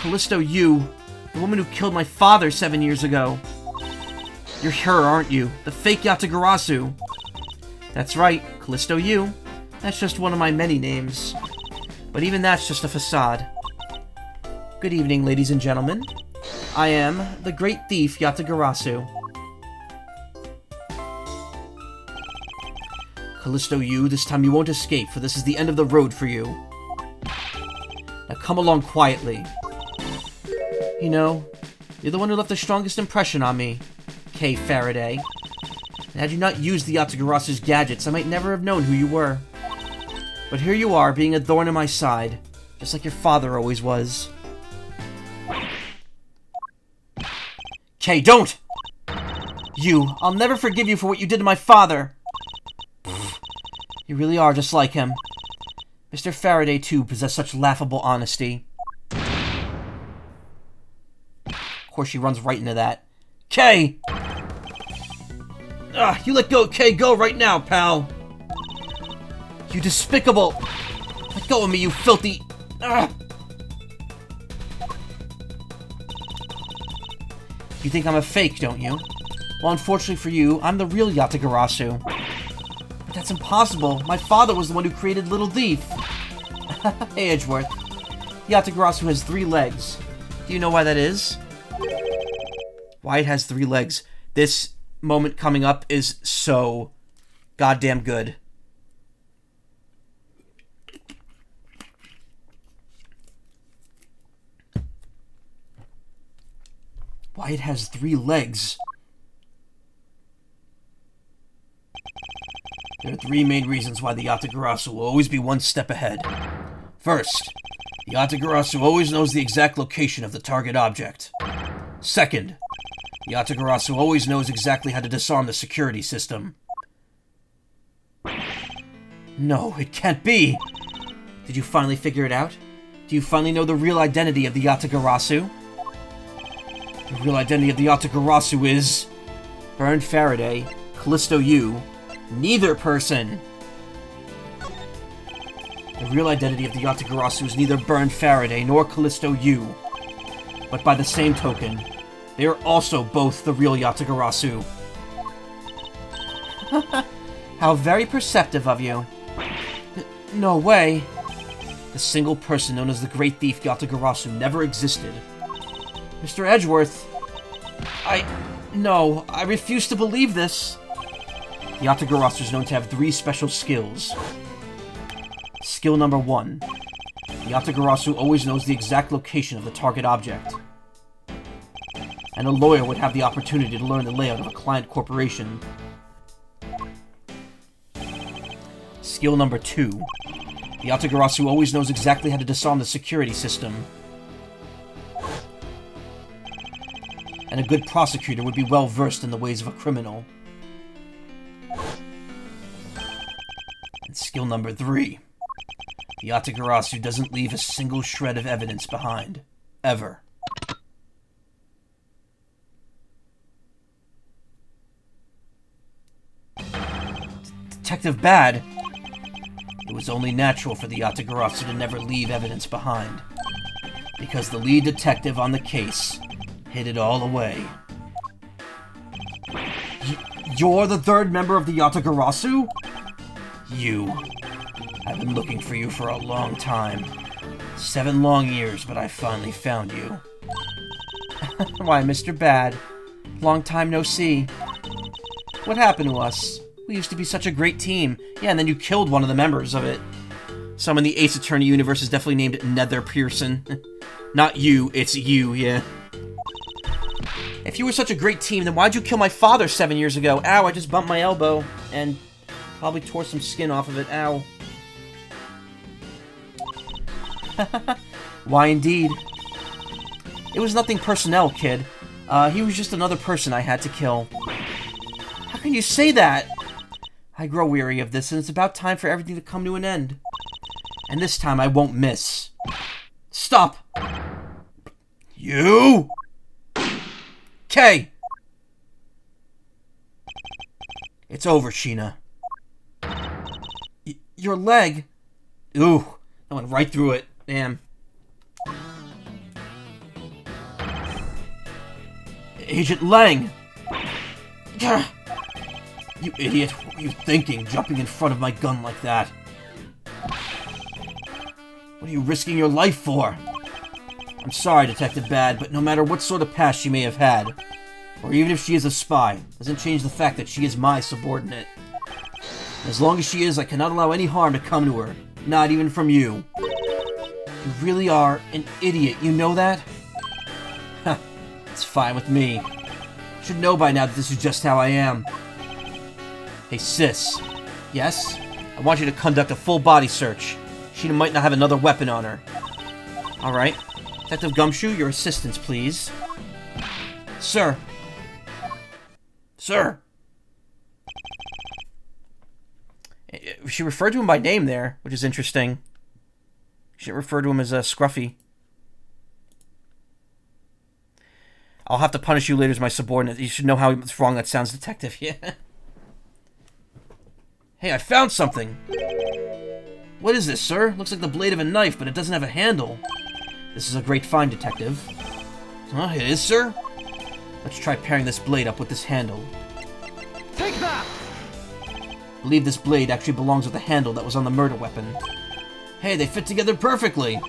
Callisto, you The woman who killed my father 7 years ago. You're her, aren't you? The fake Yatagarasu. That's right, Callisto Yu. That's just one of my many names. But even that's just a facade. Good evening, ladies and gentlemen. I am the great thief Yatagarasu. Callisto Yu, this time you won't escape, for this is the end of the road for you. Now come along quietly. You know, you're the one who left the strongest impression on me, Kay Faraday. And had you not used the Yatagarasu's gadgets, I might never have known who you were. But here you are, being a thorn in my side, just like your father always was. Kay, don't! You, I'll never forgive you for what you did to my father! You really are just like him. Mr. Faraday, too, possessed such laughable honesty. Of course, she runs right into that. Kay! You let go, Kay, go right now, pal! You despicable! Let go of me, you filthy... You think I'm a fake, don't you? Well, unfortunately for you, I'm the real Yatagarasu. But that's impossible. My father was the one who created Little Thief. Hey, Edgeworth. Yatagarasu has 3 legs. Do you know why that is? Why it has 3 legs. This moment coming up is so goddamn good. Why it has 3 legs. There are 3 main reasons why the Yatagarasu will always be one step ahead. First, the Yatagarasu always knows the exact location of the target object. Second, the Yatagarasu always knows exactly how to disarm the security system. No, it can't be! Did you finally figure it out? Do you finally know the real identity of the Yatagarasu? The real identity of the Yatagarasu is... Bern Faraday, Callisto Yu, neither person! The real identity of the Yatagarasu is neither Bern Faraday nor Callisto Yu. But by the same token, they are also both the real Yatagarasu. How very perceptive of you. No way. The single person known as the Great Thief Yatagarasu never existed. Mr. Edgeworth, No, I refuse to believe this. The Yatagarasu is known to have 3 special skills. Skill number 1. The Yatagarasu always knows the exact location of the target object. And a lawyer would have the opportunity to learn the layout of a client corporation. Skill number 2. The Yatagarasu always knows exactly how to disarm the security system. And a good prosecutor would be well versed in the ways of a criminal. And skill number 3. The Yatagarasu doesn't leave a single shred of evidence behind. Ever. Detective Bad! It was only natural for the Yatagarasu to never leave evidence behind. Because the lead detective on the case hid it all away. You're the 3rd member of the Yatagarasu? You. I've been looking for you for a long time. 7 long years, but I finally found you. Why, Mr. Bad. Long time no see. What happened to us? We used to be such a great team. Yeah, and then you killed one of the members of it. Someone in the Ace Attorney universe is definitely named Nether Pearson. Not you, it's you, yeah. If you were such a great team, then why'd you kill my father 7 years ago? Ow, I just bumped my elbow. And probably tore some skin off of it. Ow. Why indeed. It was nothing personnel, kid. He was just another person I had to kill. How can you say that? I grow weary of this, and it's about time for everything to come to an end. And this time I won't miss. Stop! You! Kay! It's over, Sheena. Your leg? Ooh, I went right through it. Damn. Agent Lang! Gah! You idiot, what were you thinking, jumping in front of my gun like that? What are you risking your life for? I'm sorry, Detective Bad, but no matter what sort of past she may have had, or even if she is a spy, doesn't change the fact that she is my subordinate. As long as she is, I cannot allow any harm to come to her, not even from you. You really are an idiot, you know that? Huh, it's fine with me. You should know by now that this is just how I am. Hey, sis. Yes? I want you to conduct a full body search. She might not have another weapon on her. Alright. Detective Gumshoe, your assistance, please. Sir. Sir. She referred to him by name there, which is interesting. She didn't refer to him as Scruffy. I'll have to punish you later as my subordinate. You should know how wrong that sounds, Detective. Yeah. Hey, I found something! What is this, sir? Looks like the blade of a knife, but it doesn't have a handle. This is a great find, Detective. Huh, it is, sir? Let's try pairing this blade up with this handle. Take that! I believe this blade actually belongs with the handle that was on the murder weapon. Hey, they fit together perfectly!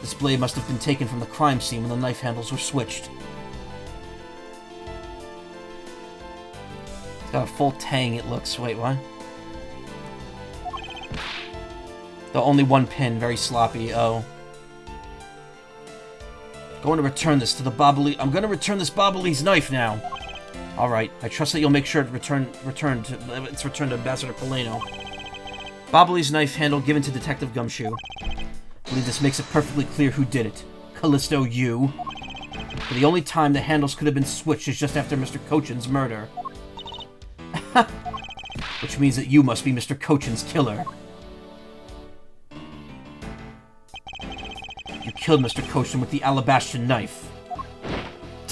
This blade must have been taken from the crime scene when the knife handles were switched. It's got a full tang, it looks. Wait, what? The only one pin, very sloppy. Oh. Going to return this to the Bobbly. I'm going to return this Bobbly's knife now. All right. I trust that you'll make sure to return to Ambassador Poleno. Bobbly's knife handle given to Detective Gumshoe. I believe this makes it perfectly clear who did it. Callisto, you. But the only time the handles could have been switched is just after Mr. Cochin's murder. Which means that you must be Mr. Cochin's killer. You killed Mr. Cochin with the alabaster knife.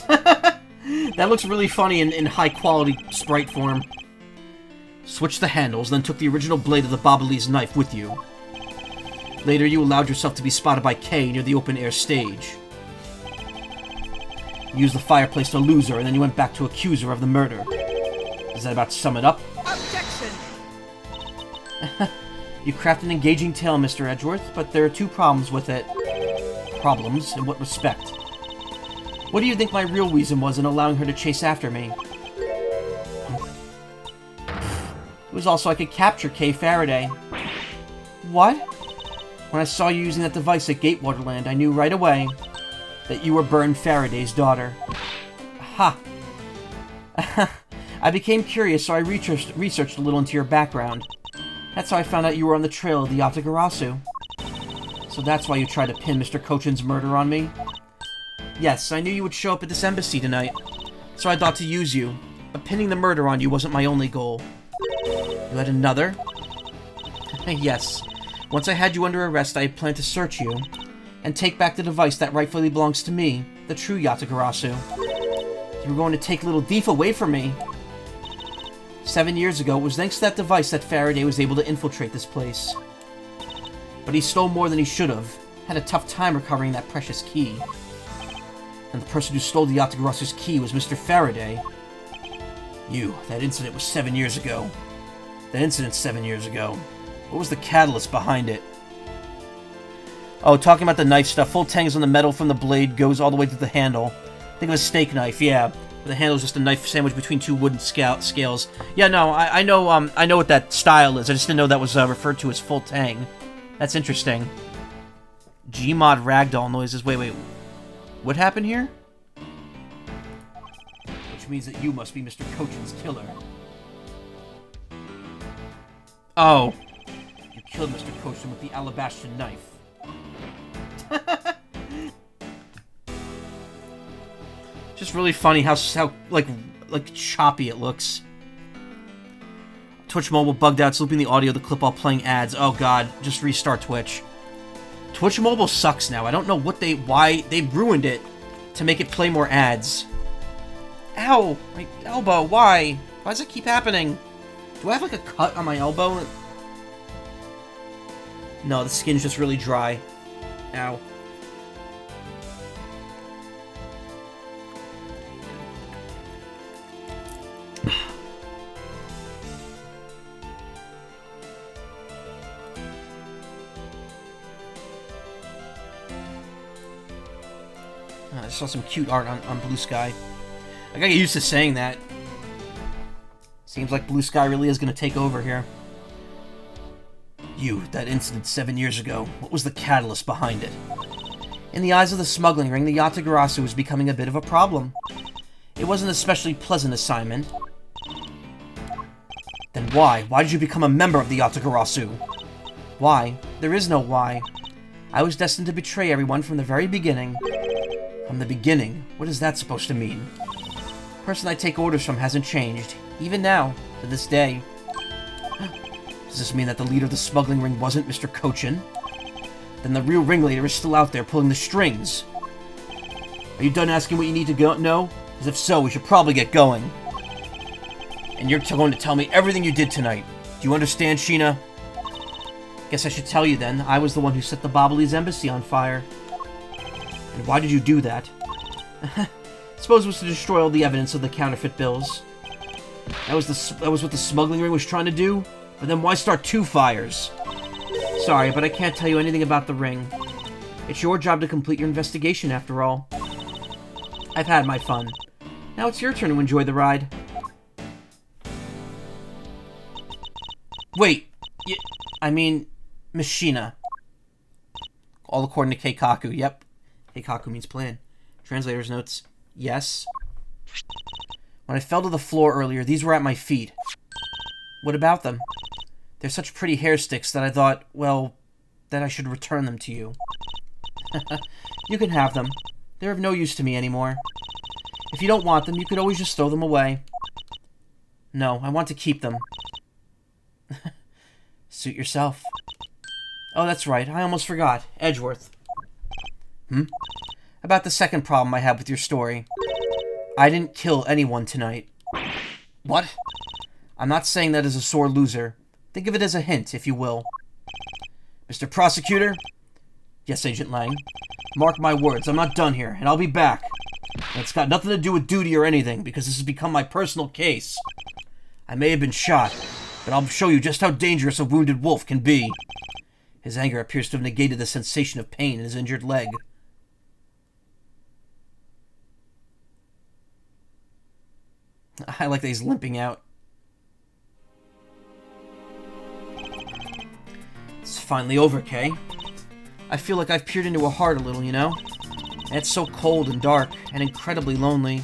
That looks really funny in high-quality sprite form. Switched the handles, then took the original blade of the Bobbly's knife with you. Later, you allowed yourself to be spotted by Kay near the open-air stage. You used the fireplace to lose her, and then you went back to accuse her of the murder. Does that about sum it up? Objection! You craft an engaging tale, Mr. Edgeworth, but there are two problems with it. Problems? In what respect? What do you think my real reason was in allowing her to chase after me? It was also I could capture Kay Faraday. What? When I saw you using that device at Gatewaterland, I knew right away that you were Byrne Faraday's daughter. Ha! I became curious, so I researched a little into your background. That's how I found out you were on the trail of the Yatagarasu. So that's why you tried to pin Mr. Cochin's murder on me? Yes, I knew you would show up at this embassy tonight, so I thought to use you. But pinning the murder on you wasn't my only goal. You had another? Yes. Once I had you under arrest, I had planned to search you, and take back the device that rightfully belongs to me, the true Yatagarasu. You were going to take little thief away from me. 7 years ago, it was thanks to that device that Faraday was able to infiltrate this place. But he stole more than he should have. Had a tough time recovering that precious key. And the person who stole the Yatagarasu's key was Mr. Faraday. That incident was 7 years ago. That incident 7 years ago. What was the catalyst behind it? Oh, talking about the knife stuff. Full tangs on the metal from the blade goes all the way to the handle. Think of a steak knife, yeah. The handle's just a knife sandwiched between two wooden scales. Yeah, no, I know what that style is. I just didn't know that was referred to as full tang. That's interesting. Gmod ragdoll noises. Wait. What happened here? Which means that you must be Mr. Cochin's killer. Oh. You killed Mr. Cochin with the alabaster knife. Just really funny how like choppy it looks. Twitch Mobile bugged out. It's looping the audio of the clip while playing ads. Oh god, just restart Twitch. Twitch Mobile sucks now. I don't know why they ruined it to make it play more ads. Ow! My elbow, why? Why does it keep happening? Do I have like a cut on my elbow? No, the skin's just really dry. Ow. I saw some cute art on Blue Sky. I gotta get used to saying that. Seems like Blue Sky really is gonna take over here. That incident 7 years ago, what was the catalyst behind it? In the eyes of the smuggling ring, the Yatagarasu was becoming a bit of a problem. It wasn't an especially pleasant assignment. Then why? Why did you become a member of the Yatagarasu? Why? There is no why. I was destined to betray everyone from the very beginning. From the beginning? What is that supposed to mean? The person I take orders from hasn't changed, even now, to this day. Does this mean that the leader of the smuggling ring wasn't Mr. Cochin? Then the real ringleader is still out there pulling the strings. Are you done asking what you need to know? Because if so, we should probably get going. And you're going to tell me everything you did tonight. Do you understand, Sheena? Guess I should tell you then. I was the one who set the Bobbly's embassy on fire. And why did you do that? Suppose it was to destroy all the evidence of the counterfeit bills. That was what the smuggling ring was trying to do? But then why start 2 fires? Sorry, but I can't tell you anything about the ring. It's your job to complete your investigation, after all. I've had my fun. Now it's your turn to enjoy the ride. Wait, I mean, Machina. All according to Keikaku, yep. Keikaku means plan. Translator's notes, yes. When I fell to the floor earlier, these were at my feet. What about them? They're such pretty hair sticks that I thought, well, that I should return them to you. You can have them. They're of no use to me anymore. If you don't want them, you could always just throw them away. No, I want to keep them. Suit yourself. Oh, that's right. I almost forgot. Edgeworth. About the second problem I had with your story. I didn't kill anyone tonight. What? I'm not saying that as a sore loser. Think of it as a hint, if you will. Mr. Prosecutor? Yes, Agent Lang. Mark my words, I'm not done here, and I'll be back. And it's got nothing to do with duty or anything, because this has become my personal case. I may have been shot, but I'll show you just how dangerous a wounded wolf can be. His anger appears to have negated the sensation of pain in his injured leg. I like that he's limping out. It's finally over, Kay. I feel like I've peered into her heart a little, you know? And it's so cold and dark and incredibly lonely.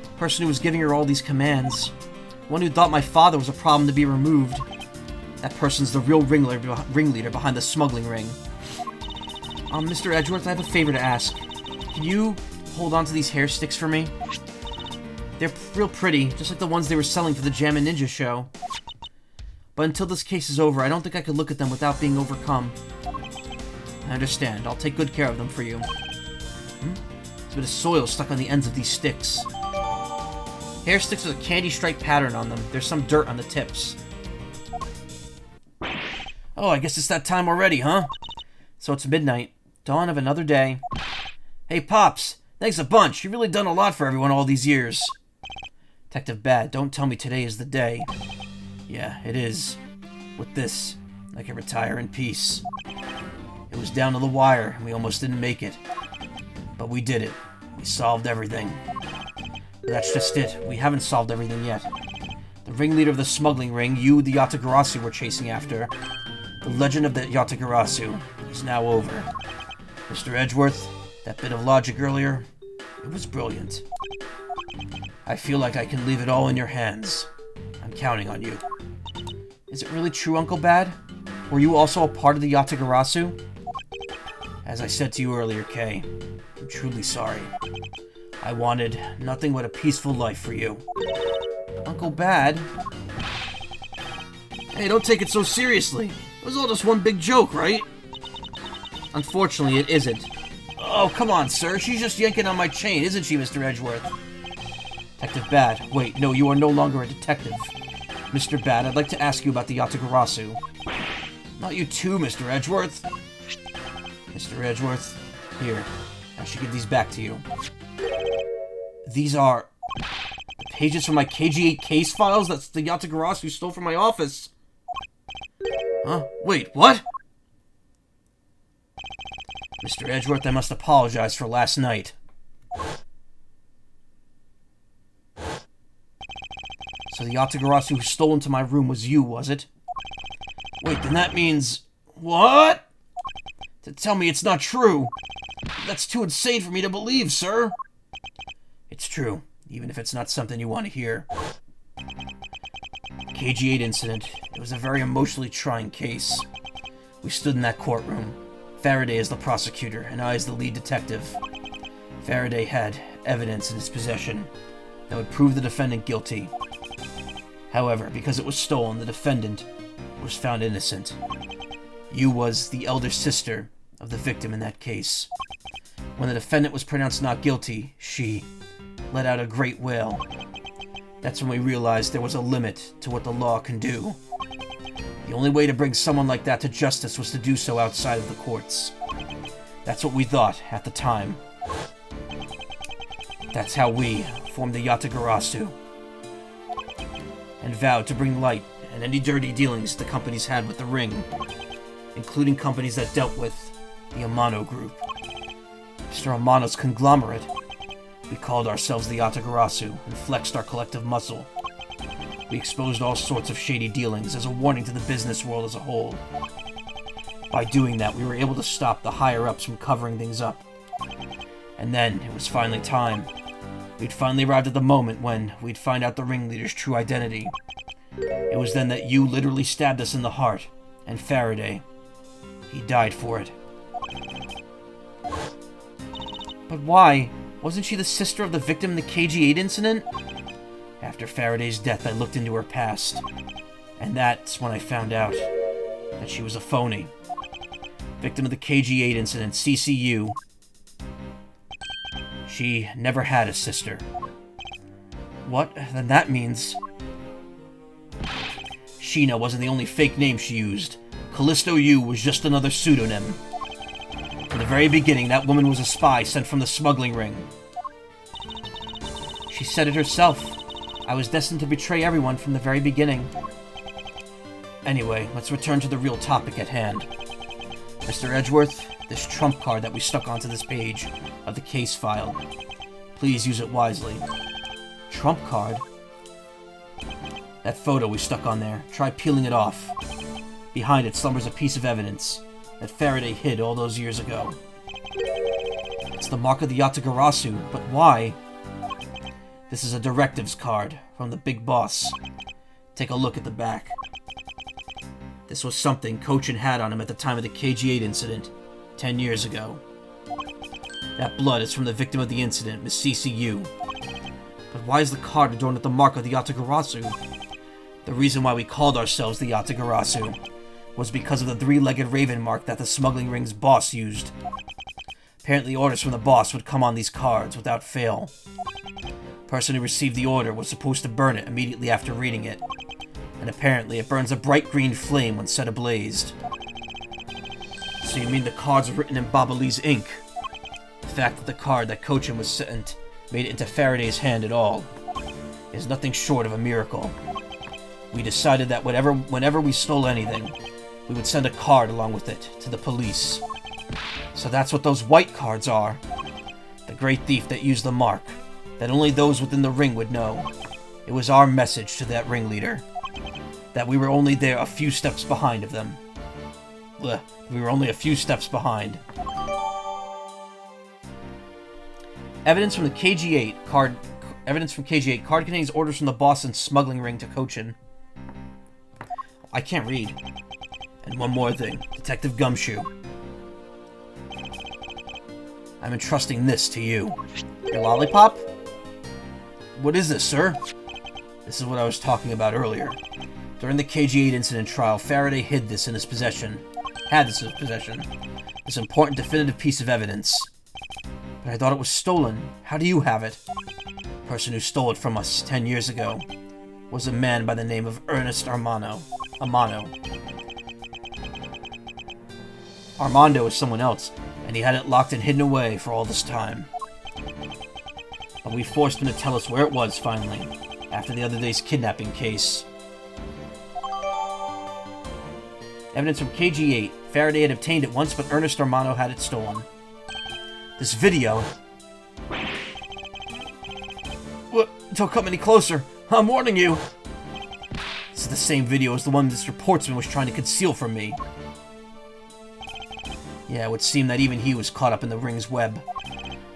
The person who was giving her all these commands. One who thought my father was a problem to be removed. That person's the real ringleader behind the smuggling ring. Mr. Edgeworth, I have a favor to ask. Can you hold on to these hair sticks for me? They're real pretty, just like the ones they were selling for the Jammin' Ninja show. But until this case is over, I don't think I could look at them without being overcome. I understand. I'll take good care of them for you. There's a bit of soil stuck on the ends of these sticks. Hair sticks with a candy-striped pattern on them. There's some dirt on the tips. Oh, I guess it's that time already, huh? So it's midnight. Dawn of another day. Hey, Pops! Thanks a bunch. You've really done a lot for everyone all these years. Detective Bad, don't tell me today is the day. Yeah, it is. With this, I can retire in peace. It was down to the wire, and we almost didn't make it. But we did it. We solved everything. But that's just it. We haven't solved everything yet. The ringleader of the smuggling ring, the Yatagarasu, were chasing after. The legend of the Yatagarasu is now over. Mr. Edgeworth, that bit of logic earlier, it was brilliant. I feel like I can leave it all in your hands. I'm counting on you. Is it really true, Uncle Bad? Were you also a part of the Yatagarasu? As I said to you earlier, Kay, I'm truly sorry. I wanted nothing but a peaceful life for you. Uncle Bad? Hey, don't take it so seriously. It was all just one big joke, right? Unfortunately, it isn't. Oh, come on, sir. She's just yanking on my chain, isn't she, Mr. Edgeworth? Detective Bad. Wait, no, you are no longer a detective. Mr. Bad, I'd like to ask you about the Yatagarasu. Not you too, Mr. Edgeworth. Mr. Edgeworth, here. I should give these back to you. These are the pages from my KG-8 case files that's the Yatagarasu stole from my office. Huh? Wait, what? Mr. Edgeworth, I must apologize for last night. So the Yatagarasu who stole into my room was you, was it? Wait, then that means... What? To tell me it's not true. That's too insane for me to believe, sir. It's true, even if it's not something you want to hear. KG-8 incident. It was a very emotionally trying case. We stood in that courtroom. Faraday is the prosecutor, and I is the lead detective. Faraday had evidence in his possession that would prove the defendant guilty. However, because it was stolen, the defendant was found innocent. You was the elder sister of the victim in that case. When the defendant was pronounced not guilty, she let out a great wail. That's when we realized there was a limit to what the law can do. The only way to bring someone like that to justice was to do so outside of the courts. That's what we thought at the time. That's how we formed the Yatagarasu, and vowed to bring light and any dirty dealings the companies had with the ring, including companies that dealt with the Amano group. Mr. Amano's conglomerate. We called ourselves the Yatagarasu and flexed our collective muscle. We exposed all sorts of shady dealings as a warning to the business world as a whole. By doing that, we were able to stop the higher-ups from covering things up. And then, it was finally time. We'd finally arrived at the moment when we'd find out the ringleader's true identity. It was then that you literally stabbed us in the heart, and Faraday, he died for it. But why? Wasn't she the sister of the victim in the KG-8 incident? After Faraday's death, I looked into her past, and that's when I found out that she was a phony. Victim of the KG-8 incident, CCU. She never had a sister. What? Then that means... Sheena wasn't the only fake name she used. Callisto U was just another pseudonym. From the very beginning, that woman was a spy sent from the smuggling ring. She said it herself. I was destined to betray everyone from the very beginning. Anyway, let's return to the real topic at hand. Mr. Edgeworth, this trump card that we stuck onto this page of the case file. Please use it wisely. Trump card? That photo we stuck on there. Try peeling it off. Behind it slumbers a piece of evidence that Faraday hid all those years ago. It's the mark of the Yatagarasu, but why? This is a directives card from the big boss. Take a look at the back. This was something Cochin had on him at the time of the KG-8 incident, 10 years ago. That blood is from the victim of the incident, Miss CCU. But why is the card adorned with the mark of the Yatagarasu? The reason why we called ourselves the Yatagarasu was because of the three-legged raven mark that the smuggling ring's boss used. Apparently orders from the boss would come on these cards without fail. The person who received the order was supposed to burn it immediately after reading it, and apparently it burns a bright green flame when set ablaze. So you mean the cards were written in Babali's ink? The fact that the card that Cochin was sent made it into Faraday's hand at all is nothing short of a miracle. We decided that whenever we stole anything, we would send a card along with it to the police. So that's what those white cards are. The great thief that used the mark, that only those within the ring would know. It was our message to that ringleader. That we were only there a few steps behind of them. Blech, we were only a few steps behind. Evidence from the KG-8 card. Evidence from KG-8 card contains orders from the boss and smuggling ring to Cochin. I can't read. And one more thing, Detective Gumshoe. I'm entrusting this to you. Your lollipop? What is this, sir? This is what I was talking about earlier. During the KG-8 incident trial, Faraday hid this in his possession. Had this in his possession. This important definitive piece of evidence. But I thought it was stolen. How do you have it? The person who stole it from us 10 years ago was a man by the name of Ernest Amano. Armando is someone else, and he had it locked and hidden away for all this time. But we forced him to tell us where it was finally, after the other day's kidnapping case. Evidence from KG-8. Faraday had obtained it once, but Ernest Armano had it stolen. This video Don't come any closer. I'm warning you. This is the same video as the one Mr. Portsman was trying to conceal from me. Yeah, it would seem that even he was caught up in the ring's web.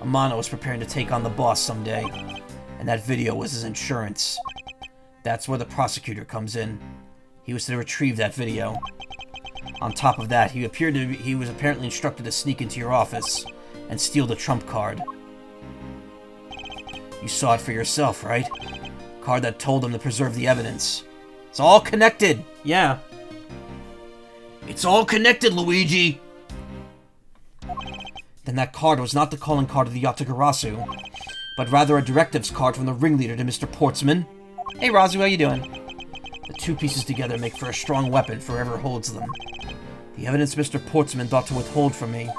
Amano was preparing to take on the boss someday, and that video was his insurance. That's where the prosecutor comes in. He was to retrieve that video. On top of that, he was apparently instructed to sneak into your office and steal the trump card. You saw it for yourself, right? Card that told him to preserve the evidence. It's all connected! Yeah. It's all connected, Luigi! Then that card was not the calling card of the Yatagarasu, but rather a directives card from the ringleader to Mr. Portsman. Hey, Razu, how you doing? The two pieces together make for a strong weapon for whoever holds them. The evidence Mr. Portsman thought to withhold from me,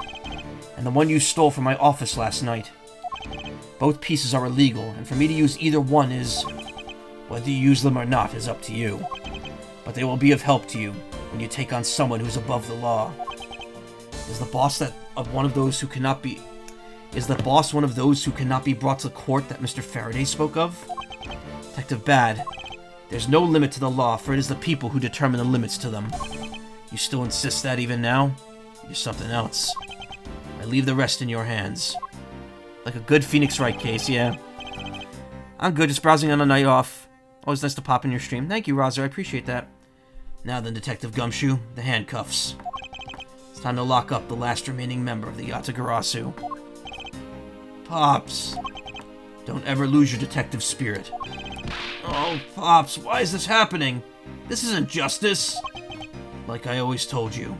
and the one you stole from my office last night. Both pieces are illegal, and for me to use either one is... whether you use them or not is up to you. But they will be of help to you when you take on someone who's above the law. Is the boss one of those who cannot be brought to court that Mr. Faraday spoke of? Detective Bad, there's no limit to the law, for it is the people who determine the limits to them. You still insist that even now? You're something else. I leave the rest in your hands. Like a good Phoenix Wright case, yeah. I'm good, just browsing on a night off. Always nice to pop in your stream. Thank you, Rozer, I appreciate that. Now then, Detective Gumshoe, the handcuffs. It's time to lock up the last remaining member of the Yatagarasu. Pops, don't ever lose your detective spirit. Oh, Pops, why is this happening? This isn't justice. Like I always told you,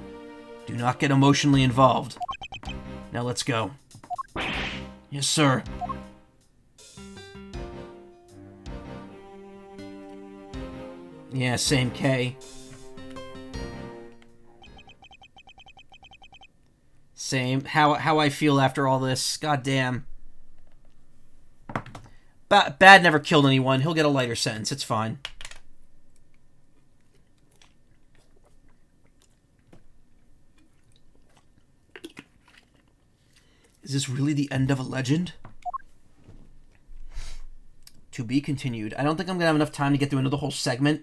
do not get emotionally involved. Now let's go. Yes, sir. Yeah, same K. Same. How I feel after all this. God damn. Bad never killed anyone. He'll get a lighter sentence. It's fine. Is this really the end of a legend? To be continued. I don't think I'm going to have enough time to get through another whole segment,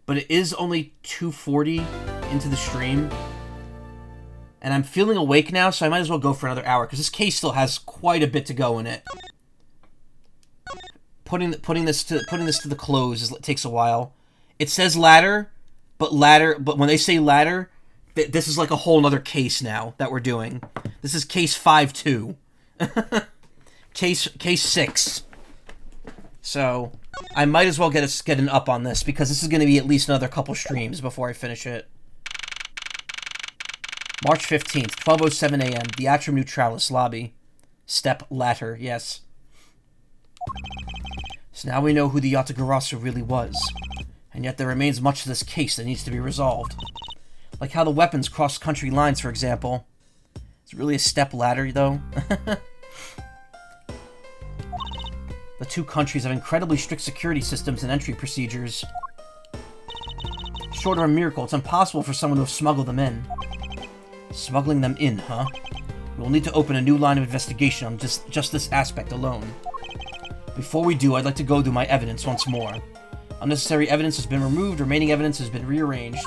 but it is only 2:40 into the stream. And I'm feeling awake now, so I might as well go for another hour, because this case still has quite a bit to go in it. Putting this to the close takes a while. It says ladder, but when they say ladder, this is like a whole other case now that we're doing. This is case 5-2. Case 6. So I might as well get an up on this, because this is going to be at least another couple streams before I finish it. March 15th, 12:07 a.m. The Atrium Neutralis lobby. Step ladder, yes. So now we know who the Yatagarasu really was. And yet there remains much to this case that needs to be resolved. Like how the weapons crossed country lines, for example. It's really a step ladder, though. The two countries have incredibly strict security systems and entry procedures. Short of a miracle, it's impossible for someone to have smuggled them in. Smuggling them in, huh? We'll need to open a new line of investigation on just this aspect alone. Before we do, I'd like to go through my evidence once more. Unnecessary evidence has been removed, remaining evidence has been rearranged.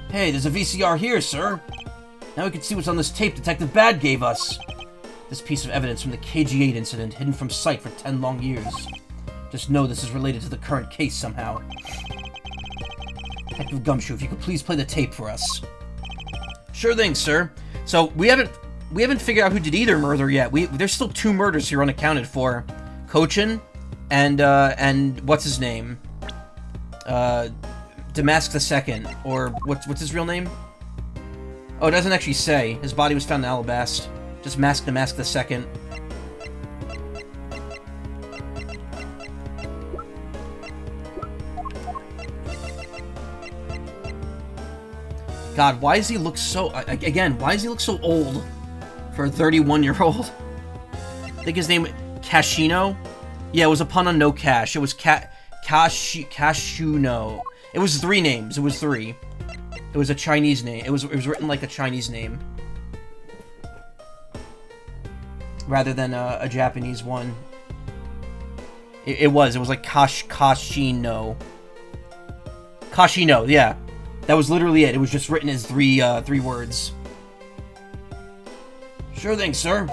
Hey, there's a VCR here, sir! Now we can see what's on this tape Detective Bad gave us! This piece of evidence from the KG-8 incident, hidden from sight for 10 long years. Just know this is related to the current case somehow. Detective Gumshoe, if you could please play the tape for us. Sure thing, sir. So, we haven't figured out who did either murder yet. There's still 2 murders here unaccounted for. Cochin and what's his name? Damask II, or what's his real name? Oh, it doesn't actually say. His body was found in Alabast. Just Damask II. God, why does he look so... Again, why does he look so old for a 31-year-old? I think his name... Cashino? Yeah, it was a pun on no cash. It was Cashuno. It was 3 names. It was 3. It was a Chinese name. It was written like a Chinese name. Rather than a Japanese one. It was like Kashino. Kashino, yeah. That was literally it. It was just written as three words. Sure thing, sir.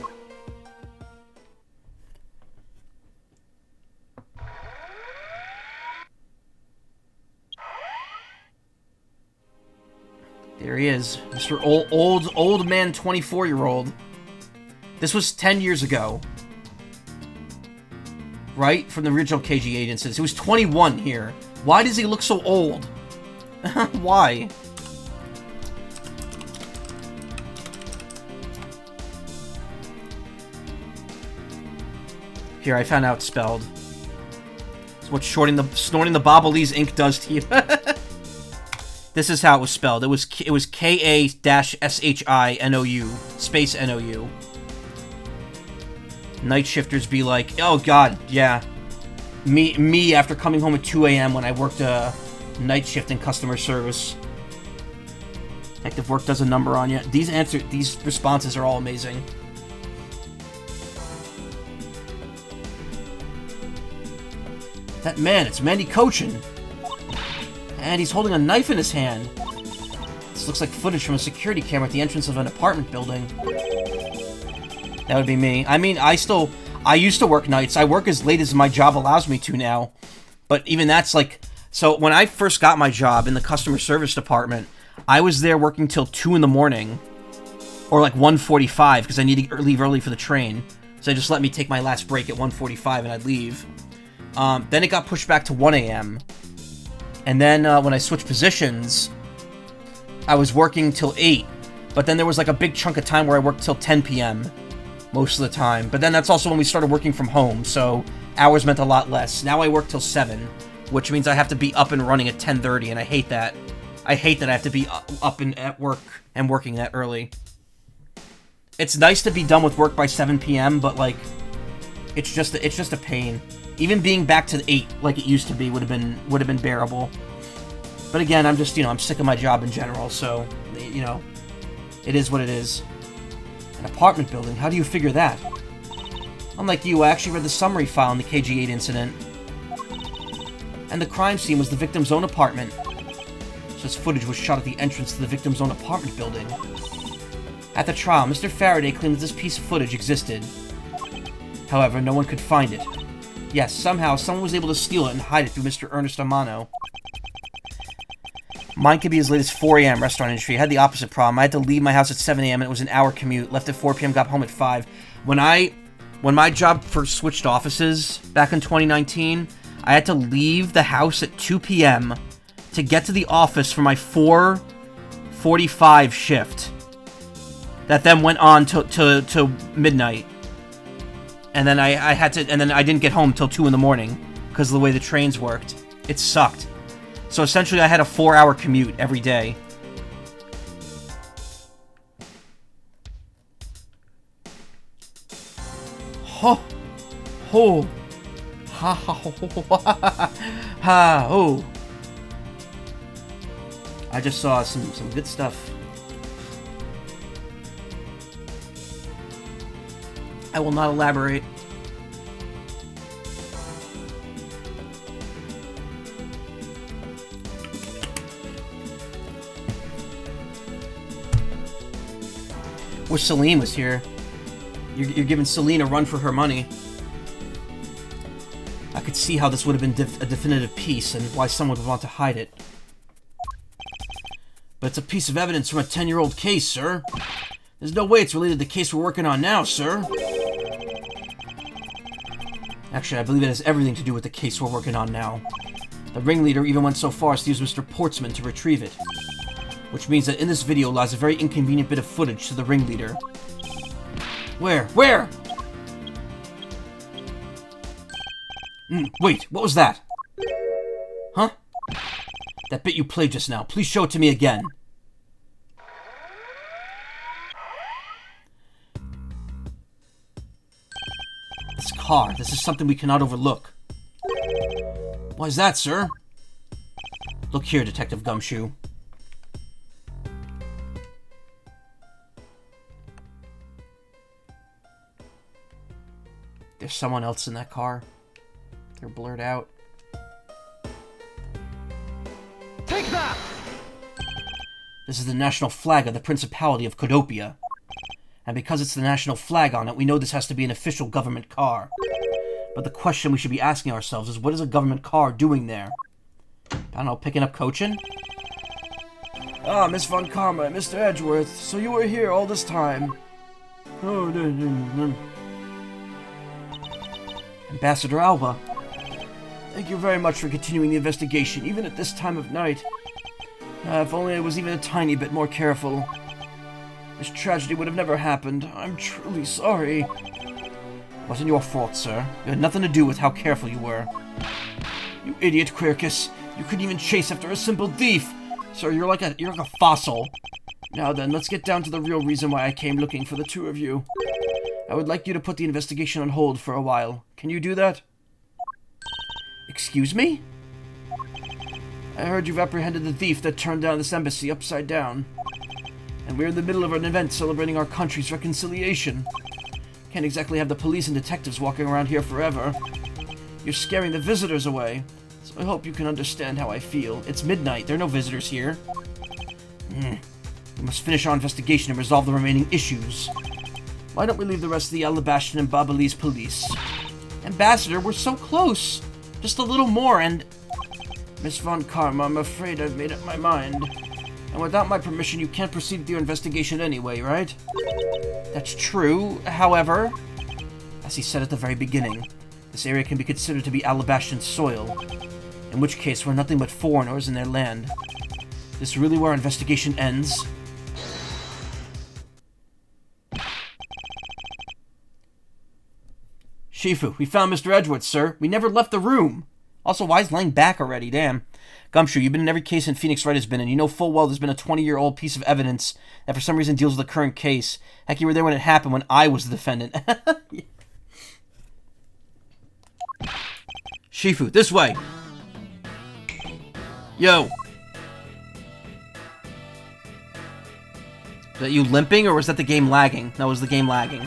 There he is, Mr. Old man 24-year-old. This was 10 years ago. Right? From the original KG8 instance. He was 21 here. Why does he look so old? Why? Here, I found out it's spelled. It's what snorting the Bobolese ink does to you. This is how it was spelled. It was Ka-shinou, space N-O-U. Night shifters be like, oh god, yeah. Me after coming home at 2 a.m. when I worked a night shift in customer service. Active work does a number on you. These responses are all amazing. That man, it's Mandy Cochin. And he's holding a knife in his hand. This looks like footage from a security camera at the entrance of an apartment building. That would be me. I mean, I used to work nights. I work as late as my job allows me to now. But even that's like... So, when I first got my job in the customer service department, I was there working till 2 in the morning. Or like 1:45, because I needed to leave early for the train. So they just let me take my last break at 1:45 and I'd leave. Then it got pushed back to 1 a.m. And then when I switched positions, I was working till 8. But then there was like a big chunk of time where I worked till 10 p.m. most of the time. But then that's also when we started working from home, so hours meant a lot less. Now I work till 7, which means I have to be up and running at 10:30, and I hate that. I hate that I have to be up and at work and working that early. It's nice to be done with work by 7 p.m., but like, it's just a pain. Even being back to 8 like it used to be would have been bearable. But again, I'm just, I'm sick of my job in general, so, it is what it is. An apartment building, how do you figure that? Unlike you, I actually read the summary file in the KG8 incident. And the crime scene was the victim's own apartment. So this footage was shot at the entrance to the victim's own apartment building. At the trial, Mr. Faraday claimed that this piece of footage existed. However, no one could find it. Yes, somehow someone was able to steal it and hide it through Mr. Ernest Amano. Mine could be as late as 4 a.m. restaurant industry. I had the opposite problem. I had to leave my house at 7 a.m. and it was an hour commute. Left at 4 p.m., got home at 5. When my job first switched offices back in 2019, I had to leave the house at 2 p.m. to get to the office for my 4:45 shift. That then went on to midnight. And then I didn't get home till 2 in the morning because of the way the trains worked. It sucked. So essentially I had a 4-hour commute every day. Ho! Ho! Ha ha ho ho ha oh! I just saw some good stuff. I will not elaborate. Wish Celine was here. You're giving Celine a run for her money. I could see how this would have been a definitive piece and why someone would want to hide it. But it's a piece of evidence from a 10-year-old case, sir. There's no way it's related to the case we're working on now, sir. Actually, I believe it has everything to do with the case we're working on now. The ringleader even went so far as to use Mr. Portsman to retrieve it. Which means that in this video lies a very inconvenient bit of footage to the ringleader. Where? Where? Wait, what was that? Huh? That bit you played just now. Please show it to me again. This car. This is something we cannot overlook. Why is that, sir? Look here, Detective Gumshoe. There's someone else in that car. They're blurred out. Take that! This is the national flag of the Principality of Codopia. And because it's the national flag on it, we know this has to be an official government car. But the question we should be asking ourselves is, what is a government car doing there? I don't know, picking up coaching? Ah, Miss Von Karma and Mr. Edgeworth, so you were here all this time. Oh, Ambassador Alba. Thank you very much for continuing the investigation, even at this time of night. If only I was even a tiny bit more careful. This tragedy would have never happened. I'm truly sorry. It wasn't your fault, sir. It had nothing to do with how careful you were. You idiot, Quercus. You couldn't even chase after a simple thief. Sir, you're like a fossil. Now then, let's get down to the real reason why I came looking for the two of you. I would like you to put the investigation on hold for a while. Can you do that? Excuse me? I heard you've apprehended the thief that turned down this embassy upside down. And we're in the middle of an event celebrating our country's reconciliation. Can't exactly have the police and detectives walking around here forever. You're scaring the visitors away, so I hope you can understand how I feel. It's midnight, there are no visitors here. We must finish our investigation and resolve the remaining issues. Why don't we leave the rest of the Alabashan and Babalese police? Ambassador, we're so close! Just a little more and... Miss Von Karma, I'm afraid I've made up my mind. And without my permission, you can't proceed with your investigation anyway, right? That's true, however... As he said at the very beginning, this area can be considered to be Alabashan soil. In which case, we're nothing but foreigners in their land. Is this really where our investigation ends? Shifu, we found Mr. Edgeworth, sir. We never left the room. Also, why is Lang back already? Damn. Gumshoe, you've been in every case in Phoenix Wright has been in. You know full well there's been a 20-year-old piece of evidence that for some reason deals with the current case. Heck, you were there when it happened when I was the defendant. Shifu, this way. Yo. Is that you limping, or was that the game lagging? No, it was the game lagging.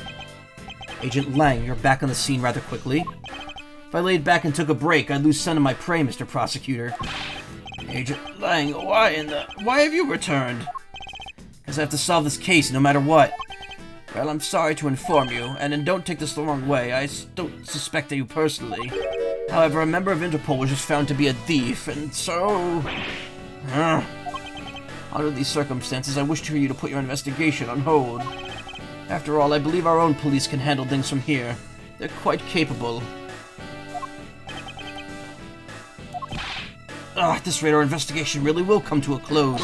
Agent Lang, you're back on the scene rather quickly. If I laid back and took a break, I'd lose scent of my prey, Mr. Prosecutor. Agent Lang, why have you returned? Because I have to solve this case no matter what. Well, I'm sorry to inform you, and don't take this the wrong way, I don't suspect you personally. However, a member of Interpol was just found to be a thief, and so... Under these circumstances, I wish to you to put your investigation on hold. After all, I believe our own police can handle things from here. They're quite capable. At this rate, our investigation really will come to a close.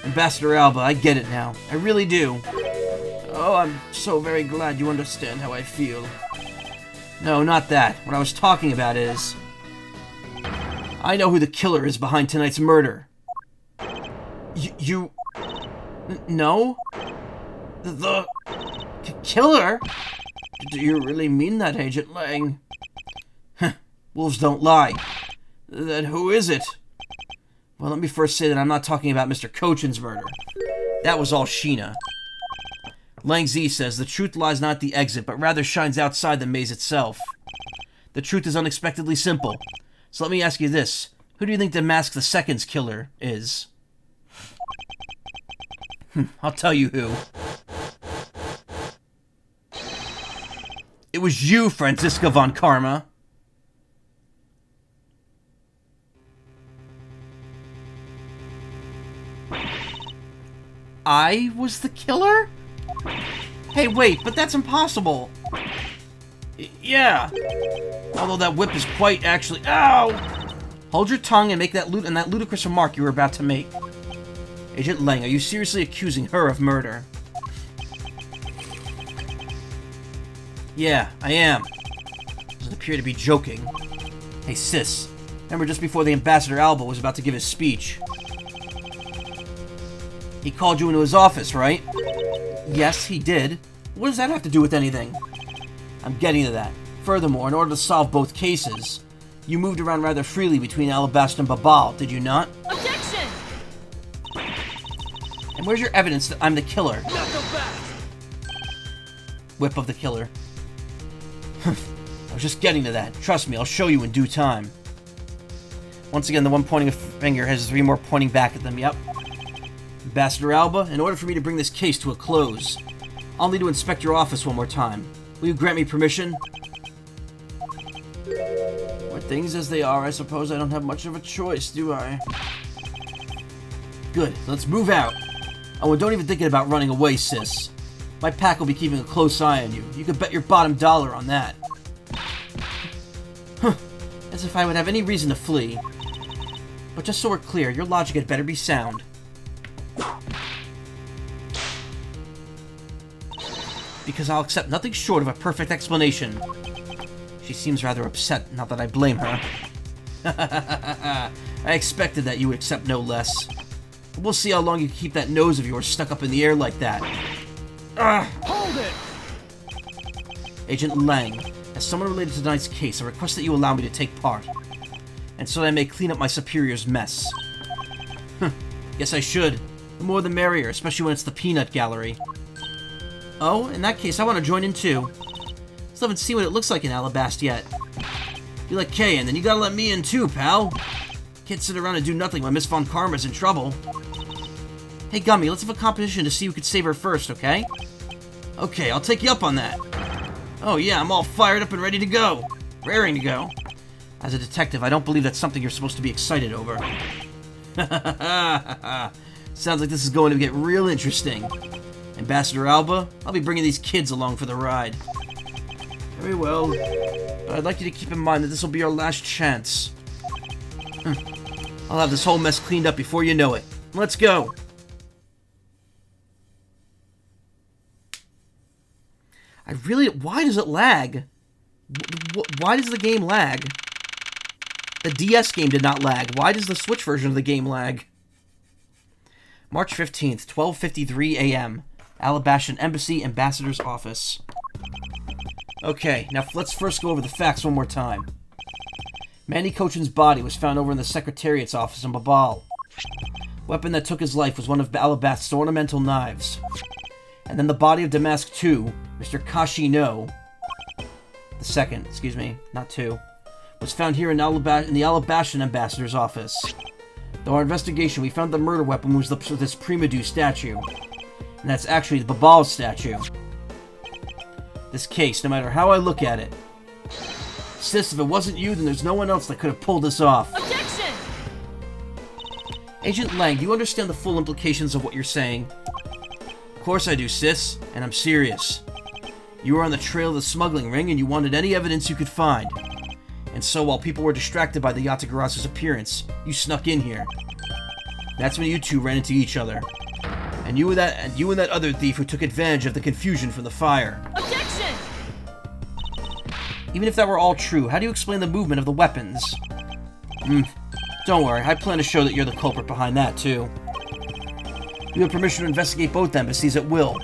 Ambassador Alba, I get it now. I really do. Oh, I'm so very glad you understand how I feel. No, not that. What I was talking about is... I know who the killer is behind tonight's murder. You... No? The... killer? Do you really mean that, Agent Lang? Wolves don't lie. Then who is it? Well, let me first say that I'm not talking about Mr. Cochin's murder. That was all Sheena. Lang Z says the truth lies not at the exit, but rather shines outside the maze itself. The truth is unexpectedly simple. So let me ask you this. Who do you think the Mask the Second's killer is? I'll tell you who. It was you, Franziska Von Karma. I was the killer? Hey, wait, but that's impossible. Yeah. Although that whip is quite actually... Ow! Hold your tongue and make that ludicrous remark you were about to make. Agent Lang, are you seriously accusing her of murder? Yeah, I am. Doesn't appear to be joking. Hey, sis. Remember just before the Ambassador Alba was about to give his speech? He called you into his office, right? Yes, he did. What does that have to do with anything? I'm getting to that. Furthermore, in order to solve both cases, you moved around rather freely between Alabasta and Babal, did you not? Objection! And where's your evidence that I'm the killer? whip of the killer. I was just getting to that. Trust me, I'll show you in due time. Once again, the one pointing a finger has 3 more pointing back at them. Yep. Ambassador Alba, in order for me to bring this case to a close, I'll need to inspect your office one more time. Will you grant me permission? Well, things as they are, I suppose I don't have much of a choice, do I? Good, let's move out. Oh, and don't even think about running away, sis. My pack will be keeping a close eye on you. You can bet your bottom dollar on that. Huh. As if I would have any reason to flee. But just so we're clear, your logic had better be sound. Because I'll accept nothing short of a perfect explanation. She seems rather upset, not that I blame her. I expected that you would accept no less. But we'll see how long you can keep that nose of yours stuck up in the air like that. Hold it! Agent Lang, as someone related to tonight's case, I request that you allow me to take part. And so that I may clean up my superior's mess. Guess I should. The more the merrier, especially when it's the peanut gallery. Oh, in that case, I want to join in too. Still haven't seen what it looks like in Alabast yet. You let Kay in, then you gotta let me in too, pal. Can't sit around and do nothing while Miss Von Karma's in trouble. Hey, Gummy, let's have a competition to see who could save her first, okay? Okay, I'll take you up on that. Oh yeah, I'm all fired up and ready to go. Raring to go. As a detective, I don't believe that's something you're supposed to be excited over. Sounds like this is going to get real interesting. Ambassador Alba, I'll be bringing these kids along for the ride. Very well. But I'd like you to keep in mind that this will be our last chance. I'll have this whole mess cleaned up before you know it. Let's go. Why does it lag? Why does the game lag? The DS game did not lag. Why does the Switch version of the game lag? March 15th, 12:53 a.m. Alabashan Embassy, Ambassador's Office. Okay, now let's first go over the facts one more time. Manny Cochin's body was found over in the Secretariat's office in Babal. Weapon that took his life was one of Alabast's ornamental knives. And then the body of Damask II, Mr. Kashi No, the second, excuse me, not two, was found here in the Alabashan Ambassador's office. Through our investigation, we found the murder weapon was this Primadou statue. And that's actually the Babal statue. This case, no matter how I look at it. Sis, if it wasn't you, then there's no one else that could have pulled this off. Objection! Agent Lang, do you understand the full implications of what you're saying? Of course I do, sis, and I'm serious. You were on the trail of the smuggling ring, and you wanted any evidence you could find. And so, while people were distracted by the Yatagarasu's appearance, you snuck in here. That's when you two ran into each other. And you and that other thief who took advantage of the confusion from the fire. Objection! Even if that were all true, how do you explain the movement of the weapons? Don't worry, I plan to show that you're the culprit behind that, too. You have permission to investigate both embassies at will.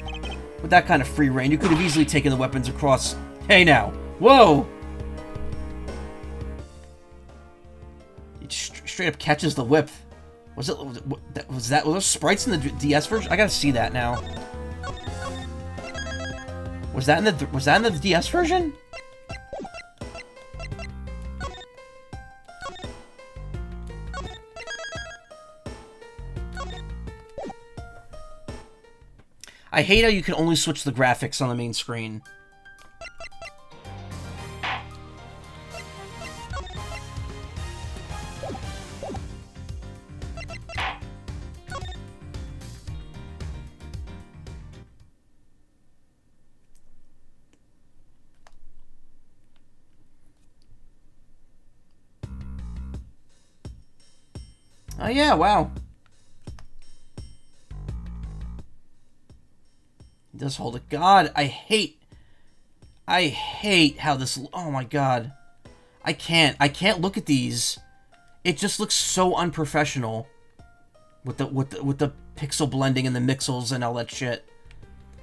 With that kind of free reign, you could have easily taken the weapons across... Hey now! Whoa! It straight up catches the whip. Was those sprites in the DS version? I gotta see that now. Was that in the DS version? I hate how you can only switch the graphics on the main screen. Oh yeah, wow. It does hold it. God, I hate how this, oh my god. I can't look at these. It just looks so unprofessional. With the pixel blending and the mixels and all that shit.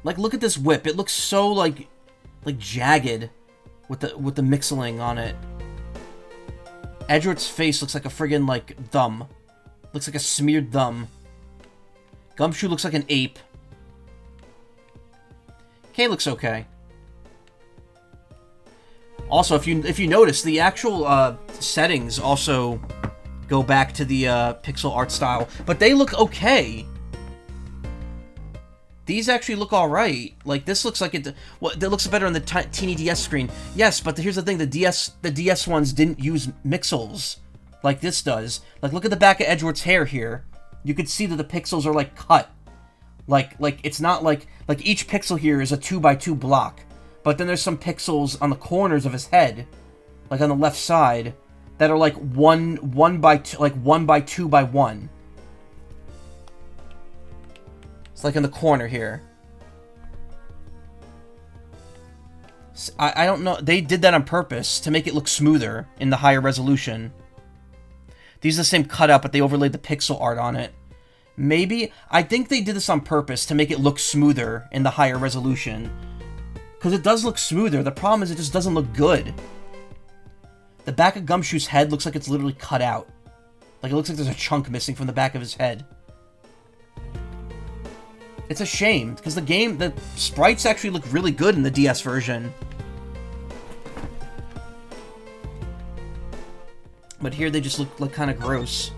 Like, look at this whip. It looks so like jagged with the mixeling on it. Edgeworth's face looks like a friggin' like thumb. Looks like a smeared thumb. Gumshoe looks like an ape. Kay looks okay. Also, if you notice, the actual settings also go back to the pixel art style, but they look okay. These actually look all right. Like, this looks like it. Well, that looks better on the teeny DS screen. Yes, but here's the thing: the DS ones didn't use mixels like this does. Like, look at the back of Edgeworth's hair here. You could see that the pixels are like cut. Like it's not like each pixel here is a 2x2 block. But then there's some pixels on the corners of his head, like on the left side, that are like 1 by 2, like 1 by 2 by 1. It's like in the corner here. I don't know. They did that on purpose to make it look smoother in the higher resolution. These are the same cutout, but they overlaid the pixel art on it. Maybe. I think they did this on purpose to make it look smoother in the higher resolution. Because it does look smoother. The problem is it just doesn't look good. The back of Gumshoe's head looks like it's literally cut out. Like, it looks like there's a chunk missing from the back of his head. It's a shame, because the sprites actually look really good in the DS version. But here they just look kind of gross.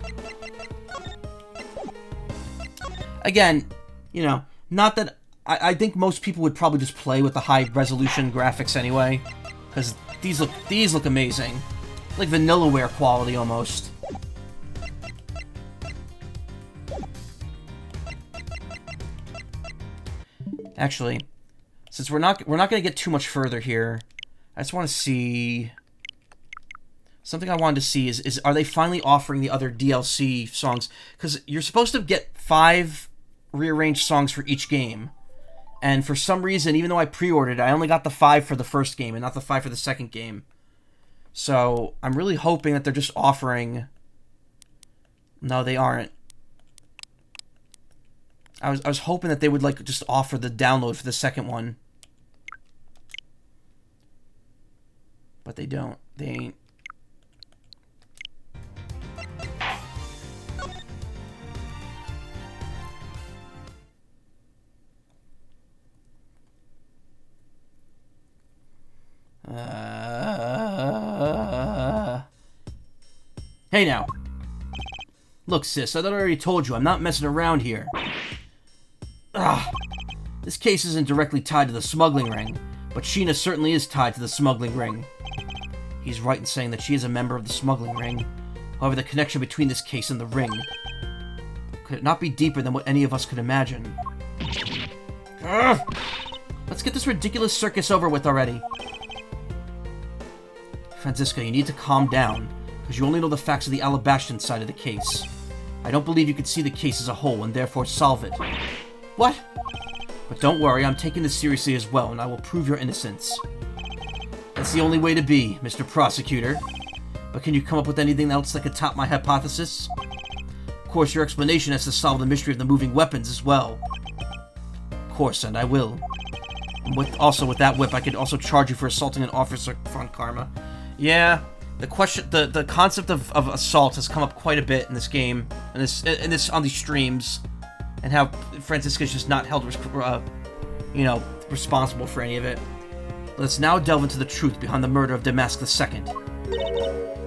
Again, you know, not that... I think most people would probably just play with the high-resolution graphics anyway. Because these look amazing. Like Vanillaware quality, almost. Actually, since we're not going to get too much further here, I just want to see... Something I wanted to see is are they finally offering the other DLC songs? Because you're supposed to get 5 rearranged songs for each game. And for some reason, even though I pre-ordered it, I only got the 5 for the first game and not the 5 for the second game. So, I'm really hoping that they're just offering... No, they aren't. I was hoping that they would, like, just offer the download for the second one. But they don't. They ain't. Hey now. Look, sis, I thought I already told you, I'm not messing around here. This case isn't directly tied to the smuggling ring, but Sheena certainly is tied to the smuggling ring. He's right in saying that she is a member of the smuggling ring. However, the connection between this case and the ring could it not be deeper than what any of us could imagine. Let's get this ridiculous circus over with already. Franziska, you need to calm down, because you only know the facts of the Alabastion side of the case. I don't believe you can see the case as a whole and therefore solve it. What? But don't worry, I'm taking this seriously as well, and I will prove your innocence. That's the only way to be, Mr. Prosecutor. But can you come up with anything else that could top my hypothesis? Of course, your explanation has to solve the mystery of the moving weapons as well. Of course, and I will. And with that whip, I could also charge you for assaulting an officer on Karma. Yeah, the concept of assault has come up quite a bit in this game, on these streams, and how Franziska's just not held, responsible for any of it. Let's now delve into the truth behind the murder of Damask II.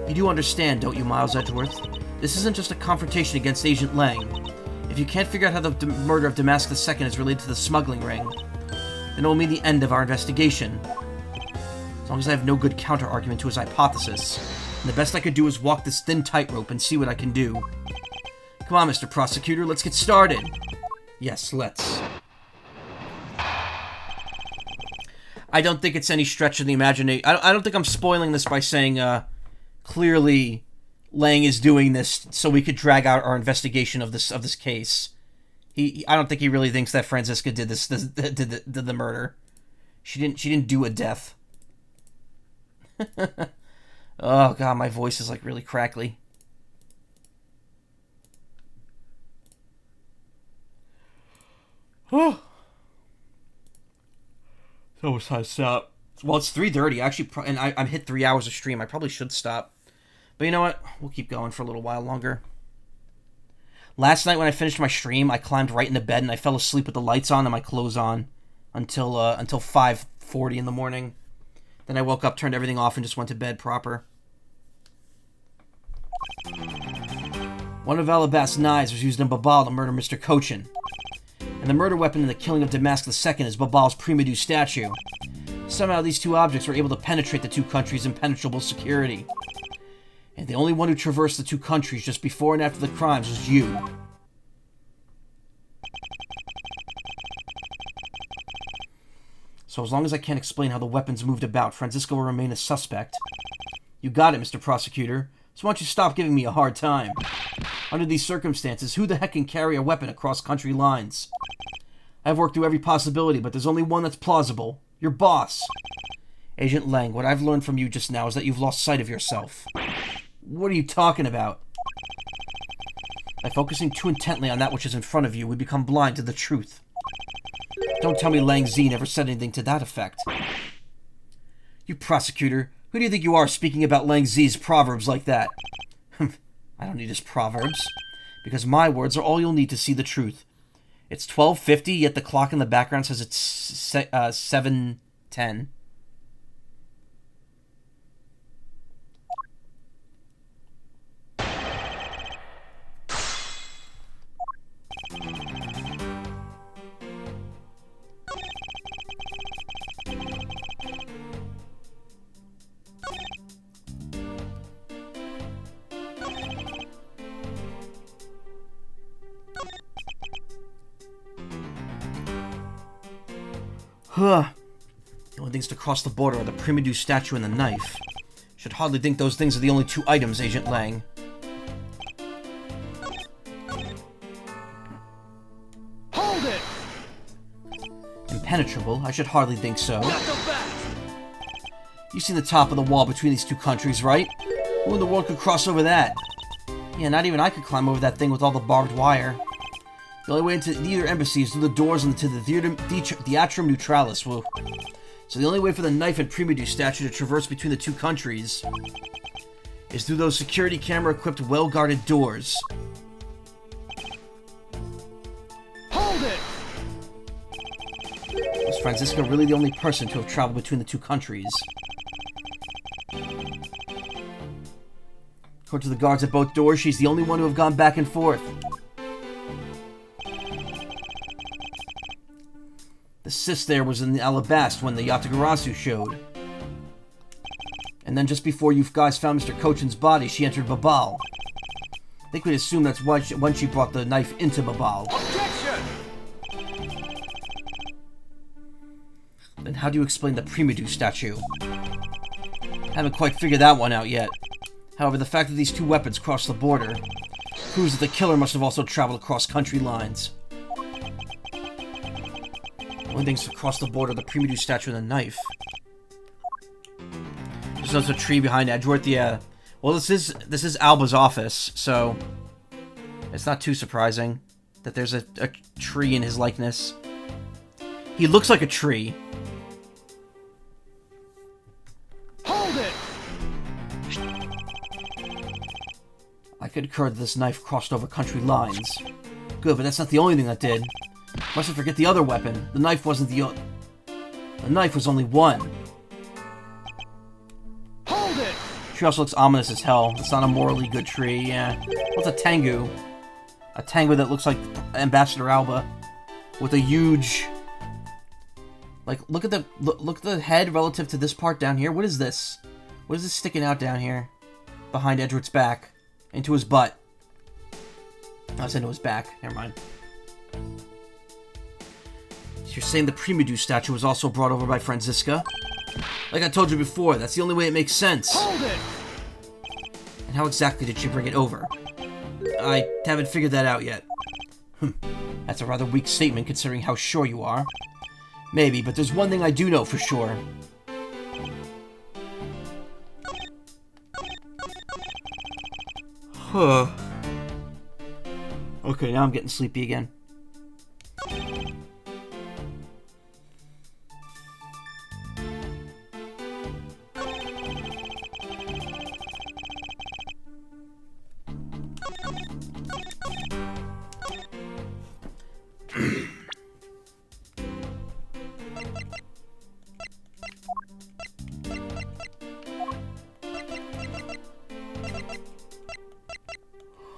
You do understand, don't you, Miles Edgeworth? This isn't just a confrontation against Agent Lang. If you can't figure out how the murder of Damask II is related to the smuggling ring, then it will mean the end of our investigation. As long as I have no good counter-argument to his hypothesis, and the best I could do is walk this thin tightrope and see what I can do. Come on, Mr. Prosecutor, let's get started. Yes, let's. I don't think it's any stretch of the imagination. I don't think I'm spoiling this by saying, clearly, Lang is doing this so we could drag out our investigation of this case. I don't think he really thinks that Franziska did the murder. She didn't do a death. Oh god, my voice is like really crackly. Oh. It's almost time to stop. Well, it's 3:30 actually, and I'm hit 3 hours of stream. I probably should stop, but you know what? We'll keep going for a little while longer. Last night when I finished my stream, I climbed right into bed and I fell asleep with the lights on and my clothes on until 5:40 in the morning. Then I woke up, turned everything off, and just went to bed proper. One of Alabast's knives was used in Babal to murder Mr. Cochin. And the murder weapon in the killing of Damask II is Babal's Primadou statue. Somehow these two objects were able to penetrate the two countries' impenetrable security. And the only one who traversed the two countries just before and after the crimes was you. So as long as I can't explain how the weapons moved about, Francisco will remain a suspect. You got it, Mr. Prosecutor. So why don't you stop giving me a hard time? Under these circumstances, who the heck can carry a weapon across country lines? I've worked through every possibility, but there's only one that's plausible. Your boss. Agent Lang, what I've learned from you just now is that you've lost sight of yourself. What are you talking about? By focusing too intently on that which is in front of you, we become blind to the truth. Don't tell me Lang Z never said anything to that effect. You prosecutor, who do you think you are speaking about Lang Z's proverbs like that? I don't need his proverbs, because my words are all you'll need to see the truth. It's 12:50, yet the clock in the background says it's 7:10. The only things to cross the border are the Primadou statue and the knife. Should hardly think those things are the only two items, Agent Lang. Hold it! Impenetrable? I should hardly think so. You see the top of the wall between these two countries, right? Who in the world could cross over that? Yeah, not even I could climb over that thing with all the barbed wire. The only way into either embassy is through the doors into the Theatrum Neutralis. Whoa. So the only way for the knife and Primadou statue to traverse between the two countries is through those security camera-equipped, well-guarded doors. Hold it! Was Francisca really the only person to have traveled between the two countries? According to the guards at both doors, she's the only one to have gone back and forth. The sis there was in the Alabast when the Yatagarasu showed. And then just before you guys found Mr. Cochin's body, she entered Babal. I think we'd assume that's why when she brought the knife into Babal. Objection! Then how do you explain the Primadou statue? Haven't quite figured that one out yet. However, the fact that these two weapons crossed the border proves that the killer must have also traveled across country lines. One thing's to cross the border, the Primadou statue and the knife. There's also a tree behind Edgeworth, yeah. Well, this is Alba's office, so it's not too surprising that there's a tree in his likeness. He looks like a tree. Hold it! I concur that this knife crossed over country lines. Good, but that's not the only thing that did. Mustn't forget the other weapon. The knife wasn't the knife was only one. Hold it! Tree also looks ominous as hell. It's not a morally good tree, yeah. What's a Tengu? A Tengu that looks like Ambassador Alba. With a huge... Like, look at the head relative to this part down here. What is this? What is this sticking out down here? Behind Edgeworth's back. Into his butt. Oh, it's into his back. Never mind. So you're saying the Primadou statue was also brought over by Francisca? Like I told you before, that's the only way it makes sense. Hold it! And how exactly did she bring it over? I haven't figured that out yet. That's a rather weak statement considering how sure you are. Maybe, but there's one thing I do know for sure. Huh. Okay, now I'm getting sleepy again.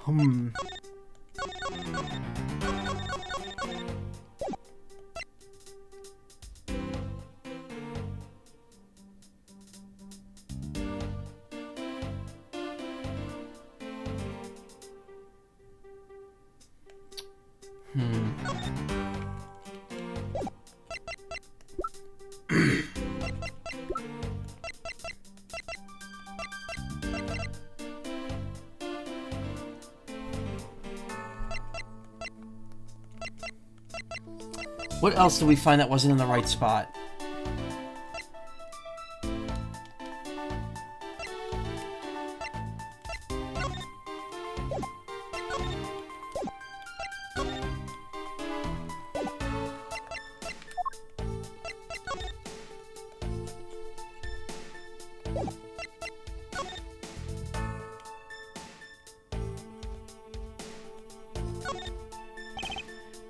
Hmm. What else did we find that wasn't in the right spot?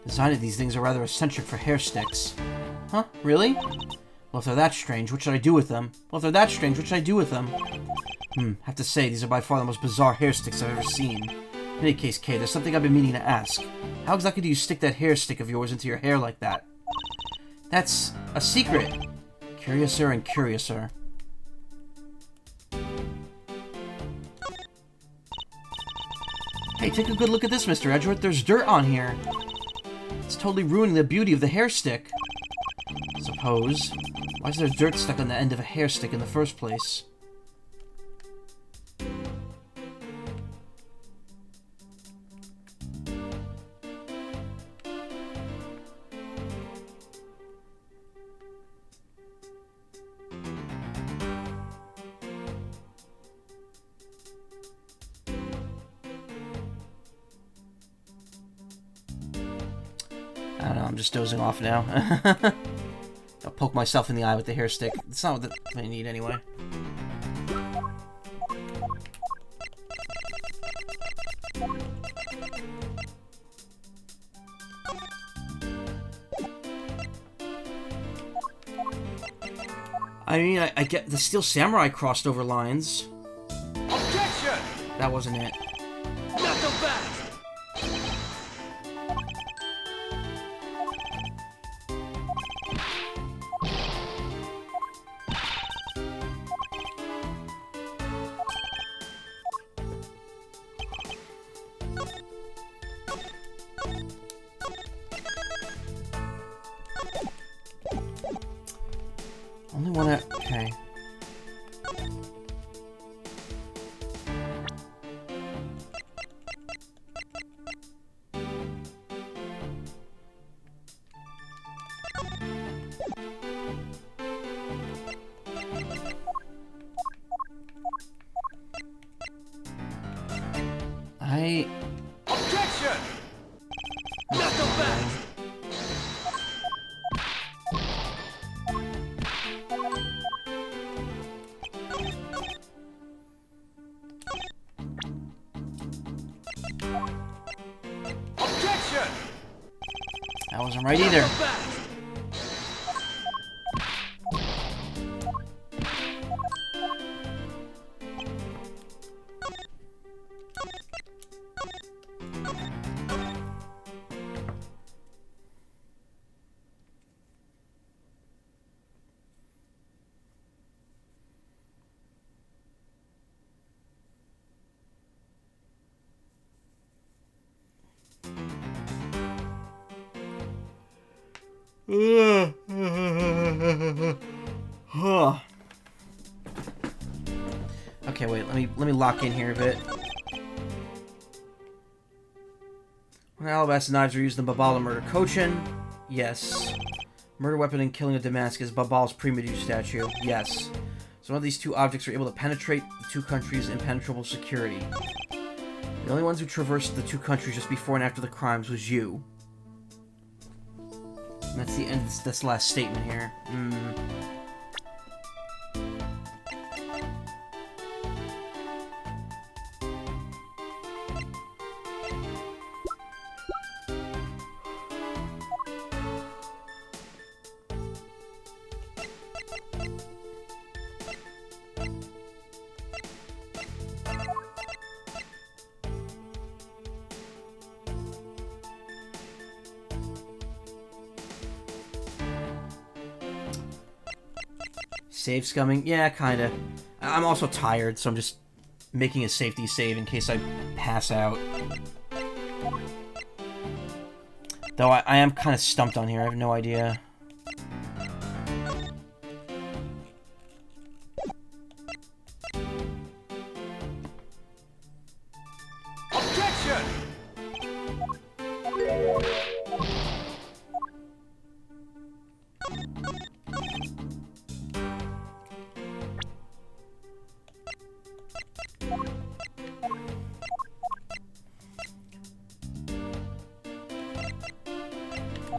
The design of these things are rather eccentric for hair sticks. Huh? Really? Well, if they're that strange, what should I do with them? Have to say, these are by far the most bizarre hair sticks I've ever seen. In any case, Kay, there's something I've been meaning to ask. How exactly do you stick that hair stick of yours into your hair like that? That's a secret. Curiouser and curiouser. Hey, take a good look at this, Mr. Edgeworth. There's dirt on here. It's totally ruining the beauty of the hair stick. Suppose. Why is there dirt stuck on the end of a hair stick in the first place? I don't know, I'm just dozing off now. I'll poke myself in the eye with the hair stick. It's not what I need anyway. I mean, I get the Steel Samurai crossed over lines. Objection! That wasn't it. Not so fast! Only one at... Okay. Objection! Not so fast! Objection! That wasn't right either. Not so fast! Okay, wait, let me lock in here a bit. When Alabasta knives are used in Babal to murder Cochin? Yes. Murder weapon and killing of Damascus, Babal's pre-Medu statue? Yes. So one of these two objects are able to penetrate the two countries' impenetrable security. The only ones who traversed the two countries just before and after the crimes was you. And that's the end of this last statement here. Save scumming? Yeah, kinda. I'm also tired, so I'm just making a safety save in case I pass out. Though I am kind of stumped on here. I have no idea. Objection!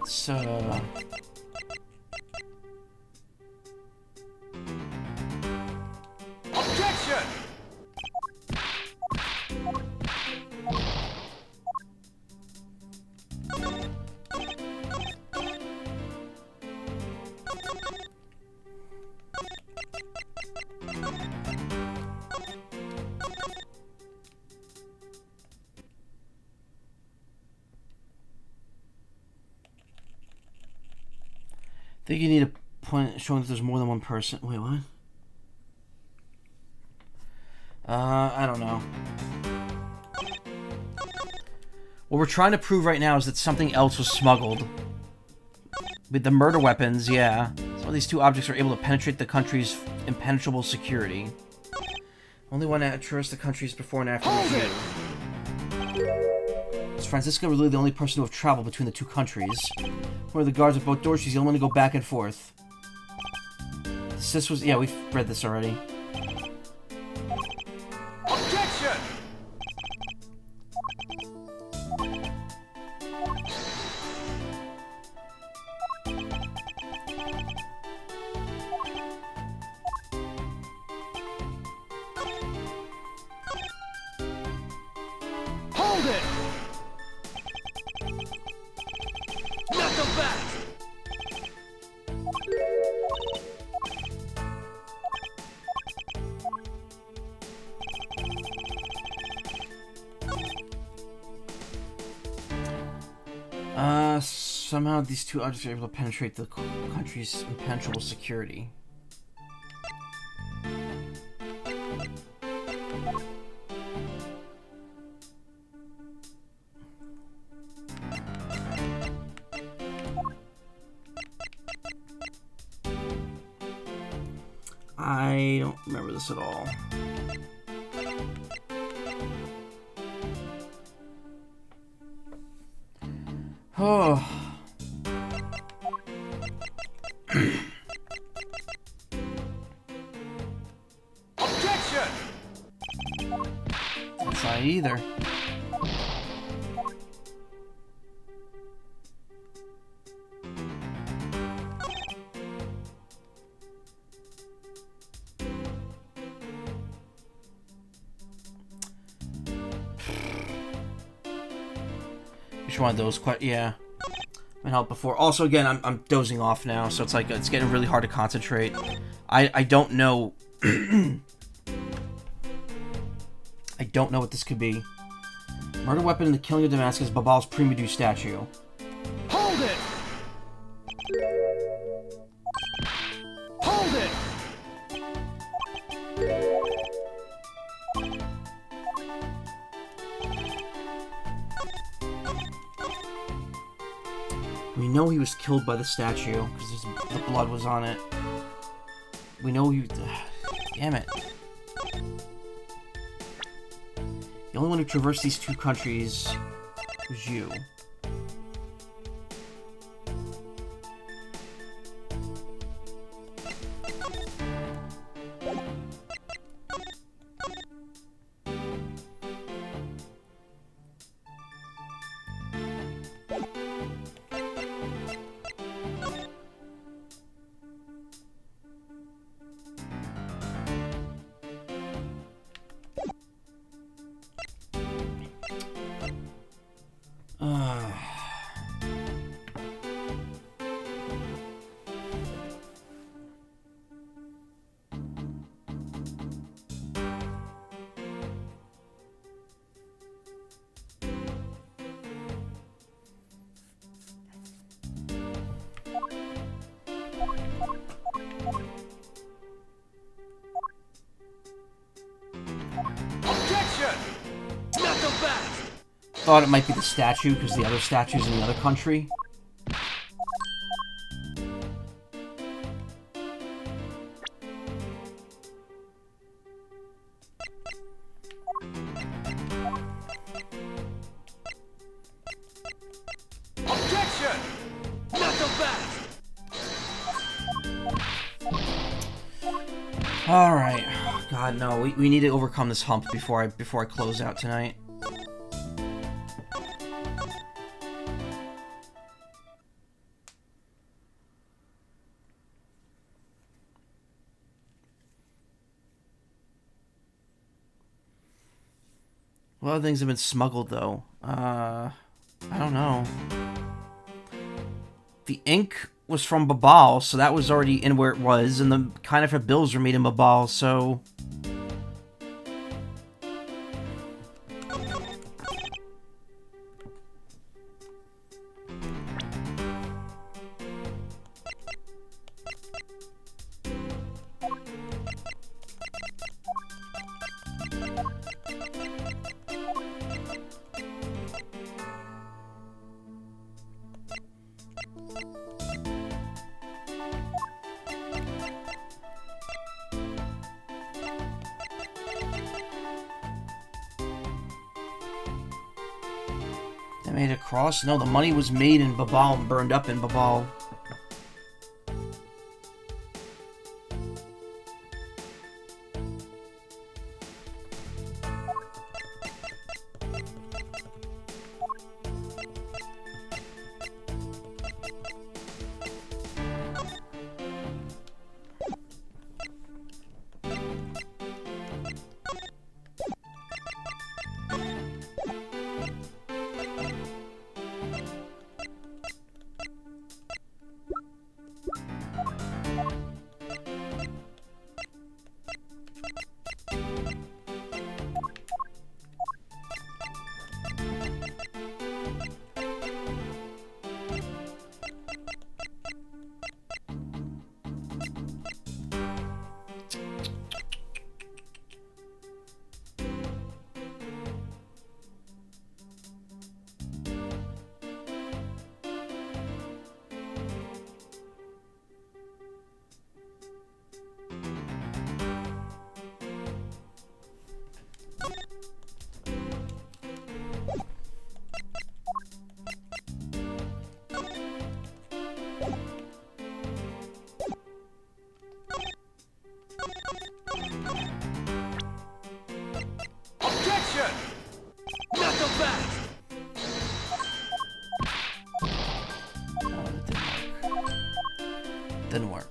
Let's, Objection! I think you need a point showing that there's more than one person. Wait, what? I don't know. What we're trying to prove right now is that something else was smuggled. With the murder weapons, yeah. Some of these two objects are able to penetrate the country's impenetrable security. Only one that traversed the countries before and after was you. Is Francisca really the only person to have traveled between the two countries? One of the guards at both doors, she's the only one to go back and forth. This was... yeah, we've read this already. Objection! Hold it! Not so fast! Somehow these two objects are able to penetrate the country's impenetrable security. I don't remember this at all. Oh. Objection! That's not either. Which one of those? Yeah. Been helped before. Also, again, I'm dozing off now, so it's like it's getting really hard to concentrate. I don't know. I don't know what this could be. Murder weapon in the killing of Damascus, Babal's Primidu statue. Hold it! Hold it! We know he was killed by the statue because the blood was on it. We know he. Damn it. The only one who traversed these two countries was you. thought it might be the statue, because the other statue's in the other country. Objection! Not so fast! Alright. God, no. We need to overcome this hump before I close out tonight. A lot of things have been smuggled, though. I don't know. The ink was from Babal, so that was already in where it was, and the kind of her bills were made in Babal, so... They made a cross? No, the money was made in Babal and burned up in Babal. Objection! Not so fast! Oh, it didn't work.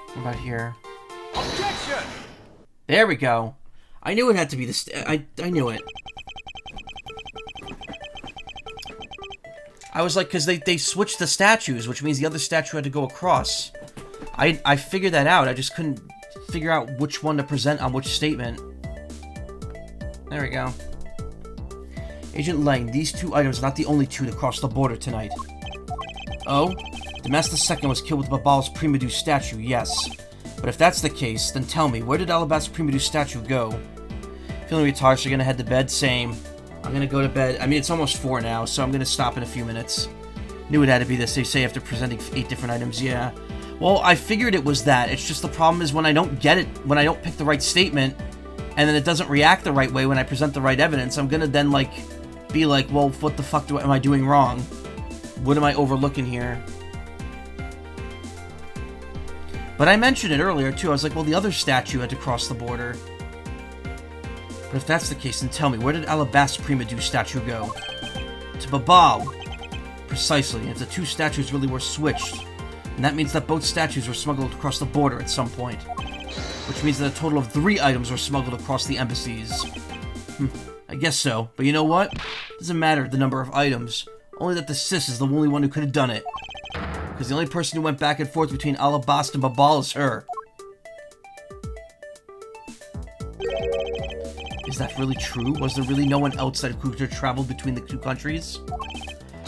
What about here? Objection! There we go. I knew it had to be the I knew it. I was like, because they switched the statues, which means the other statue had to go across. I figured that out. I just couldn't figure out which one to present on which statement. There we go. Agent Lang, these two items are not the only two to cross the border tonight. Oh? Damas II was killed with Babal's Primadou statue, yes. But if that's the case, then tell me, where did Alabast's Primadou statue go? Feeling retired, so you're gonna head to bed? Same. I'm gonna go to bed. I mean, it's almost 4 now, so I'm gonna stop in a few minutes. Knew it had to be this, they say, after presenting 8 different items, yeah. Well, I figured it was that. It's just the problem is when I don't get it, when I don't pick the right statement, and then it doesn't react the right way when I present the right evidence, I'm gonna then, like, be like, well, what the fuck am I doing wrong? What am I overlooking here? But I mentioned it earlier, too. I was like, well, the other statue had to cross the border. But if that's the case, then tell me, where did Alabast's Primadou statue go? To Babal. Precisely. If the two statues really were switched, and that means that both statues were smuggled across the border at some point. Which means that a total of 3 items were smuggled across the embassies. I guess so. But you know what? Doesn't matter the number of items. Only that the sis is the only one who could have done it. Because the only person who went back and forth between Alabast and Babal is her. Is that really true? Was there really no one else that could have traveled between the two countries?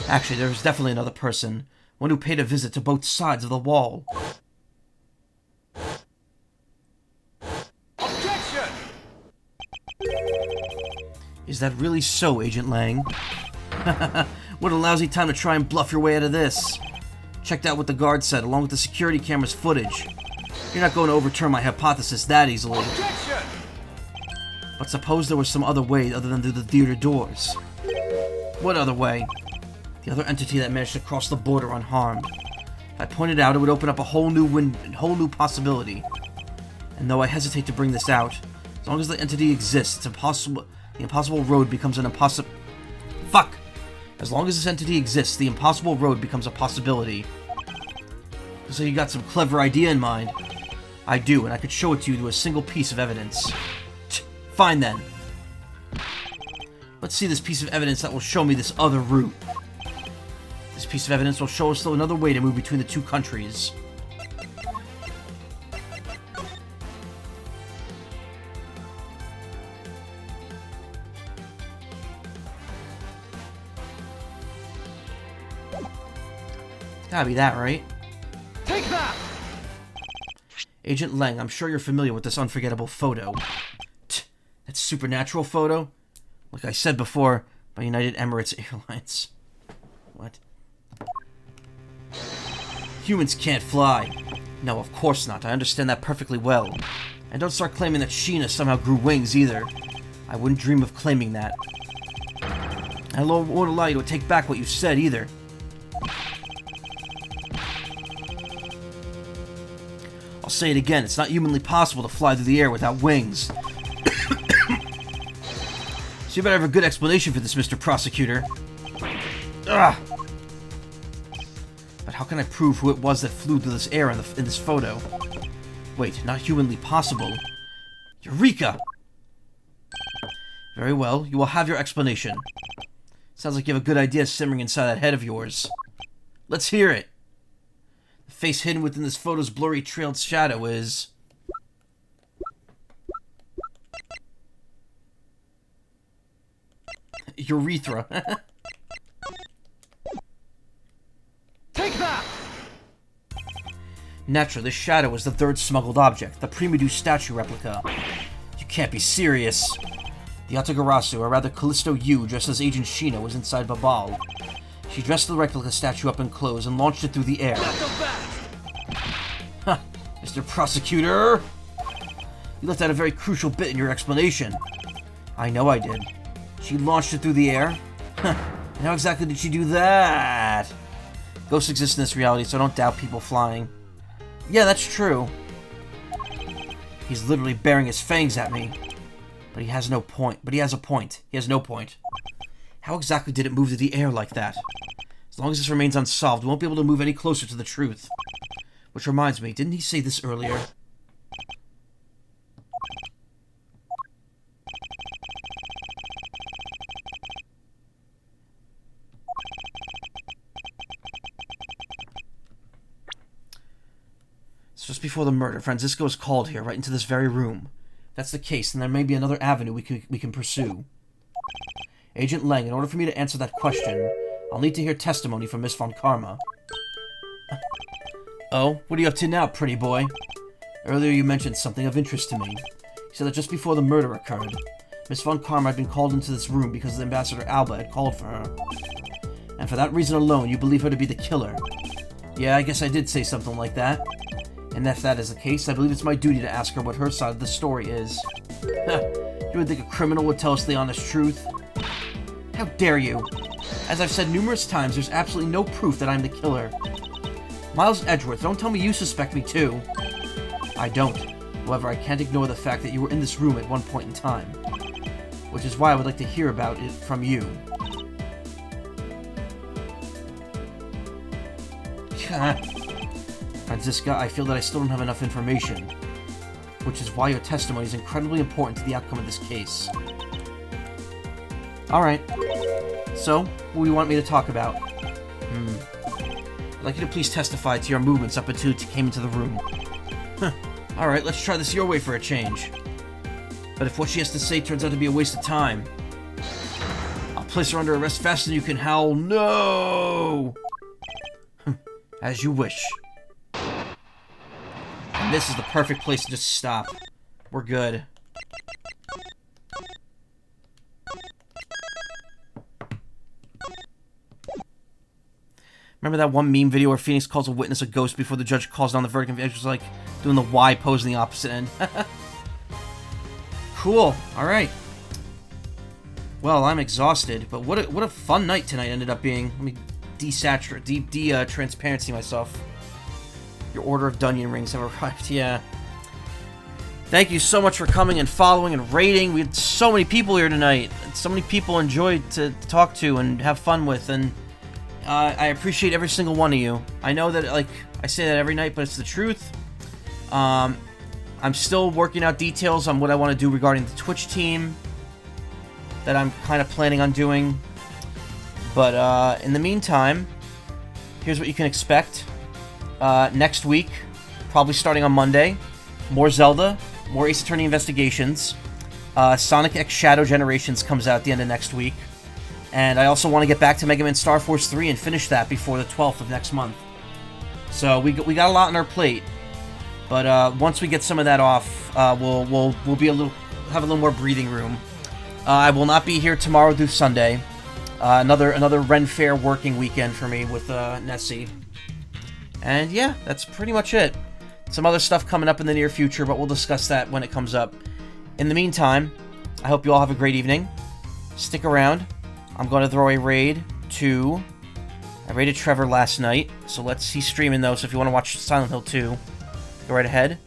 Actually, there was definitely another person. One who paid a visit to both sides of the wall. Objection! Is that really so, Agent Lang? What a lousy time to try and bluff your way out of this. Checked out what the guard said, along with the security camera's footage. You're not going to overturn my hypothesis that easily. Objection! But suppose there was some other way other than through the theater doors. What other way? The other entity that managed to cross the border unharmed. If I pointed out, it would open up a whole new possibility. And though I hesitate to bring this out, as long as the entity exists, the impossible road becomes an impossible... Fuck! As long as this entity exists, the impossible road becomes a possibility. So you got some clever idea in mind. I do, and I could show it to you through a single piece of evidence. Fine then. Let's see this piece of evidence that will show me this other route. This piece of evidence will show us still another way to move between the two countries. Gotta be that, right? Take that! Agent Lang, I'm sure you're familiar with this unforgettable photo. That supernatural photo? Like I said before, by United Emirates Airlines. What? Humans can't fly. No, of course not. I understand that perfectly well. And don't start claiming that Sheena somehow grew wings either. I wouldn't dream of claiming that. I won't allow you to take back what you said either. I'll say it again, it's not humanly possible to fly through the air without wings. So you better have a good explanation for this, Mr. Prosecutor. Ugh. But how can I prove who it was that flew through this air in this photo? Wait, not humanly possible. Eureka! Very well, you will have your explanation. Sounds like you have a good idea simmering inside that head of yours. Let's hear it. The face hidden within this photo's blurry trailed shadow is... urethra. Take that! Naturally, this shadow is the third smuggled object, the Primidu statue replica. You can't be serious. The Yatagarasu, or rather Callisto Yu, dressed as Agent Sheena, was inside Babal. She dressed the replica statue up in clothes and launched it through the air. Not so fast! Huh, Mr. Prosecutor! You left out a very crucial bit in your explanation. I know I did. She launched it through the air? Huh, and how exactly did she do that? Ghosts exist in this reality, so I don't doubt people flying. Yeah, that's true. He's literally baring his fangs at me. But he has no point. But he has a point. He has no point. How exactly did it move through the air like that? As long as this remains unsolved, we won't be able to move any closer to the truth. Which reminds me, didn't he say this earlier? It's just before the murder. Francisco was called here, right into this very room. If that's the case, then there may be another avenue we can pursue. Agent Lang, in order for me to answer that question, I'll need to hear testimony from Miss Von Karma. Oh, what are you up to now, pretty boy? Earlier you mentioned something of interest to me. You said that just before the murder occurred, Miss Von Karma had been called into this room because Ambassador Alba had called for her. And for that reason alone, you believe her to be the killer. Yeah, I guess I did say something like that. And if that is the case, I believe it's my duty to ask her what her side of the story is. You would think a criminal would tell us the honest truth? How dare you? As I've said numerous times, there's absolutely no proof that I'm the killer. Miles Edgeworth, don't tell me you suspect me too. I don't. However, I can't ignore the fact that you were in this room at one point in time. Which is why I would like to hear about it from you. Francisca, I feel that I still don't have enough information. Which is why your testimony is incredibly important to the outcome of this case. Alright. So, what do you want me to talk about? I'd like you to please testify to your movements up until you came into the room. Alright, let's try this your way for a change. But if what she has to say turns out to be a waste of time, I'll place her under arrest faster than you can howl. No! As you wish. And this is the perfect place to just stop. We're good. Remember that one meme video where Phoenix calls a witness a ghost before the judge calls down the verdict? It was like doing the Y pose in the opposite end. Cool. Alright. Well, I'm exhausted, but what a fun night tonight ended up being. Let me transparency myself. Your order of Dunyan rings have arrived. Yeah. Thank you so much for coming and following and rating. We had so many people here tonight. So many people enjoyed to talk to and have fun with, and I appreciate every single one of you. I know that, like, I say that every night, but it's the truth. I'm still working out details on what I want to do regarding the Twitch team that I'm kind of planning on doing. But in the meantime, here's what you can expect. Next week, probably starting on Monday, more Zelda, more Ace Attorney Investigations. Sonic X Shadow Generations comes out at the end of next week. And I also want to get back to Mega Man Star Force 3 and finish that before the 12th of next month. So we got a lot on our plate. But once we get some of that off, we'll have a little more breathing room. I will not be here tomorrow through Sunday. Another Ren Fair working weekend for me with Nessie. And yeah, that's pretty much it. Some other stuff coming up in the near future, but we'll discuss that when it comes up. In the meantime, I hope you all have a great evening. Stick around. I'm going to throw a raid to... I raided Trevor last night, so he's streaming though, so if you want to watch Silent Hill 2, go right ahead.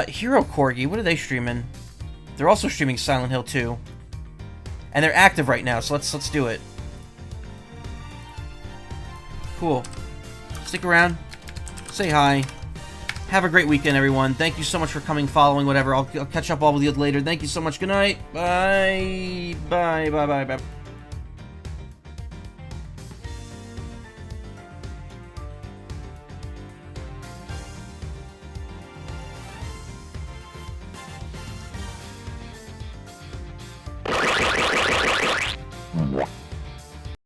Hero Corgi, what are they streaming? They're also streaming Silent Hill 2. And they're active right now, so let's do it. Cool. Stick around. Say hi. Have a great weekend, everyone. Thank you so much for coming, following, whatever. I'll catch up all with you later. Thank you so much. Good night. Bye. Bye. Bye. Bye. Bye.